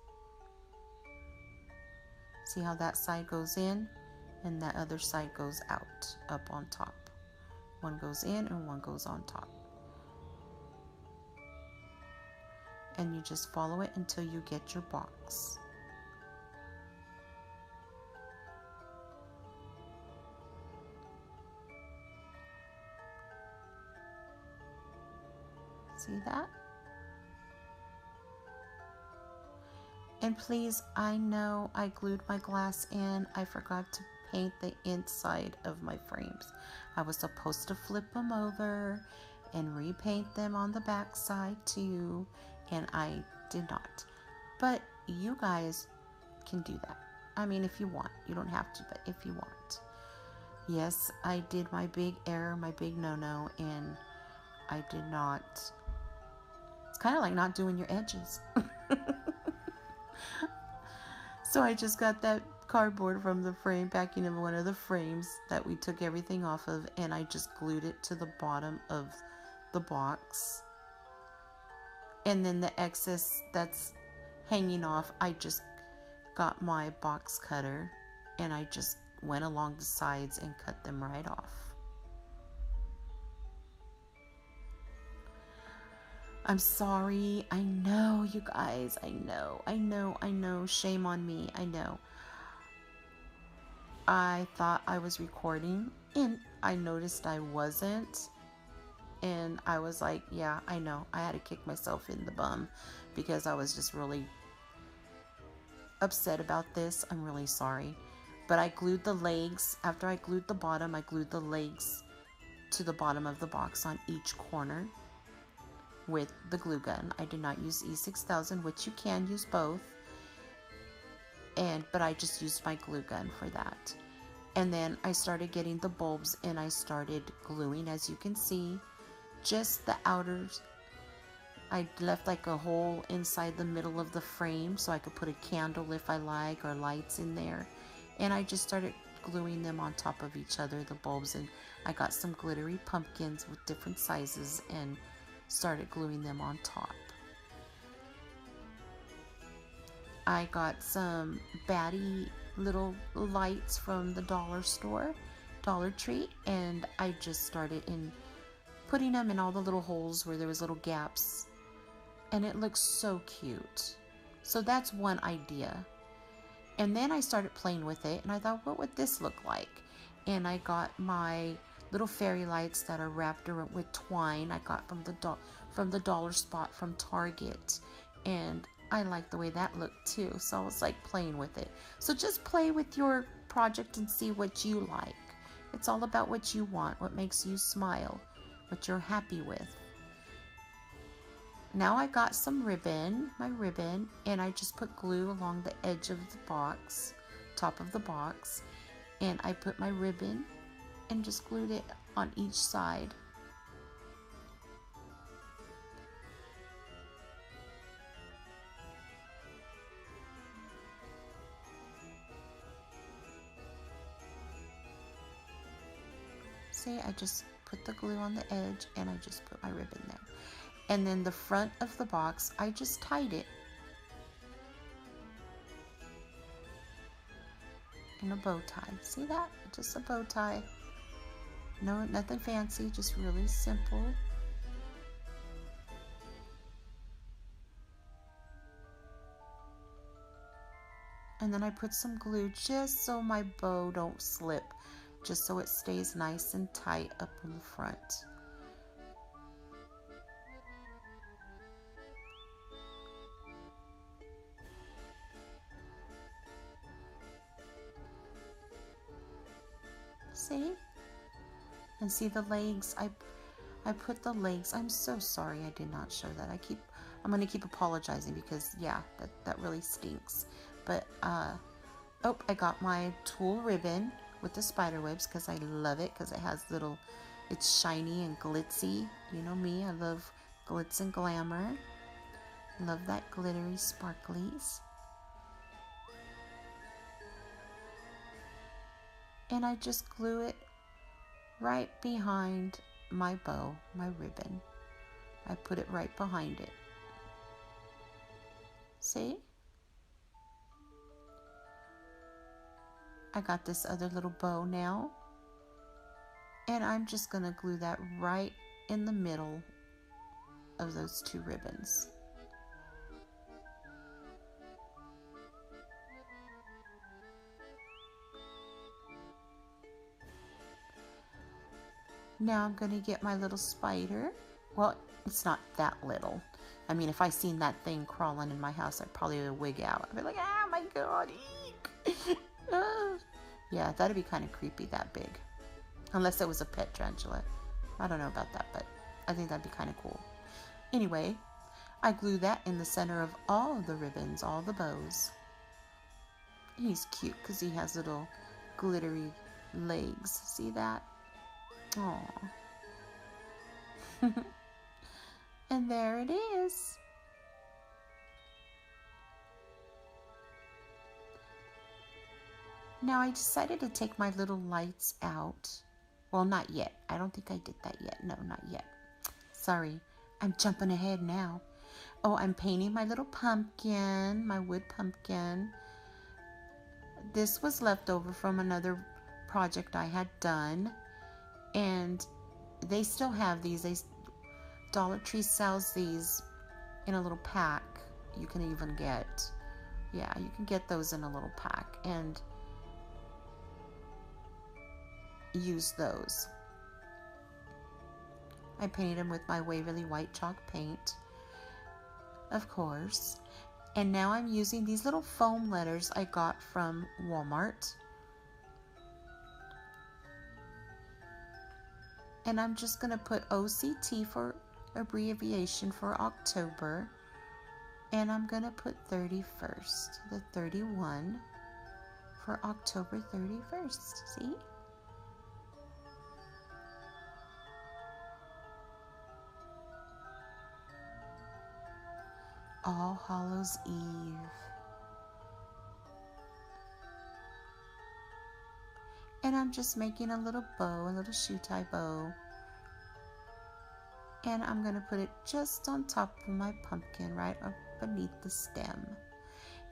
See how that side goes in and that other side goes out, up on top. One goes in and one goes on top. And you just follow it until you get your box. See that? And please, I know I glued my glass in. I forgot to paint the inside of my frames. I was supposed to flip them over and repaint them on the back side too, and I did not. But you guys can do that. I mean, if you want. You don't have to, but if you want. Yes, I did my big error, my big no-no, and I did not. It's kind of like not doing your edges. So I just got that cardboard from the frame, backing of one of the frames that we took everything off of, and I just glued it to the bottom of the box. And then the excess that's hanging off, I just got my box cutter and I just went along the sides and cut them right off. I'm sorry. I know, you guys. I know. Shame on me. I know. I thought I was recording and I noticed I wasn't. And I was like, yeah, I know. I had to kick myself in the bum because I was just really upset about this. I'm really sorry. But I glued the legs. After I glued the bottom, I glued the legs to the bottom of the box on each corner with the glue gun. I did not use E6000, which you can use both, but I just used my glue gun for that. And then I started getting the bulbs and I started gluing. As you can see, just the outers. I left like a hole inside the middle of the frame so I could put a candle if I like, or lights in there, and I just started gluing them on top of each other, the bulbs. And I got some glittery pumpkins with different sizes and started gluing them on top. I got some batty little lights from the dollar store Dollar Tree, and I just started putting them in all the little holes where there was little gaps, and it looks so cute. So that's one idea. And then I started playing with it, and I thought, what would this look like? And I got my little fairy lights that are wrapped around with twine. I got from the dollar spot from Target, and I like the way that looked too. So I was like playing with it. So just play with your project and see what you like. It's all about what you want, what makes you smile, what you're happy with. Now I got some ribbon, my ribbon, and I just put glue along the edge of the box, top of the box, and I put my ribbon and just glued it on each side. See, I just put the glue on the edge and I just put my ribbon there. And then the front of the box, I just tied it in a bow tie. See that? Just a bow tie. No, nothing fancy, just really simple. And then I put some glue just so my bow don't slip, just so it stays nice and tight up in the front. See? And see the legs? I put the legs. I'm so sorry I did not show that. I'm gonna keep apologizing because yeah, that really stinks. But oh, I got my tulle ribbon with the spider webs because I love it, because it has little, it's shiny and glitzy. You know me, I love glitz and glamour. Love that glittery sparklies. And I just glue it right behind my bow, my ribbon. I put it right behind it. See? I got this other little bow now, and I'm just gonna glue that right in the middle of those two ribbons. Now I'm gonna get my little spider. Well, it's not that little. I mean, if I seen that thing crawling in my house, I'd probably wig out. I'd be like, oh my god, eek. Yeah, that'd be kind of creepy, that big. Unless it was a pet tarantula. I don't know about that, but I think that'd be kind of cool. Anyway, I glue that in the center of all of the ribbons, all the bows. He's cute because he has little glittery legs. See that? Aww. And there it is. Now I decided to take my little lights out. Well, not yet. I don't think I did that yet. No, not yet. Sorry. I'm jumping ahead now. Oh, I'm painting my little pumpkin, my wood pumpkin. This was left over from another project I had done. And they still have these. Dollar Tree sells these in a little pack. You can even get, yeah, you can get those in a little pack and use those. I painted them with my Waverly white chalk paint, of course. And now I'm using these little foam letters I got from Walmart. And I'm just going to put OCT for abbreviation for October. And I'm going to put 31st, the 31 for October 31st. See? All Hallows Eve. And I'm just making a little bow, a little shoe tie bow. And I'm going to put it just on top of my pumpkin, right up beneath the stem.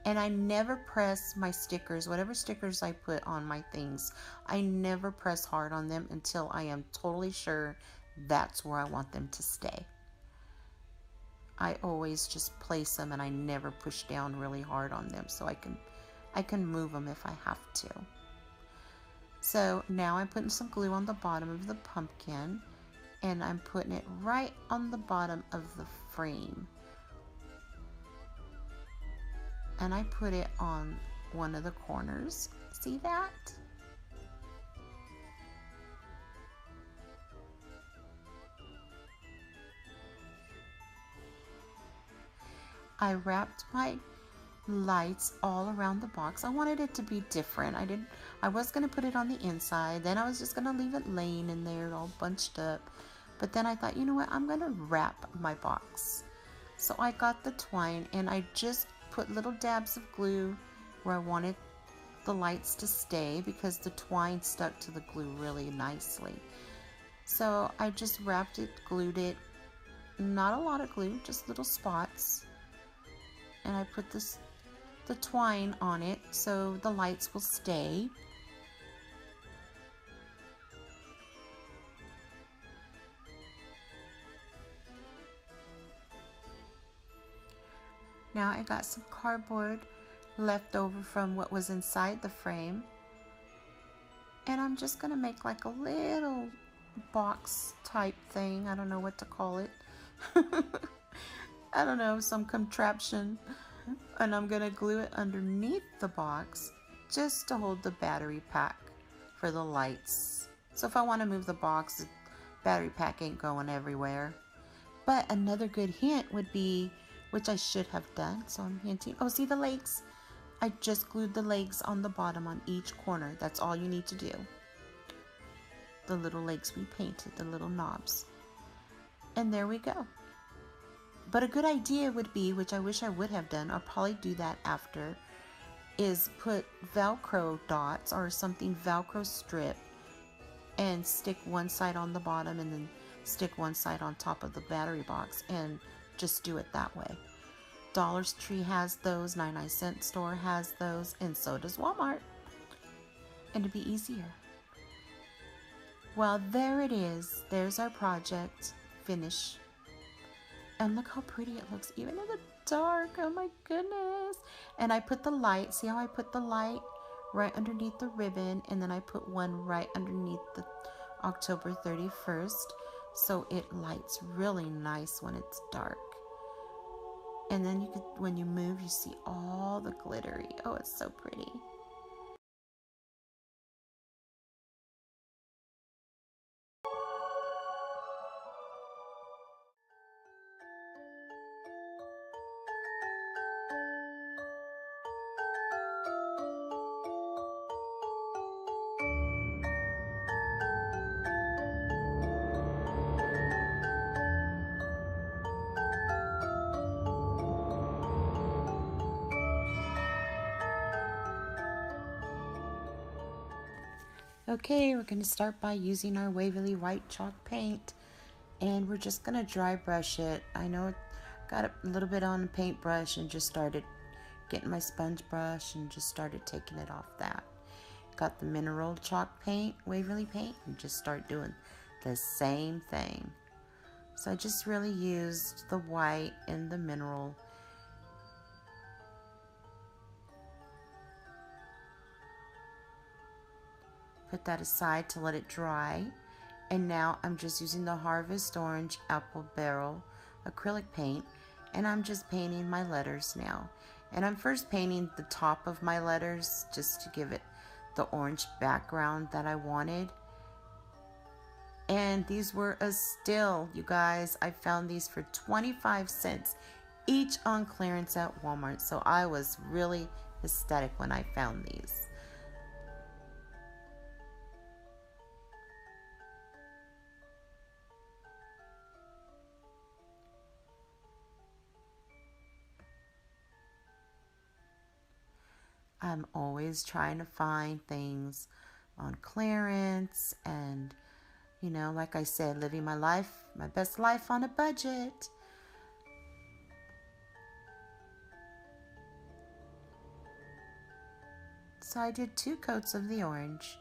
And I never press my stickers, whatever stickers I put on my things, I never press hard on them until I am totally sure that's where I want them to stay. I always just place them and I never push down really hard on them so I can move them if I have to. So now I'm putting some glue on the bottom of the pumpkin and I'm putting it right on the bottom of the frame. And I put it on one of the corners. See that? I wrapped my lights all around the box. I wanted it to be different. I was going to put it on the inside. Then I was just going to leave it laying in there all bunched up. But then I thought, you know what? I'm going to wrap my box. So I got the twine and I just put little dabs of glue where I wanted the lights to stay because the twine stuck to the glue really nicely. So I just wrapped it, glued it, not a lot of glue, just little spots. And I put the twine on it so the lights will stay. Now I got some cardboard left over from what was inside the frame. And I'm just going to make like a little box type thing. I don't know what to call it. I don't know, some contraption. And I'm going to glue it underneath the box just to hold the battery pack for the lights. So if I want to move the box, the battery pack ain't going everywhere. But another good hint would be, which I should have done, so I'm hinting. Oh, see the legs? I just glued the legs on the bottom on each corner. That's all you need to do. The little legs we painted, the little knobs. And there we go. But a good idea would be, which I wish I would have done, I'll probably do that after, is put Velcro dots or something Velcro strip and stick one side on the bottom and then stick one side on top of the battery box and just do it that way. Dollar Tree has those, 99-cent store has those, and so does Walmart. And it'd be easier. Well, there it is. There's our project finish. And look how pretty it looks, even in the dark. Oh my goodness. And I put the light, see how I put the light right underneath the ribbon, and then I put one right underneath the October 31st. So it lights really nice when it's dark. And then you could, when you move, you see all the glittery. Oh, it's so pretty. Okay, we're going to start by using our Waverly white chalk paint, and we're just going to dry brush it. I know it got a little bit on the paintbrush and just started getting my sponge brush and just started taking it off that. Got the mineral chalk paint, Waverly paint, and just start doing the same thing. So I just really used the white and the mineral. Put that aside to let it dry. And now I'm just using the Harvest Orange Apple Barrel acrylic paint, and I'm just painting my letters now. And I'm first painting the top of my letters just to give it the orange background that I wanted. And these were a steal, you guys. I found these for 25 cents each on clearance at Walmart. So I was really ecstatic when I found these. I'm always trying to find things on clearance and, you know, like I said, living my life, my best life on a budget. So I did 2 coats of the orange.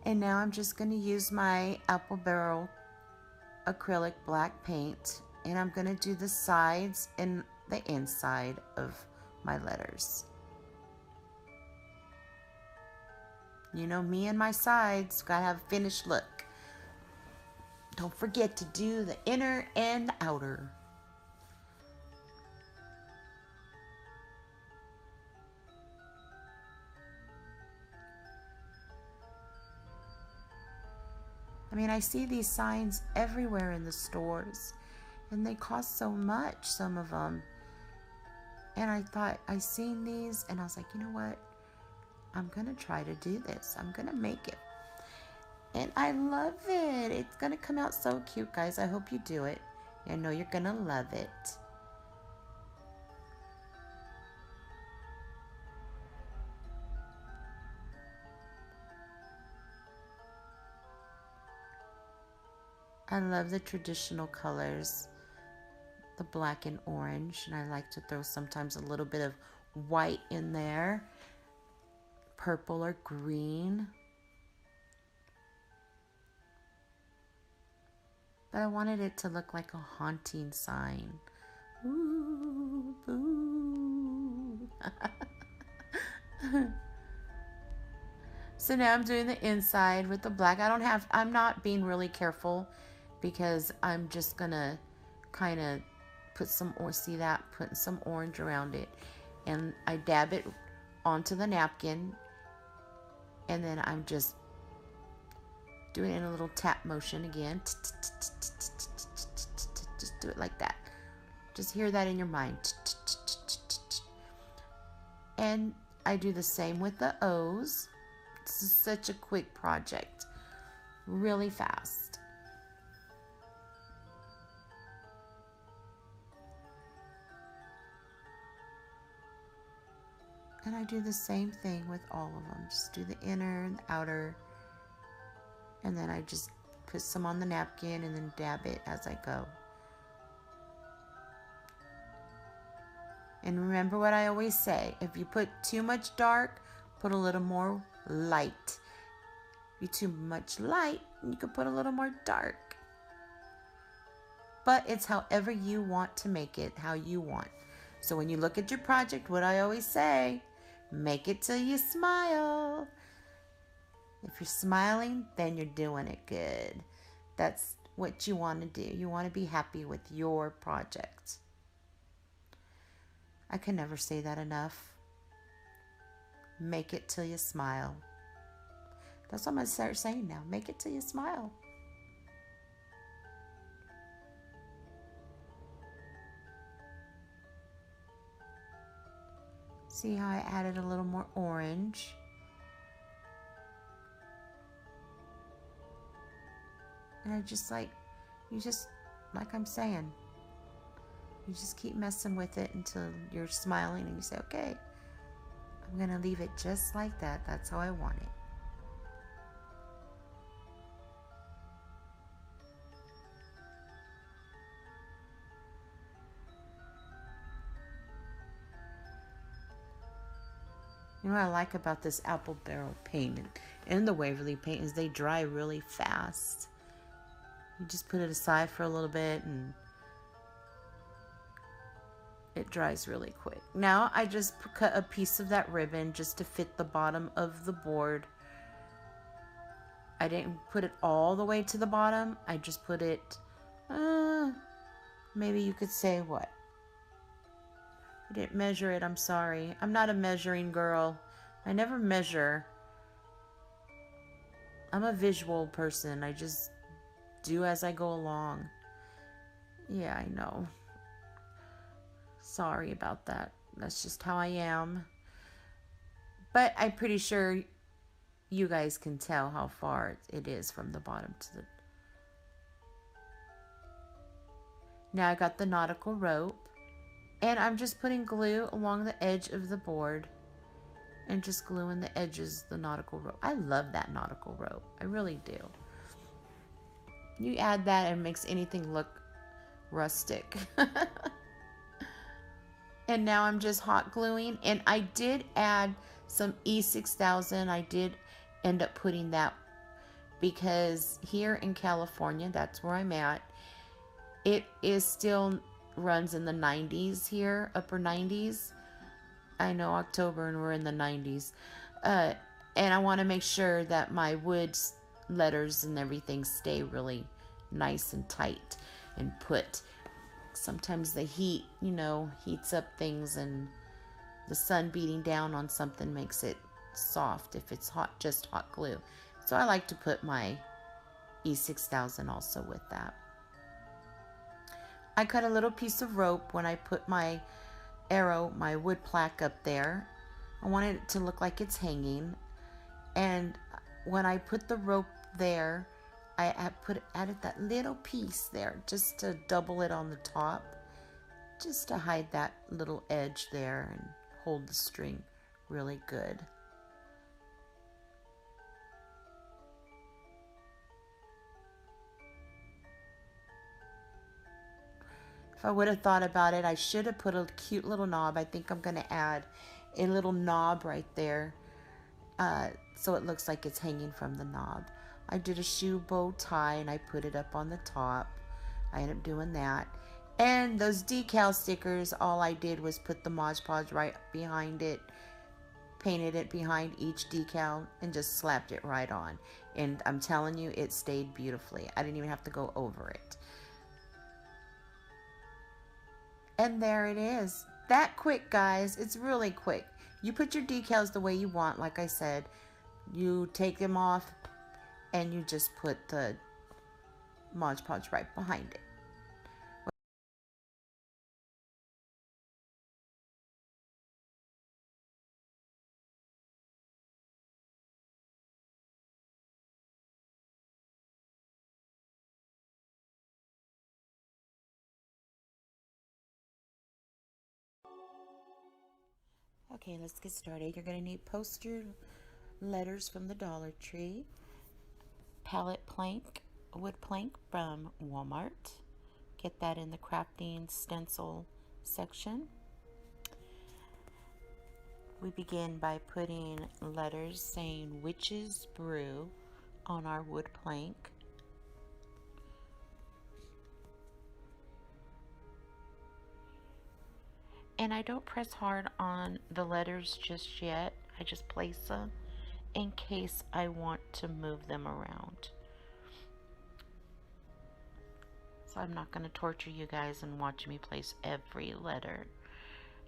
And now I'm just going to use my Apple Barrel acrylic black paint, and I'm going to do the sides and the inside of my letters. You know me and my sides, gotta have a finished look. Don't forget to do the inner and the outer. I mean, I see these signs everywhere in the stores, and they cost so much, some of them. And I thought, I seen these, and I was like, you know what? I'm gonna try to do this. I'm gonna make it. And I love it. It's gonna come out so cute, guys. I hope you do it. I know you're gonna love it. I love the traditional colors, the black and orange, and I like to throw sometimes a little bit of white in there, purple or green. But I wanted it to look like a haunting sign. Ooh, boo. So now I'm doing the inside with the black. I'm not being really careful because I'm just gonna kind of put some, or see that, putting some orange around it. And I dab it onto the napkin, and then I'm just doing it in a little tap motion again. Just do it like that. Just hear that in your mind. And I do the same with the O's. This is such a quick project. Really fast. And I do the same thing with all of them. Just do the inner and the outer. And then I just put some on the napkin and then dab it as I go. And remember what I always say. If you put too much dark, put a little more light. If you too much light, you can put a little more dark. But it's however you want to make it, how you want. So when you look at your project, what I always say, make it till you smile. If you're smiling, then you're doing it good. That's what you want to do. You want to be happy with your project. I can never say that enough. Make it till you smile. That's what I'm going to start saying now. Make it till you smile. See how I added a little more orange? And I just like I'm saying, you just keep messing with it until you're smiling and you say, okay, I'm going to leave it just like that. That's how I want it. You know what I like about this Apple Barrel paint and the Waverly paint is they dry really fast. You just put it aside for a little bit and it dries really quick. Now I just cut a piece of that ribbon just to fit the bottom of the board. I didn't put it all the way to the bottom. I just put it, maybe you could say what? I didn't measure it, I'm sorry. I'm not a measuring girl. I never measure. I'm a visual person. I just do as I go along. Yeah, I know. Sorry about that. That's just how I am. But I'm pretty sure you guys can tell how far it is from the bottom to the... Now I got the nautical rope. And I'm just putting glue along the edge of the board and just gluing the edges of the nautical rope. I love that nautical rope. I really do. You add that and it makes anything look rustic. And now I'm just hot gluing. And I did add some E6000. I did end up putting that because here in California, that's where I'm at, it is still runs in the 90s here, upper 90s. I know October and we're in the 90s. And I want to make sure that my wood letters and everything stay really nice and tight and put. Sometimes the heat, you know, heats up things, and the sun beating down on something makes it soft if it's hot, just hot glue. So I like to put my E6000 also with that. I cut a little piece of rope when I put my arrow, my wood plaque up there. I wanted it to look like it's hanging. And when I put the rope there, I added that little piece there just to double it on the top, just to hide that little edge there and hold the string really good. If I would have thought about it, I should have put a cute little knob. I think I'm going to add a little knob right there, so it looks like it's hanging from the knob. I did a shoe bow tie and I put it up on the top. I ended up doing that. And those decal stickers, all I did was put the Mod Podge right behind it, painted it behind each decal, and just slapped it right on. And I'm telling you, it stayed beautifully. I didn't even have to go over it. And there it is. That quick, guys. It's really quick. You put your decals the way you want, like I said. You take them off and you just put the Mod Podge right behind it. Okay, let's get started. You're going to need poster letters from the Dollar Tree, palette plank, wood plank from Walmart. Get that in the crafting stencil section. We begin by putting letters saying Witch's Brew on our wood plank. And I don't press hard on the letters just yet. I just place them in case I want to move them around. So I'm not going to torture you guys and watch me place every letter.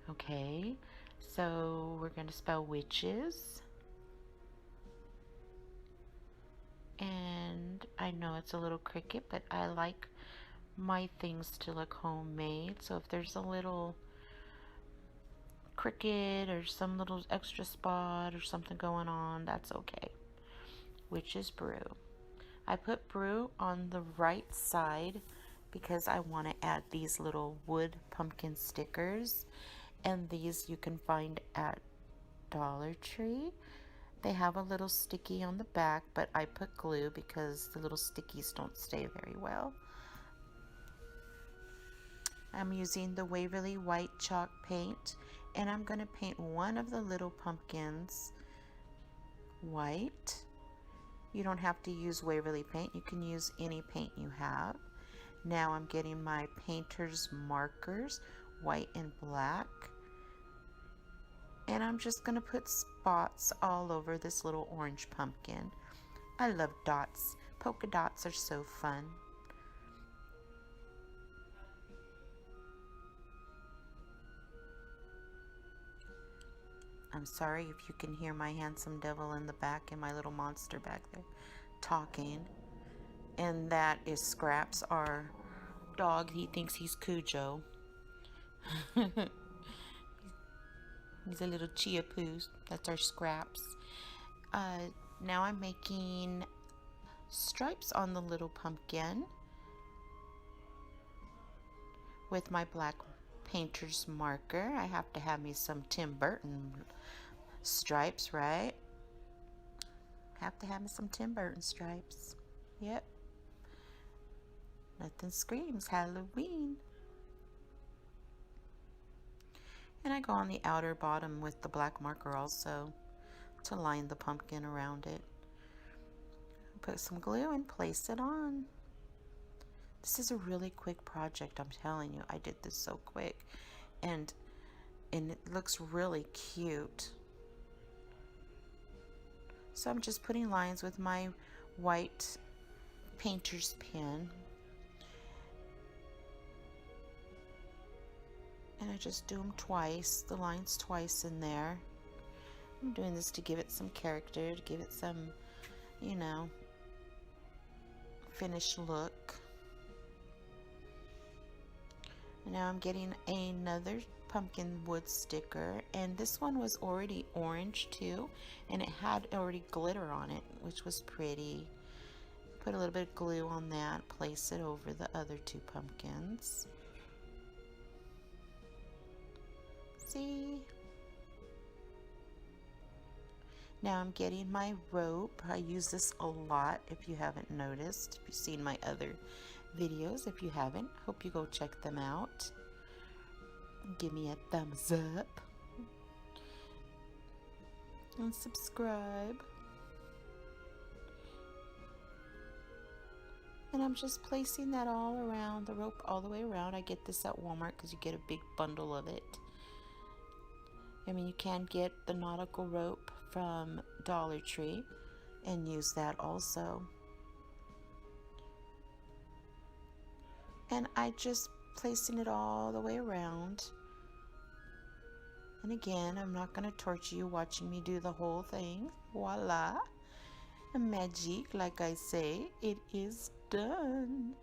Okay, so we're going to spell witches. And I know it's a little cricket, but I like my things to look homemade. So if there's a little cricket or some little extra spot or something going on, that's okay. Witch's Brew. I put brew on the right side because I want to add these little wood pumpkin stickers, and these you can find at Dollar Tree. They have a little sticky on the back, but I put glue because the little stickies don't stay very well. I'm using the Waverly white chalk paint, and I'm going to paint one of the little pumpkins white. You don't have to use Waverly paint. You can use any paint you have. Now I'm getting my painter's markers, white and black. And I'm just going to put spots all over this little orange pumpkin. I love dots. Polka dots are so fun. I'm sorry if you can hear my handsome devil in the back and my little monster back there talking. And that is Scraps, our dog. He thinks he's Cujo. He's a little chia poo. That's our Scraps. Now I'm making stripes on the little pumpkin with my black painter's marker. I have to have me some Tim Burton stripes, right? Have to have me some Tim Burton stripes. Yep. Nothing screams Halloween. And I go on the outer bottom with the black marker also. to line the pumpkin around it. Put some glue and place it on. This is a really quick project, I'm telling you. I did this so quick, and it looks really cute. So I'm just putting lines with my white painter's pen, and I just do them twice, the lines twice in there. I'm doing this to give it some character, to give it some, you know, finished look. And now I'm getting another pumpkin wood sticker, and this one was already orange too, and it had already glitter on it, which was pretty. Put a little bit of glue on that, place it over the other two pumpkins. See? Now I'm getting my rope. I use this a lot if you haven't noticed. If you've seen my other videos, if you haven't, hope you go check them out. Give me a thumbs up and subscribe. And I'm just placing that all around, the rope all the way around. I get this at Walmart because you get a big bundle of it. I mean, you can get the nautical rope from Dollar Tree and use that also. And I just placing it all the way around. And again, I'm not going to torture you watching me do the whole thing. Voila. Magic, like I say, it is done.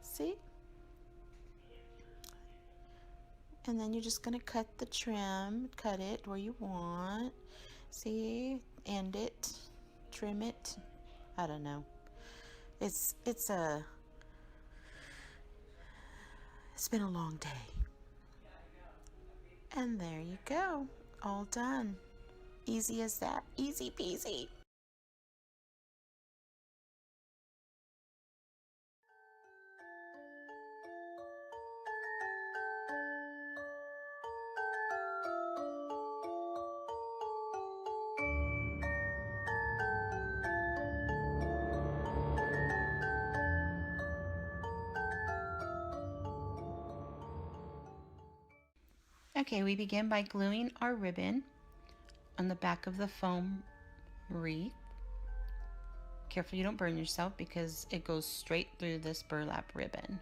See? And then you're just going to cut the trim, cut it where you want. See? End it, trim it. I don't know. It's been a long day. And there you go. All done. Easy as that. Easy peasy. Okay, we begin by gluing our ribbon on the back of the foam wreath. Careful you don't burn yourself because it goes straight through this burlap ribbon.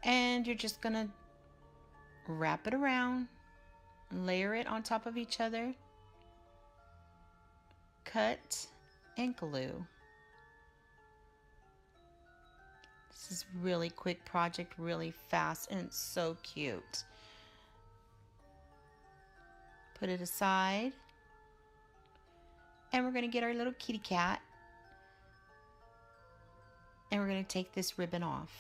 And you're just gonna wrap it around, layer it on top of each other, cut, and glue. This is a really quick project, really fast, and it's so cute. Put it aside, and we're going to get our little kitty cat, and we're going to take this ribbon off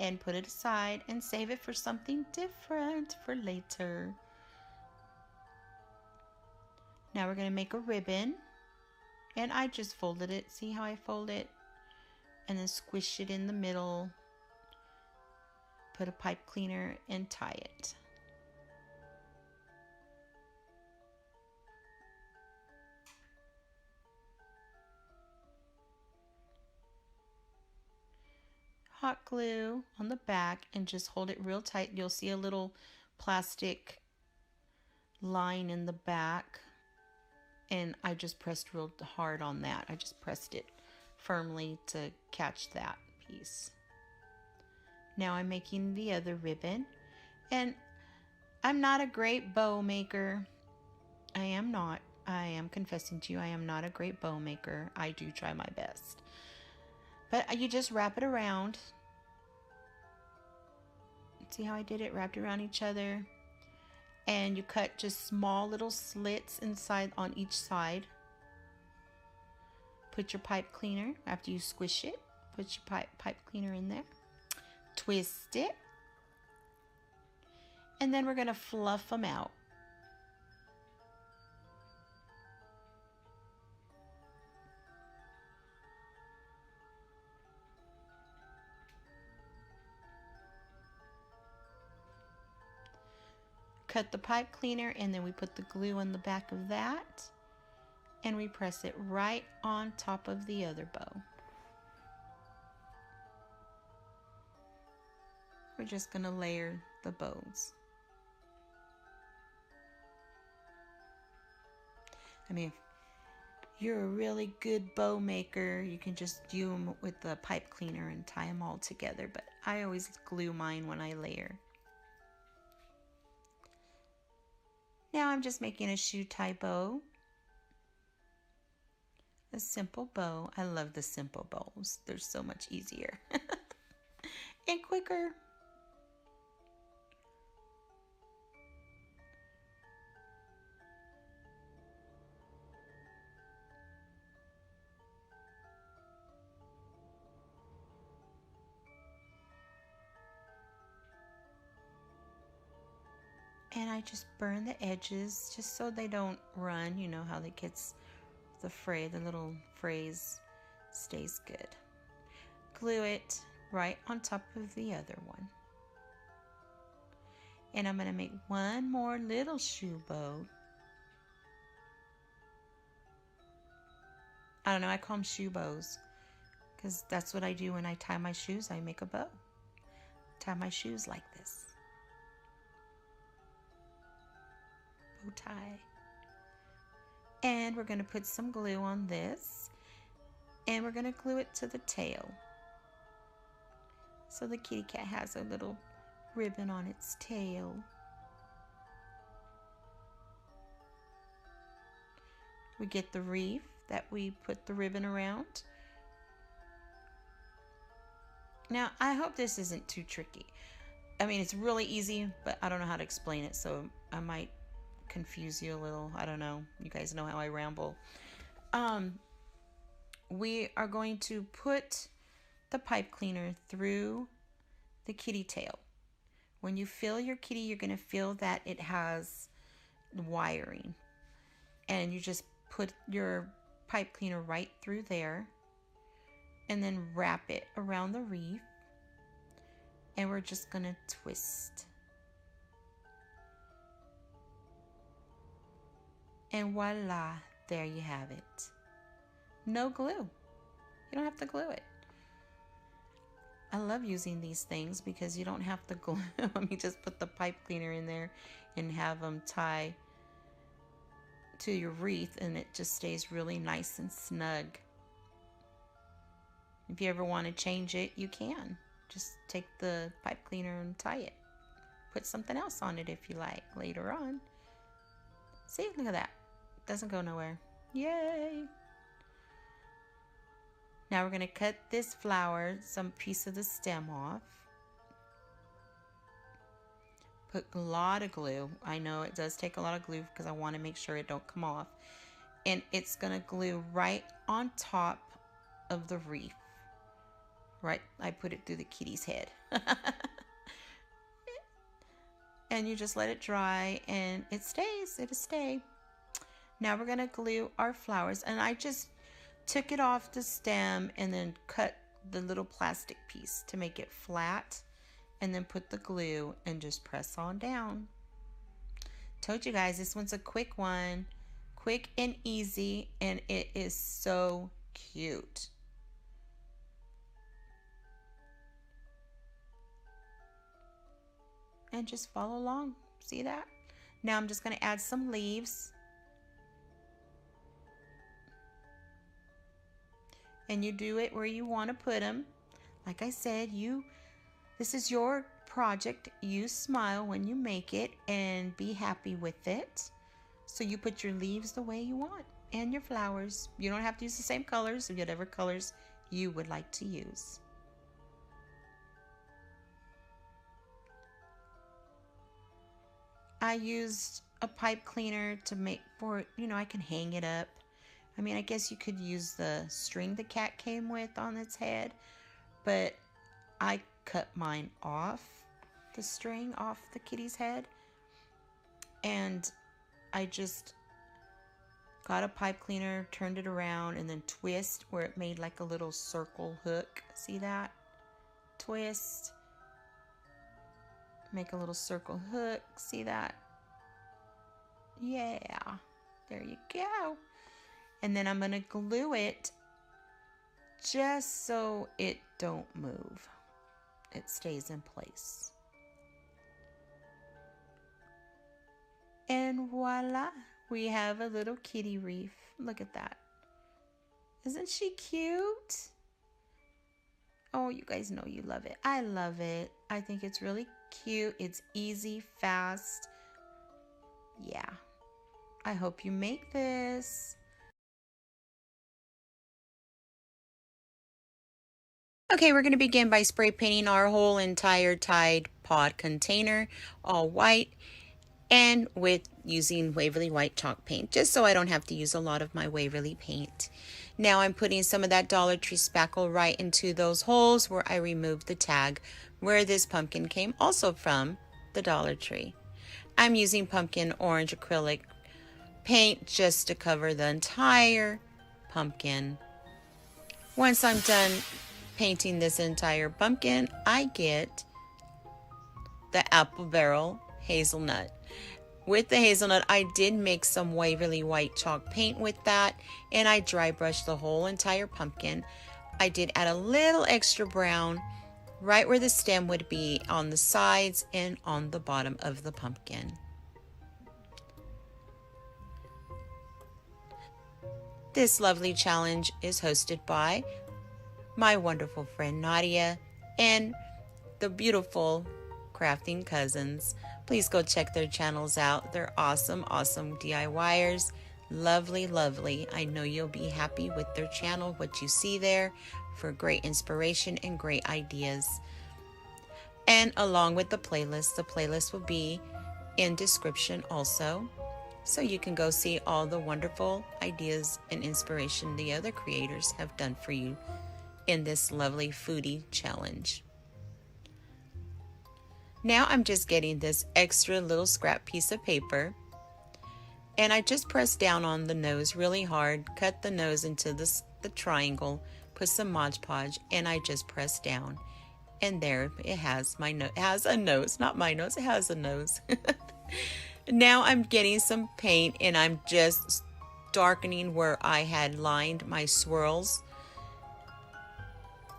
and put it aside and save it for something different for later. Now we're going to make a ribbon, and I just folded it. See how I fold it? And then squish it in the middle. Put a pipe cleaner and tie it. Hot glue on the back and just hold it real tight. You'll see a little plastic line in the back, and I just pressed real hard on that. I just pressed it firmly to catch that piece. Now I'm making the other ribbon, and I'm not a great bow maker. I am not. I am confessing to you, I am not a great bow maker. I do try my best. But you just wrap it around. See how I did it? Wrapped around each other. And you cut just small little slits inside on each side. Put your pipe cleaner, after you squish it, put your pipe cleaner in there. Twist it, and then we're going to fluff them out. cut the pipe cleaner and then we put the glue on the back of that and we press it right on top of the other bow. We're just going to layer the bows. I mean, if you're a really good bow maker, you can just do them with the pipe cleaner and tie them all together, but I always glue mine when I layer. Now I'm just making a shoe tie bow. A simple bow. I love the simple bows. They're so much easier and quicker. And I just burn the edges just so they don't run. You know how it gets the fray, the little phrase stays good. Glue it right on top of the other one. And I'm going to make one more little shoe bow. I don't know, I call them shoe bows because that's what I do when I tie my shoes. I make a bow. Tie my shoes like this. Bow tie. And we're going to put some glue on this and we're going to glue it to the tail. So the kitty cat has a little ribbon on its tail. We get the wreath that we put the ribbon around. Now, I hope this isn't too tricky. I mean, it's really easy, but I don't know how to explain it, so I might confuse you a little. I don't know. You guys know how I ramble. We are going to put the pipe cleaner through the kitty tail. When you fill your kitty, you're going to feel that it has wiring. And you just put your pipe cleaner right through there and then wrap it around the wreath. And we're just going to twist. And voila, there you have it. No glue. You don't have to glue it. I love using these things because you don't have to glue. I mean, just put the pipe cleaner in there and have them tie to your wreath and it just stays really nice and snug. If you ever want to change it, you can. Just take the pipe cleaner and tie it. Put something else on it if you like later on. See, look at that. Doesn't go nowhere. Yay! Now we're going to cut this flower, some piece of the stem off. Put a lot of glue. I know it does take a lot of glue because I want to make sure it don't come off. And it's going to glue right on top of the wreath. Right, I put it through the kitty's head. And you just let it dry and it stays. It'll stay. Now we're going to glue our flowers. And I just took it off the stem and then cut the little plastic piece to make it flat. And then put the glue and just press on down. Told you guys, this one's a quick one. Quick and easy. And it is so cute. And just follow along. See that? Now I'm just going to add some leaves. And you do it where you want to put them. Like I said, this is your project. You smile when you make it and be happy with it. So you put your leaves the way you want and your flowers. You don't have to use the same colors, whatever colors you would like to use. I used a pipe cleaner to make for, I can hang it up. I mean, I guess you could use the string the cat came with on its head, but I cut mine off, the string off the kitty's head, and I just got a pipe cleaner, turned it around, and then twist where it made like a little circle hook. See that? Twist. Make a little circle hook. See that? Yeah, there you go. And then I'm going to glue it just so it don't move. It stays in place. And voila, we have a little kitty reef. Look at that. Isn't she cute? Oh, you guys know you love it. I love it. I think it's really cute. It's easy, fast. Yeah. I hope you make this. Okay, we're going to begin by spray painting our whole entire Tide Pod container all white and with using Waverly White chalk paint, just so I don't have to use a lot of my Waverly paint. Now I'm putting some of that Dollar Tree spackle right into those holes where I removed the tag where this pumpkin came also from the Dollar Tree. I'm using pumpkin orange acrylic paint just to cover the entire pumpkin. Once I'm done painting this entire pumpkin, I get the apple barrel hazelnut. With the hazelnut, I did mix some Waverly White chalk paint with that, and I dry brushed the whole entire pumpkin. I did add a little extra brown right where the stem would be on the sides and on the bottom of the pumpkin. This lovely challenge is hosted by my wonderful friend Nadia and the beautiful crafting cousins. Please go check their channels out. They're awesome, awesome DIYers. Lovely, lovely. I know you'll be happy with their channel, what you see there, for great inspiration and great ideas. And along with the playlist will be in description also, so you can go see all the wonderful ideas and inspiration the other creators have done for you in this lovely foodie challenge. Now I'm just getting this extra little scrap piece of paper, and I just press down on the nose really hard, cut the nose into the triangle, put some Mod Podge, and I just press down. And there it has my nose. It has a nose, not my nose, it has a nose. Now I'm getting some paint and I'm just darkening where I had lined my swirls.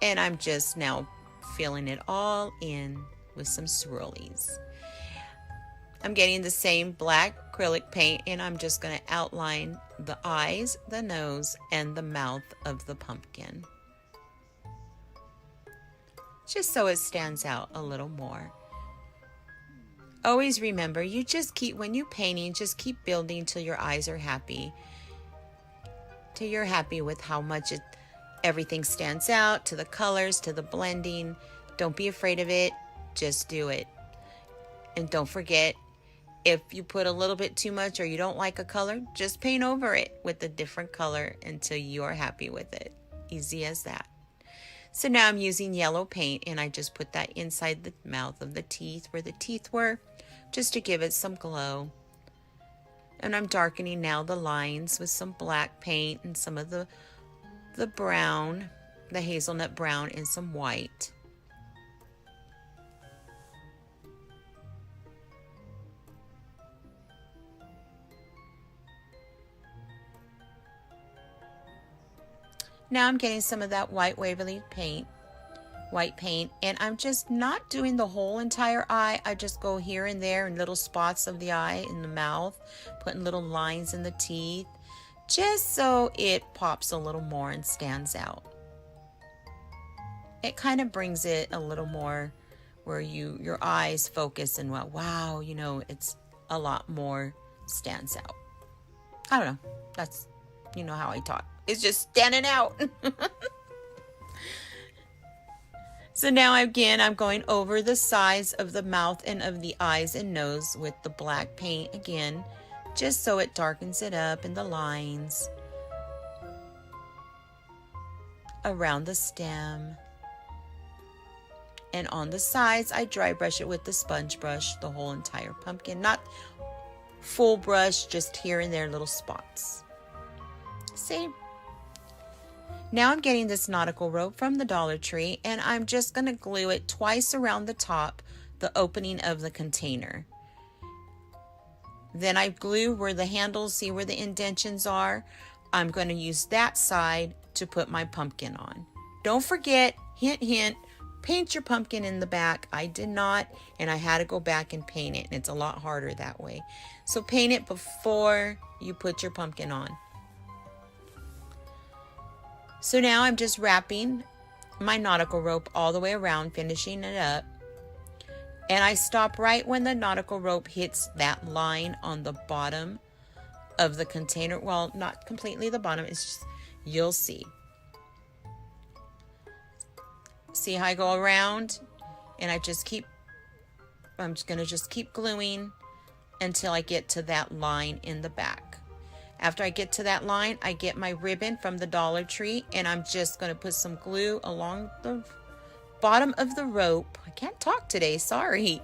And I'm just now filling it all in with some swirlies. I'm getting the same black acrylic paint and I'm just going to outline the eyes, the nose, and the mouth of the pumpkin, just so it stands out a little more. Always remember, you just keep, when you're painting, just keep building till your eyes are happy, till you're happy with how much everything stands out, to the colors, to the blending. Don't be afraid of it. Just do it. And don't forget, if you put a little bit too much or you don't like a color, just paint over it with a different color until you are happy with it. Easy as that. So now I'm using yellow paint and I just put that inside the mouth of the teeth where the teeth were, just to give it some glow. And I'm darkening now the lines with some black paint and some of the brown, the hazelnut brown, and some white. Now I'm getting some of that white Waverly paint, white paint, and I'm just not doing the whole entire eye. I just go here and there in little spots of the eye, in the mouth, putting little lines in the teeth, just so it pops a little more and stands out. It kind of brings it a little more where your eyes focus and wow, you know, it's a lot more stands out. I don't know. That's, you know how I talk. It's just standing out. So now again, I'm going over the sides of the mouth and of the eyes and nose with the black paint again, just so it darkens it up in the lines around the stem. And on the sides, I dry brush it with the sponge brush, the whole entire pumpkin. Not full brush, just here and there little spots. See? Now I'm getting this nautical rope from the Dollar Tree, and I'm just going to glue it twice around the top, the opening of the container. Then I glue where the handles, see where the indentions are. I'm going to use that side to put my pumpkin on. Don't forget, hint, hint, paint your pumpkin in the back. I did not, and I had to go back and paint it, and it's a lot harder that way. So paint it before you put your pumpkin on. So now I'm just wrapping my nautical rope all the way around, finishing it up. And I stop right when the nautical rope hits that line on the bottom of the container. Well, not completely the bottom, it's just, you'll see. See how I go around? And I'm just gonna just keep gluing until I get to that line in the back. After I get to that line, I get my ribbon from the Dollar Tree, and I'm just gonna put some glue along the bottom of the rope. I can't talk today, sorry.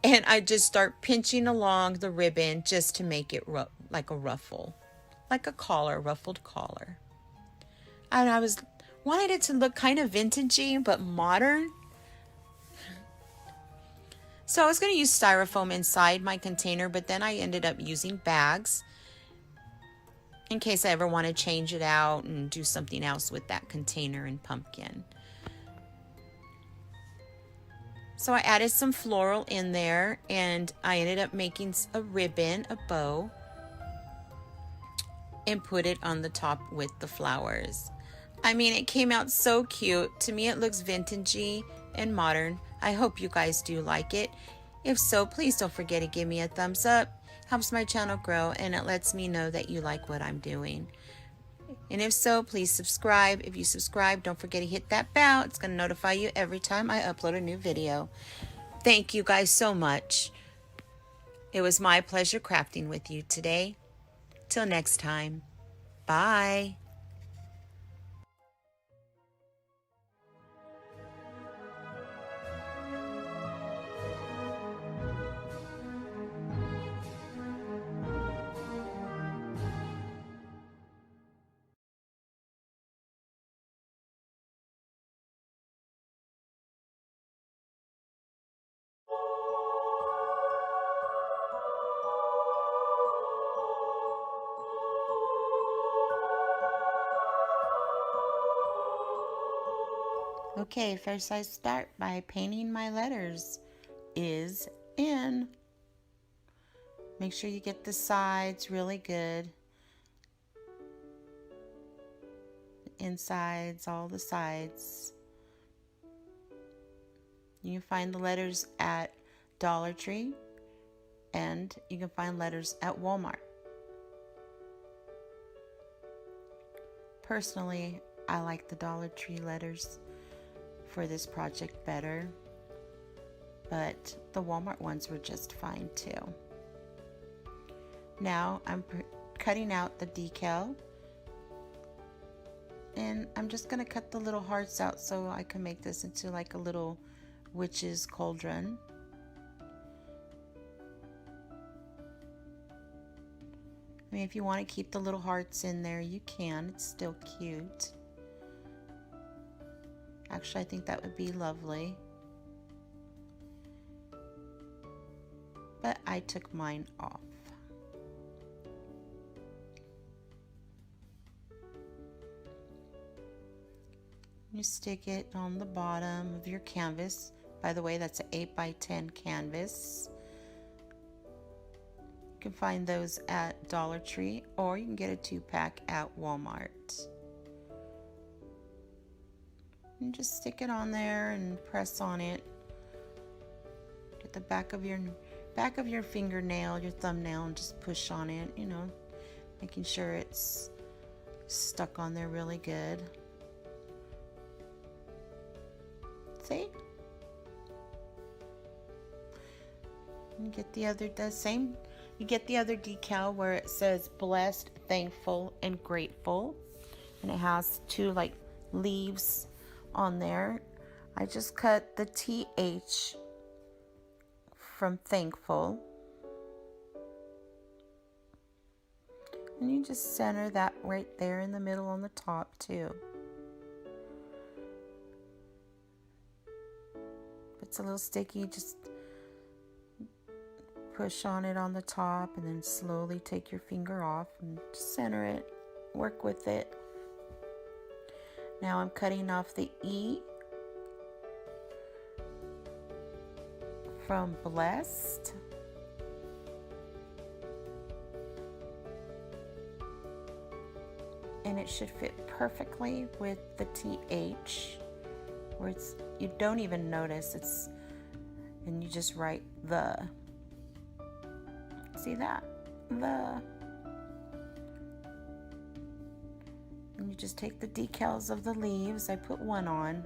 And I just start pinching along the ribbon just to make it like a ruffle, like a collar, ruffled collar. And I wanted it to look kind of vintagey but modern. So I was going to use styrofoam inside my container, but then I ended up using bags in case I ever want to change it out and do something else with that container and pumpkin. So I added some floral in there, and I ended up making a ribbon, a bow, and put it on the top with the flowers. I mean, it came out so cute. To me, it looks vintagey and modern. I hope you guys do like it. If so, please don't forget to give me a thumbs up. Helps my channel grow, and it lets me know that you like what I'm doing. And if so, please subscribe. If you subscribe, don't forget to hit that bell. It's going to notify you every time I upload a new video. Thank you guys so much. It was my pleasure crafting with you today. Till next time. Bye. Okay, first I start by painting my letters. Is in. Make sure you get the sides really good. Insides, all the sides. You can find the letters at Dollar Tree, and you can find letters at Walmart. Personally, I like the Dollar Tree letters for this project better, but the Walmart ones were just fine too. Now I'm cutting out the decal, and I'm just going to cut the little hearts out so I can make this into like a little witch's cauldron. I mean, if you want to keep the little hearts in there, you can. It's still cute. Actually, I think that would be lovely. But I took mine off. You stick it on the bottom of your canvas. By the way, that's an 8x10 canvas. You can find those at Dollar Tree, or you can get a 2-pack at Walmart. And just stick it on there and press on it. Get the back of your fingernail, your thumbnail, and just push on it, you know, making sure it's stuck on there really good. See? You get the other you get the other decal where it says blessed, thankful, and grateful, and it has 2 like leaves on there. I just cut the TH from thankful, and you just center that right there in the middle on the top too. If it's a little sticky, just push on it on the top and then slowly take your finger off and center it. Work with it. Now I'm cutting off the E from blessed. And it should fit perfectly with the TH, where you don't even notice it's, and you just write the. See that? The. And you just take the decals of the leaves. I put one on,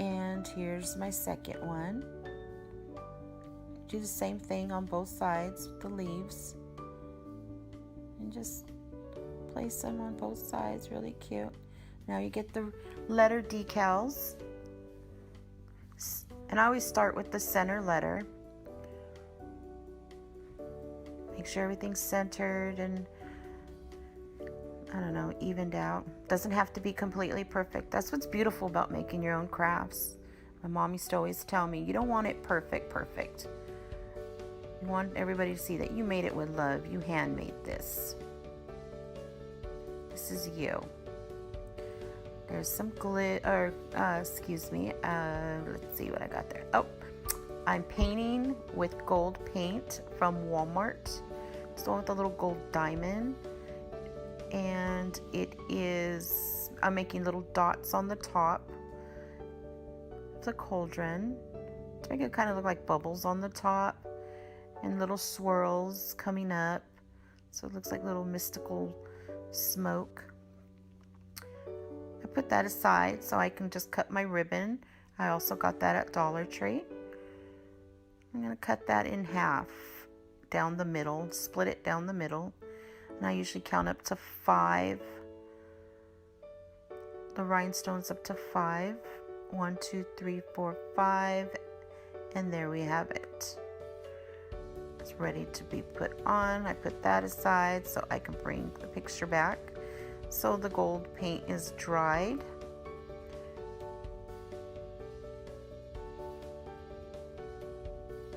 and here's my second one. Do the same thing on both sides with the leaves, and just place them on both sides. Really cute. Now you get the letter decals, and I always start with the center letter. Make sure everything's centered and, I don't know, evened out. Doesn't have to be completely perfect. That's what's beautiful about making your own crafts. My mom used to always tell me, you don't want it perfect. You want everybody to see that you made it with love. You handmade this. This is you. There's some glue, or excuse me, let's see what I got there. Oh, I'm painting with gold paint from Walmart. It's the one with the little gold diamond. And it is, I'm making little dots on the top of the cauldron to make it kind of look like bubbles on the top and little swirls coming up. So it looks like little mystical smoke. I put that aside so I can just cut my ribbon. I also got that at Dollar Tree. I'm going to cut that in half down the middle, split it down the middle, and I usually count up to 5, the rhinestones up to 5. 1, 2, 3, 4, 5, and there we have it. It's ready to be put on. I put that aside so I can bring the picture back. So the gold paint is dried.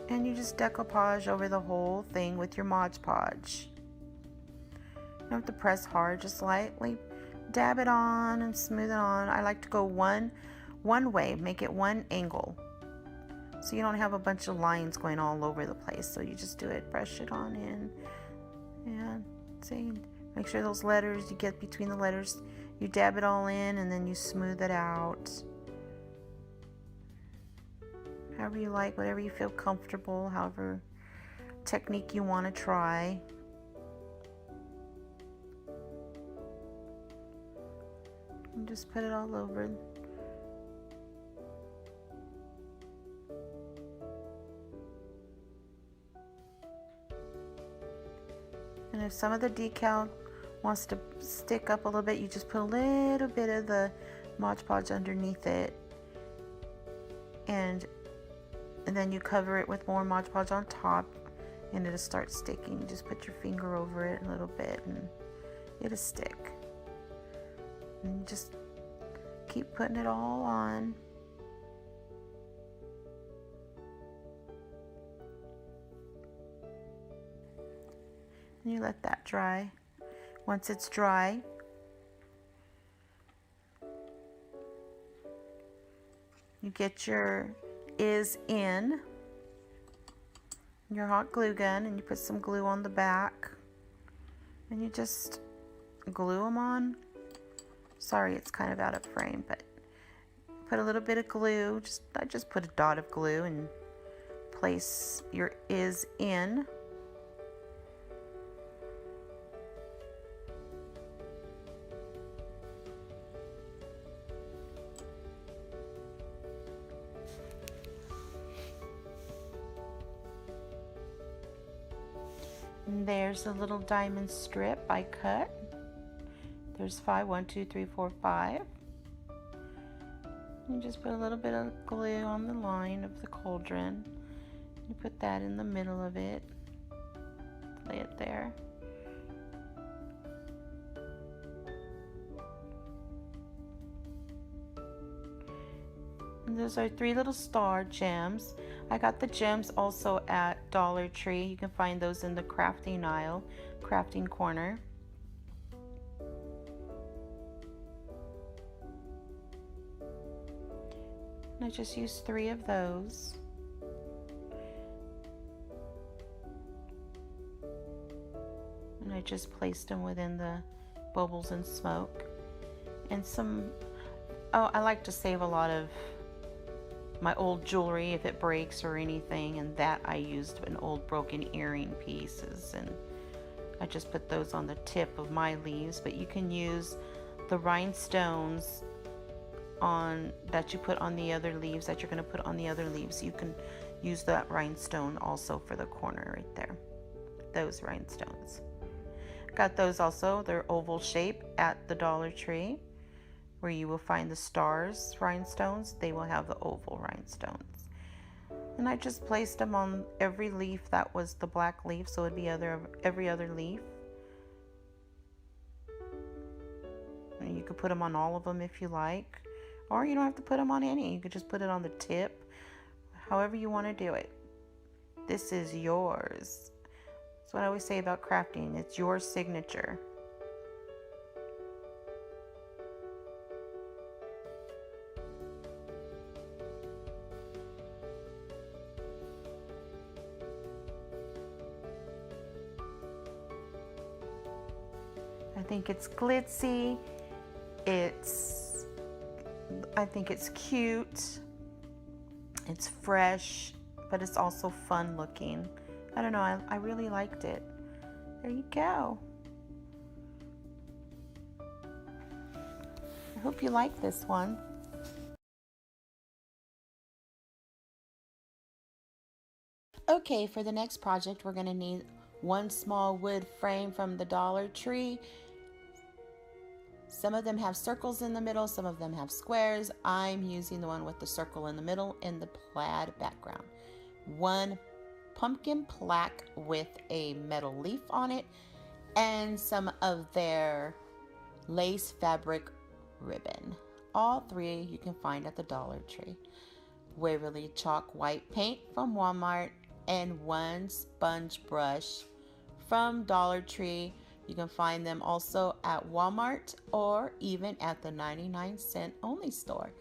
And you just decoupage over the whole thing with your Mod Podge. You don't have to press hard, just lightly dab it on and smooth it on. I like to go one way, make it one angle, so you don't have a bunch of lines going all over the place. So you just do it, brush it on in, and see, make sure those letters, you get between the letters, you dab it all in, and then you smooth it out. However you like, whatever you feel comfortable, however technique you want to try. And just put it all over. And if some of the decal wants to stick up a little bit, you just put a little bit of the Mod Podge underneath it, and then you cover it with more Mod Podge on top, and it'll start sticking. You just put your finger over it a little bit and it'll stick. And you just keep putting it all on. And you let that dry. Once it's dry, you get your is in your hot glue gun, and you put some glue on the back, and you just glue them on. Sorry, it's kind of out of frame, but put a little bit of glue. I just put a dot of glue and place your is in. And there's a little diamond strip I cut. There's 5, 1, 2, 3, 4, 5. You just put a little bit of glue on the line of the cauldron. You put that in the middle of it. Lay it there. And Those are 3 little star gems. I got the gems also at Dollar Tree. You can find those in the crafting aisle, crafting corner. And I just used 3 of those. And I just placed them within the bubbles and smoke. And some, oh, I like to save a lot of my old jewelry if it breaks or anything, and that I used an old broken earring pieces, and I just put those on the tip of my leaves. But you can use the rhinestones on that you put on the other leaves that you're going to put on the other leaves. You can use that rhinestone also for the corner right there, those rhinestones. Got those also. They're oval shape at the Dollar Tree, where you will find the stars rhinestones. They will have the oval rhinestones. And I just placed them on every leaf that was the black leaf, so it'd be every other leaf. And you could put them on all of them if you like, or you don't have to put them on any. You could just put it on the tip, however you want to do it. This is yours. That's what I always say about crafting. It's your signature. I think it's glitzy. I think it's cute. It's fresh, but it's also fun looking. I don't know, I really liked it. There you go. I hope you like this one. Okay, for the next project, we're gonna need 1 small wood frame from the Dollar Tree. Some of them have circles in the middle, some of them have squares. I'm using the one with the circle in the middle in the plaid background. 1 pumpkin plaque with a metal leaf on it, and some of their lace fabric ribbon. All 3 you can find at the Dollar Tree. Waverly chalk white paint from Walmart, and 1 sponge brush from Dollar Tree. You can find them also at Walmart or even at the 99-cent only store.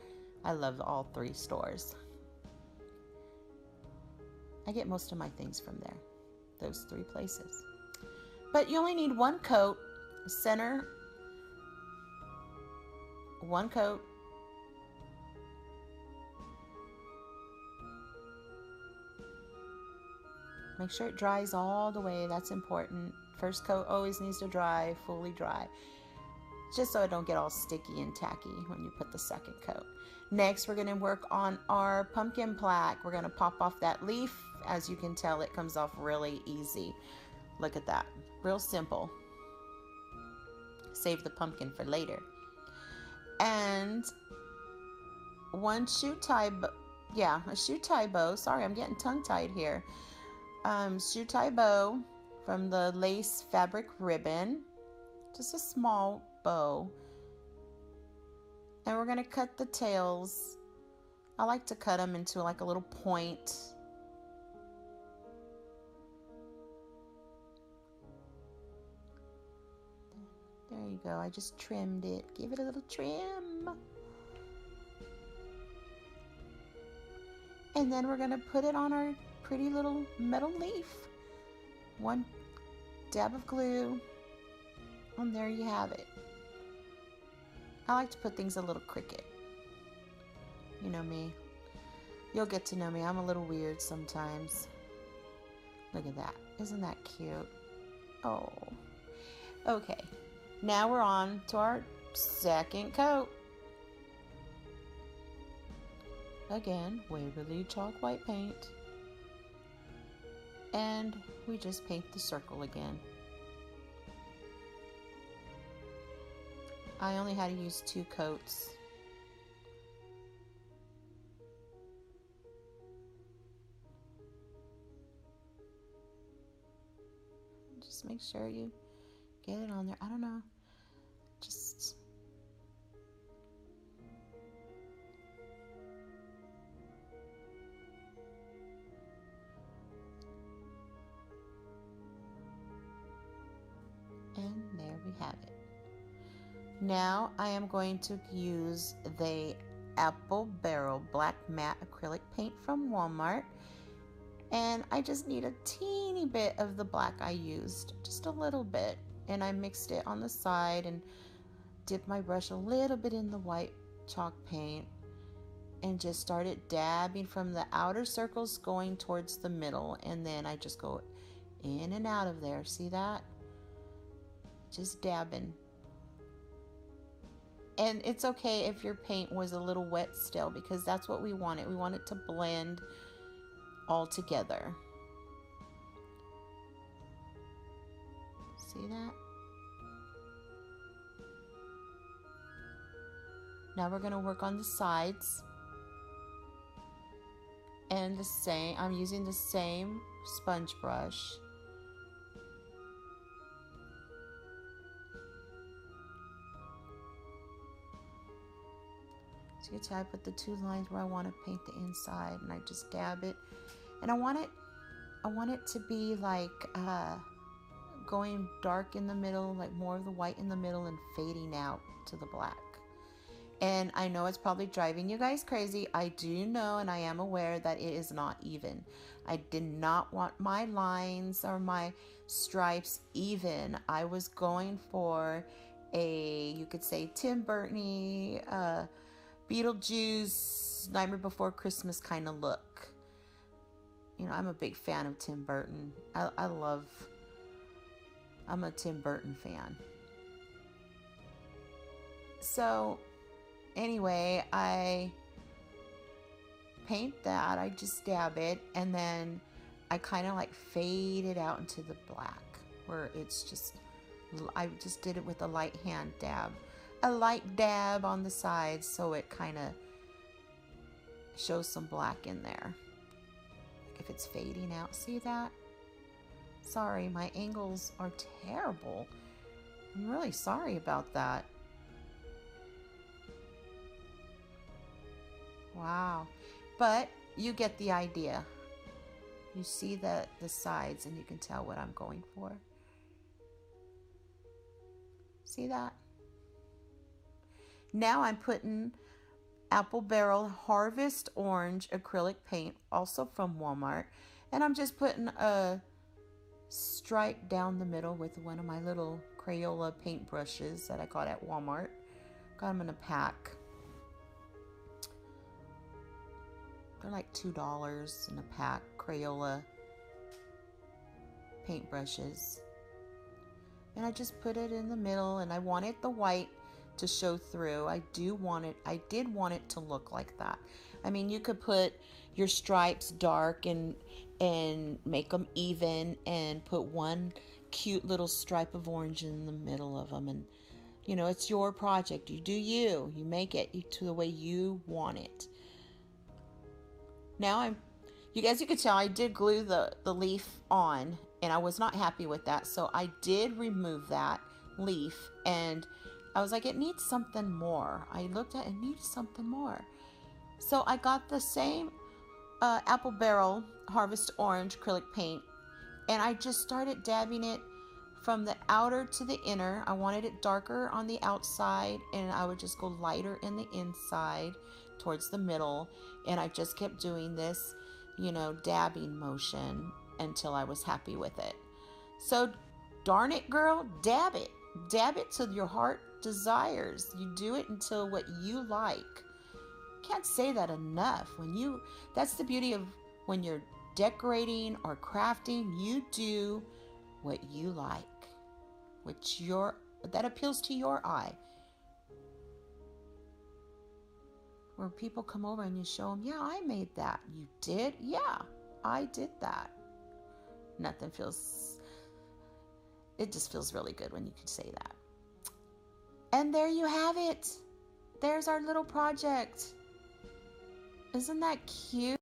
I love all 3 stores. I get most of my things from there, those 3 places. But you only need 1 coat, center, 1 coat. Make sure it dries all the way, that's important. First coat always needs to dry, fully dry, just so it don't get all sticky and tacky when you put the second coat. Next, we're going to work on our pumpkin plaque. We're going to pop off that leaf. As you can tell, it comes off really easy. Look at that, real simple. Save the pumpkin for later. And 1 shoe tie, a shoe tie bow. Sorry, I'm getting tongue-tied here. Shoe tie bow from the lace fabric ribbon, just a small bow. And we're going to cut the tails. I like to cut them into like a little point. There you go. I just trimmed it. Give it a little trim. And then we're going to put it on our pretty little metal leaf. 1 dab of glue, and there you have it. I like to put things a little crooked. You know me. You'll get to know me. I'm a little weird sometimes. Look at that. Isn't that cute? Oh. Okay. Now we're on to our second coat. Again, Waverly chalk white paint. And we just paint the circle again. I only had to use 2 coats. Just make sure you get it on there. I don't know. Just Now I am going to use the Apple Barrel Black Matte Acrylic Paint from Walmart. And I just need a teeny bit of the black I used, just a little bit. And I mixed it on the side and dipped my brush a little bit in the white chalk paint and just started dabbing from the outer circles going towards the middle. And then I just go in and out of there. See that? Just dabbing. And it's okay if your paint was a little wet still, because that's what we wanted. We want it to blend all together. See that? Now we're going to work on the sides. And the same, I'm using the same sponge brush. So you can tell I put the two lines where I want to paint the inside, and I just dab it. And I want it to be like going dark in the middle, like more of the white in the middle and fading out to the black. And I know it's probably driving you guys crazy. I do know, and I am aware that it is not even. I did not want my lines or my stripes even. I was going for a, you could say, Tim Burton-y, Beetlejuice, Nightmare Before Christmas kind of look. You know, I'm a big fan of Tim Burton. I'm a Tim Burton fan. So anyway, I paint that, I just dab it, and then I kind of like fade it out into the black, where it's just, I just did it with a light hand dab. A light dab on the sides so it kind of shows some black in there. If it's fading out, see that? Sorry, my angles are terrible. I'm really sorry about that. Wow. But you get the idea. You see the sides and you can tell what I'm going for. See that? Now I'm putting Apple Barrel Harvest Orange acrylic paint, also from Walmart, and I'm just putting a stripe down the middle with one of my little Crayola paint brushes that I got at Walmart. Got them in a pack. They're like $2 in a pack, Crayola paint brushes. And I just put it in the middle, and I wanted the white to show through. I did want it to look like that. I mean, you could put your stripes dark and make them even and put one cute little stripe of orange in the middle of them, and you know, it's your project. You do you make it to the way you want it. Now you could tell I did glue the leaf on, and I was not happy with that, so I did remove that leaf, and I was like, it needs something more. I looked at it, it needs something more. So I got the same Apple Barrel Harvest Orange acrylic paint, and I just started dabbing it from the outer to the inner. I wanted it darker on the outside, and I would just go lighter in the inside towards the middle. And I just kept doing this, you know, dabbing motion until I was happy with it. So darn it, girl, dab it. Dab it till your heart desires. You do it until what you like. Can't say that enough. That's the beauty of when you're decorating or crafting, you do what you like, that appeals to your eye. Where people come over and you show them, yeah, I made that. You did? Yeah, I did that. It just feels really good when you can say that. And there you have it. There's our little project. Isn't that cute?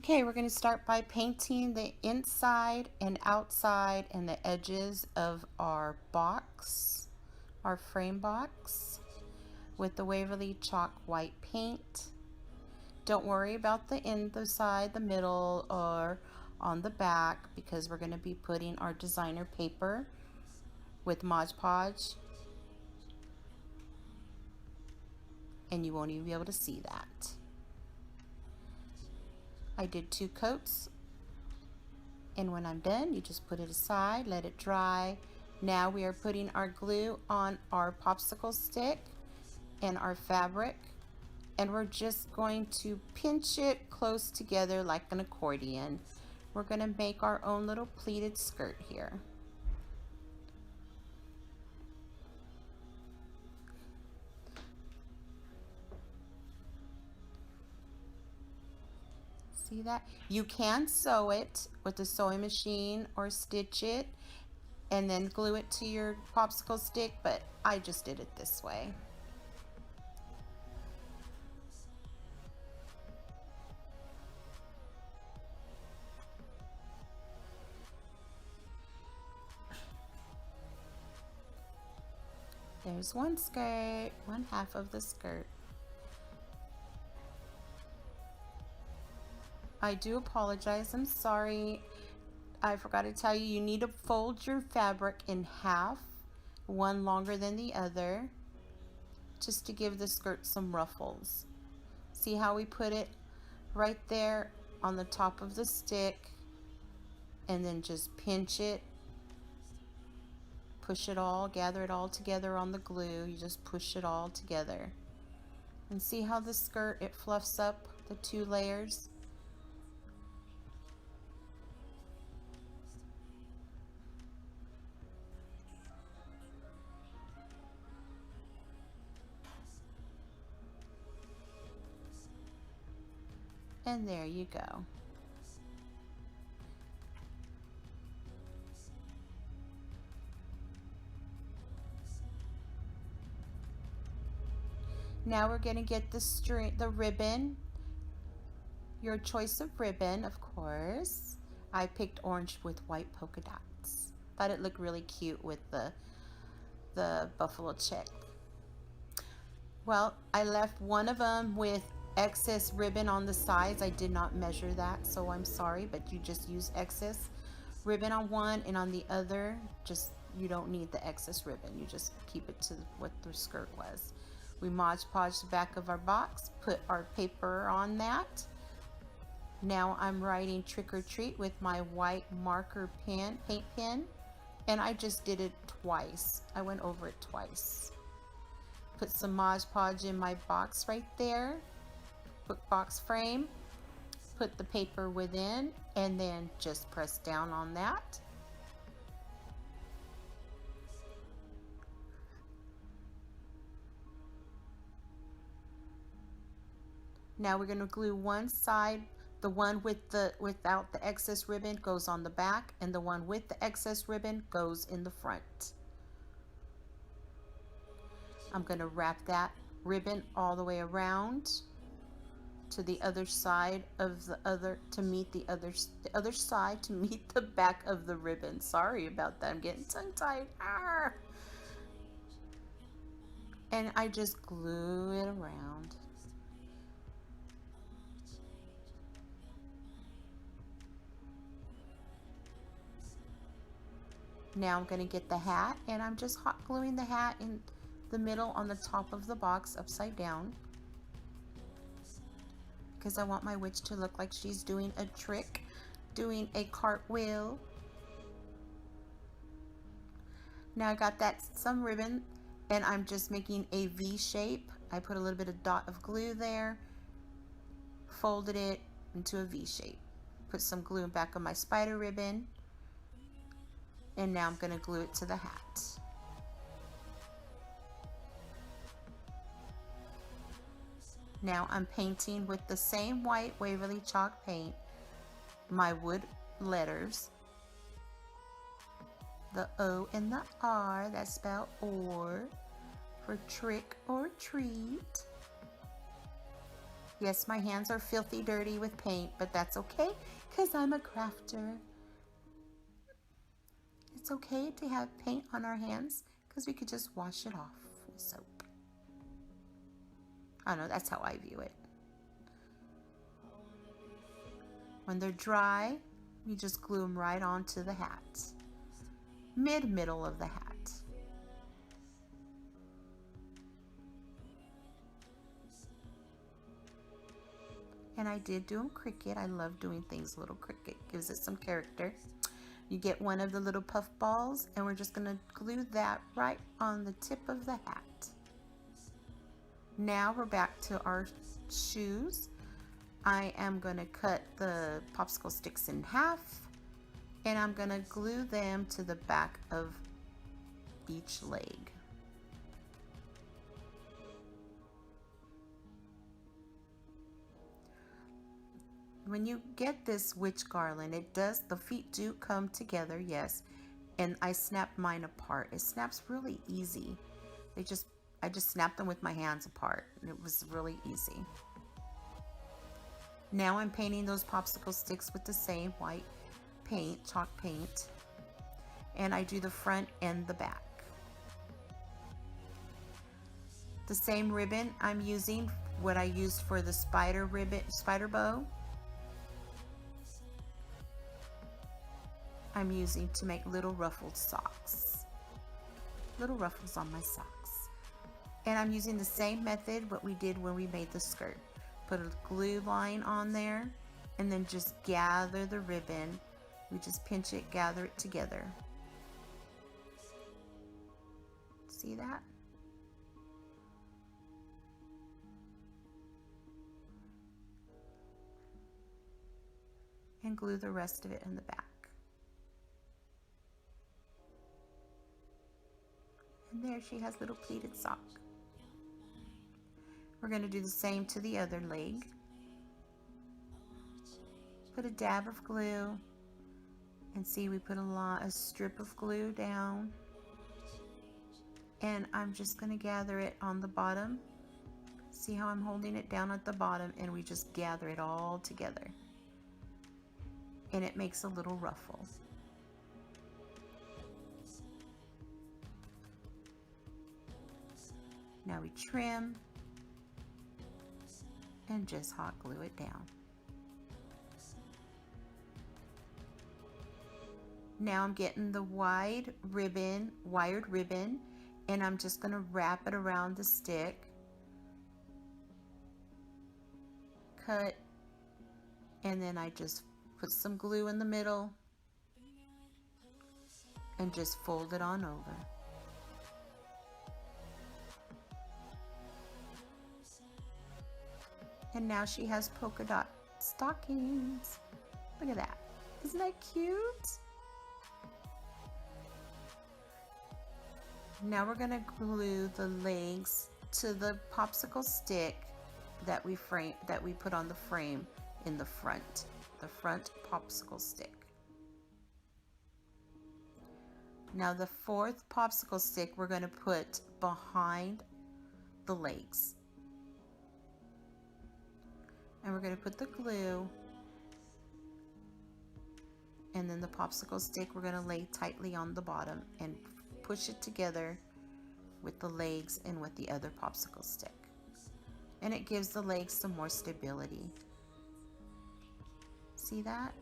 Okay, we're going to start by painting the inside and outside and the edges of our box, our frame box, with the Waverly Chalk white paint. Don't worry about the side, the middle, or on the back, because we're going to be putting our designer paper with Mod Podge, and you won't even be able to see that. I did 2 coats, and when I'm done, you just put it aside, let it dry. Now we are putting our glue on our popsicle stick and our fabric, and we're just going to pinch it close together like an accordion. We're going to make our own little pleated skirt here. See that? You can sew it with a sewing machine or stitch it and then glue it to your popsicle stick, but I just did it this way. There's one skirt, one half of the skirt. I do apologize, I'm sorry. I forgot to tell you, you need to fold your fabric in half, one longer than the other, just to give the skirt some ruffles. See how we put it right there on the top of the stick, and then just pinch it, push it all, gather it all together on the glue. You just push it all together. And see how the skirt, it fluffs up the 2 layers? And there you go. Now we're going to get the ribbon, your choice of ribbon, of course. I picked orange with white polka dots. Thought it looked really cute with the buffalo check. Well, I left one of them with excess ribbon on the sides. I did not measure that, so I'm sorry, but you just use excess ribbon on one, and on the other, just, you don't need the excess ribbon. You just keep it to what the skirt was. We Mod Podge the back of our box, put our paper on that. Now I'm writing trick or treat with my white marker pen, paint pen, and I just did it twice. I went over it twice. Put some Mod Podge in my box right there, box frame, put the paper within, and then just press down on that. Now we're going to glue one side. The one without the excess ribbon goes on the back, and the one with the excess ribbon goes in the front. I'm going to wrap that ribbon all the way around to the other side of to meet the other side to meet the back of the ribbon. Sorry about that, I'm getting tongue-tied. And I just glue it around. Now I'm going to get the hat, and I'm just hot gluing the hat in the middle on the top of the box upside down, because I want my witch to look like she's doing a trick, doing a cartwheel. Now I got some ribbon, and I'm just making a V shape. I put a little bit of dot of glue there, folded it into a V shape, put some glue back on my spider ribbon, and now I'm going to glue it to the hat. Now I'm painting with the same white Waverly chalk paint my wood letters, the O and the R that spell or for trick or treat. Yes, my hands are filthy dirty with paint, but that's okay because I'm a crafter. It's okay to have paint on our hands because we could just wash it off with soap. I don't know, that's how I view it. When they're dry, you just glue them right onto the hat. Middle of the hat. And I did do them cricket. I love doing things little cricket. Gives it some character. You get one of the little puff balls and we're just going to glue that right on the tip of the hat. Now we're back to our shoes. I am going to cut the popsicle sticks in half and I'm going to glue them to the back of each leg. When you get this witch garland, the feet do come together, yes, and I snapped mine apart. It snaps really easy. I just snapped them with my hands apart, and it was really easy. Now I'm painting those popsicle sticks with the same white paint, chalk paint, and I do the front and the back. The same ribbon I'm using, what I used for the spider bow, I'm using to make little ruffled socks. Little ruffles on my socks. And I'm using the same method what we did when we made the skirt. Put a glue line on there and then just gather the ribbon. We just pinch it, gather it together. See that? And glue the rest of it in the back. And there she has little pleated sock. We're going to do the same to the other leg. Put a dab of glue and see we put a strip of glue down. And I'm just going to gather it on the bottom. See how I'm holding it down at the bottom and we just gather it all together. And it makes a little ruffle. Now we trim and just hot glue it down. Now I'm getting the wired ribbon, and I'm just going to wrap it around the stick. Cut, and then I just put some glue in the middle and just fold it on over. And now she has polka dot stockings. Look at that. Isn't that cute? Now we're gonna glue the legs to the popsicle stick that we put on the frame in the front popsicle stick. Now the fourth popsicle stick we're gonna put behind the legs. And we're going to put the glue, and then the popsicle stick we're going to lay tightly on the bottom and push it together with the legs and with the other popsicle stick. And it gives the legs some more stability. See that?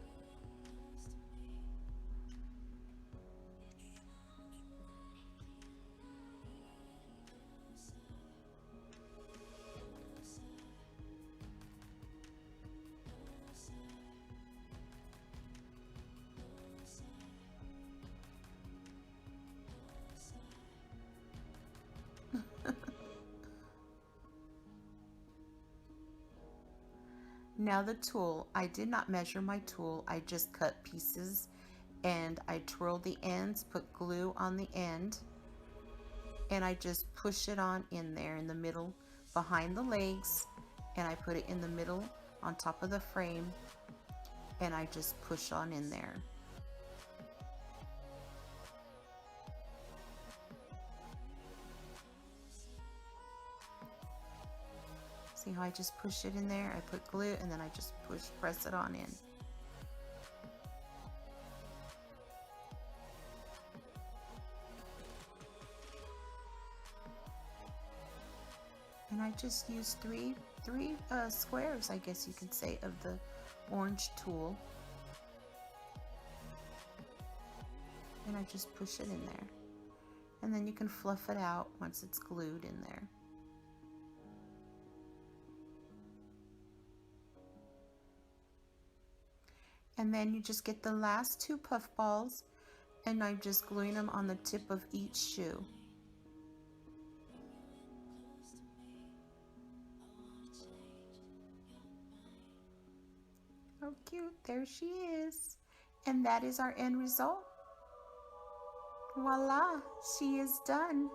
Now the tool, I did not measure my tool, I just cut pieces and I twirled the ends, put glue on the end, and I just push it on in there in the middle behind the legs, and I put it in the middle on top of the frame, and I just push on in there. See how I just push it in there? I put glue and then I just press it on in. And I just use three squares, I guess you could say, of the orange tool. And I just push it in there. And then you can fluff it out once it's glued in there. And then you just get the last two puff balls, and I'm just gluing them on the tip of each shoe. Oh, cute. There she is. And that is our end result. Voila, she is done.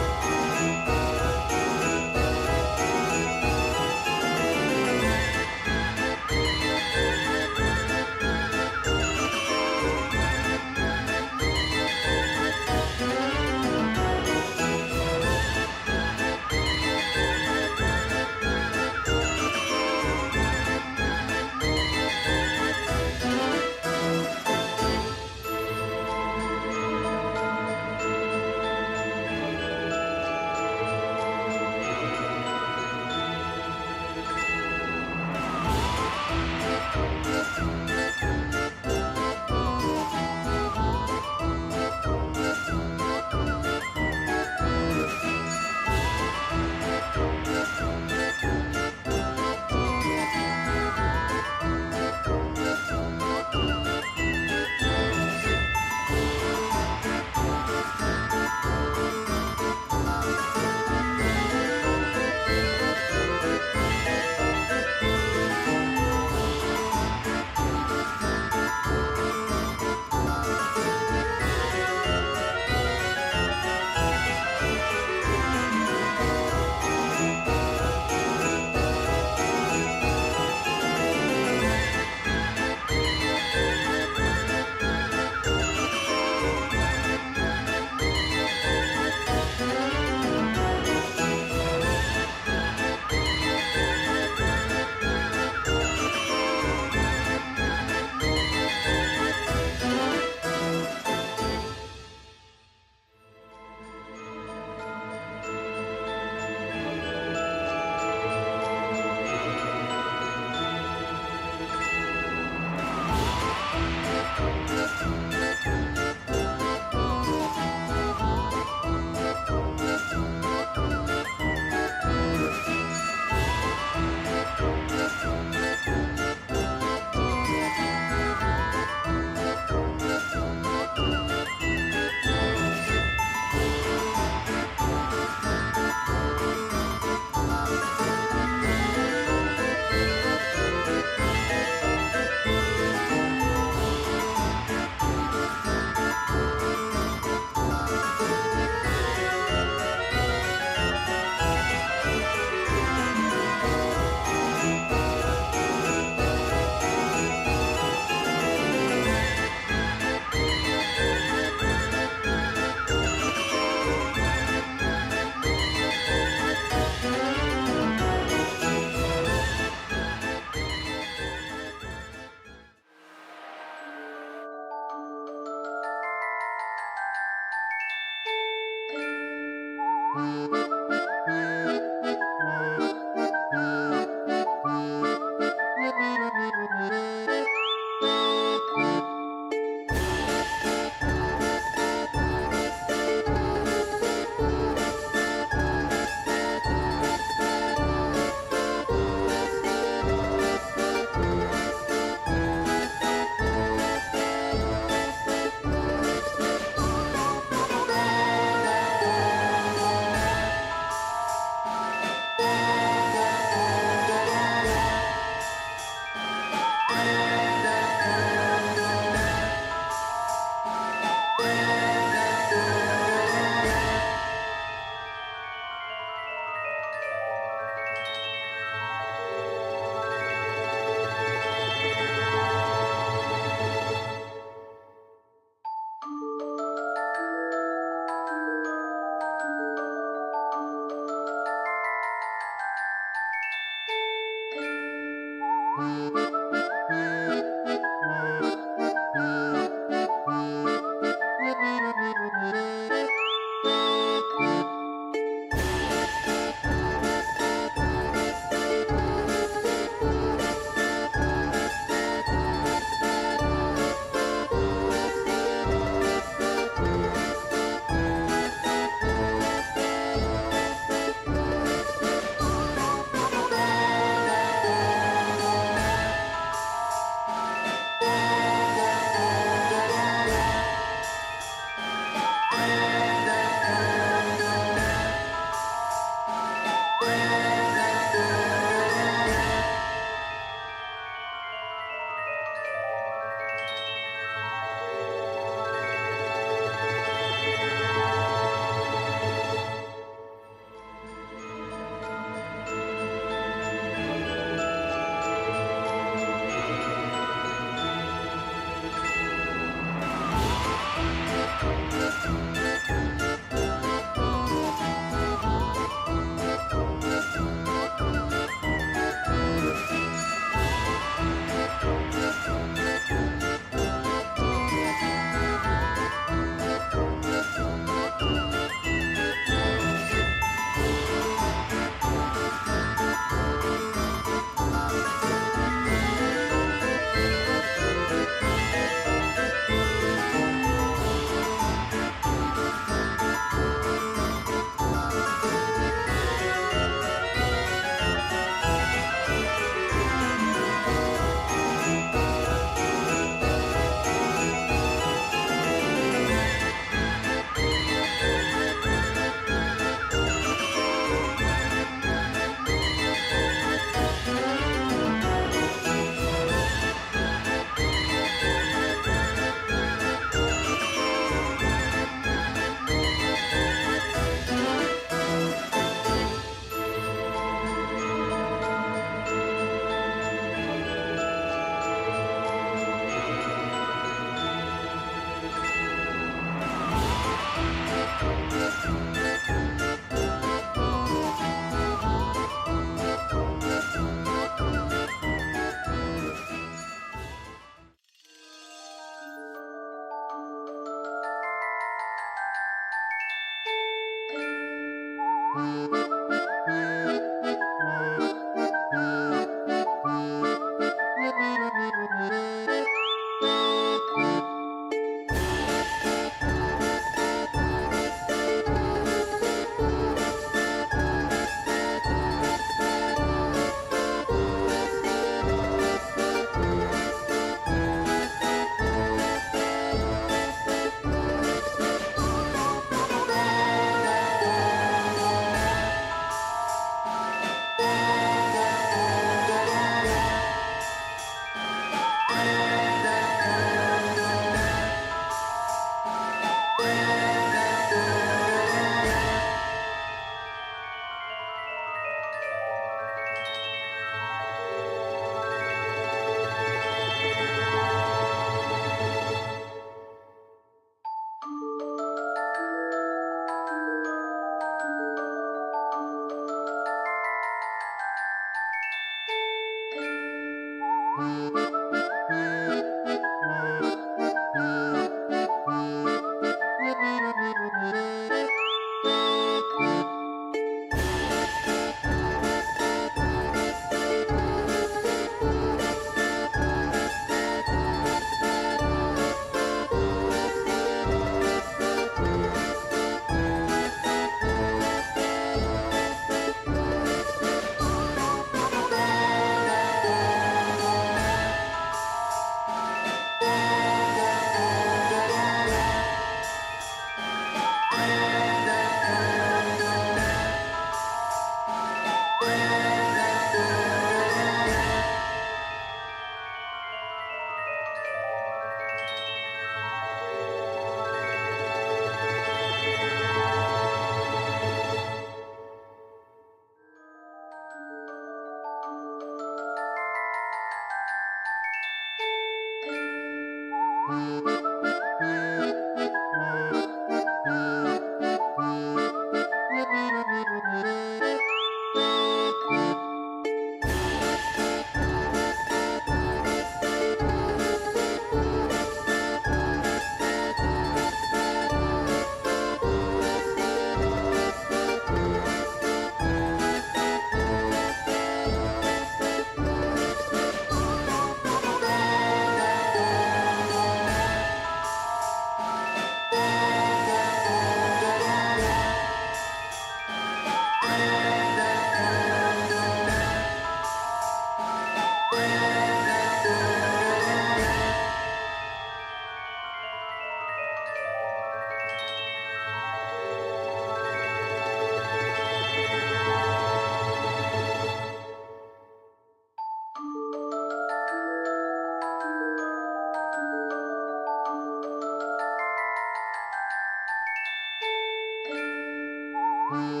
Bye.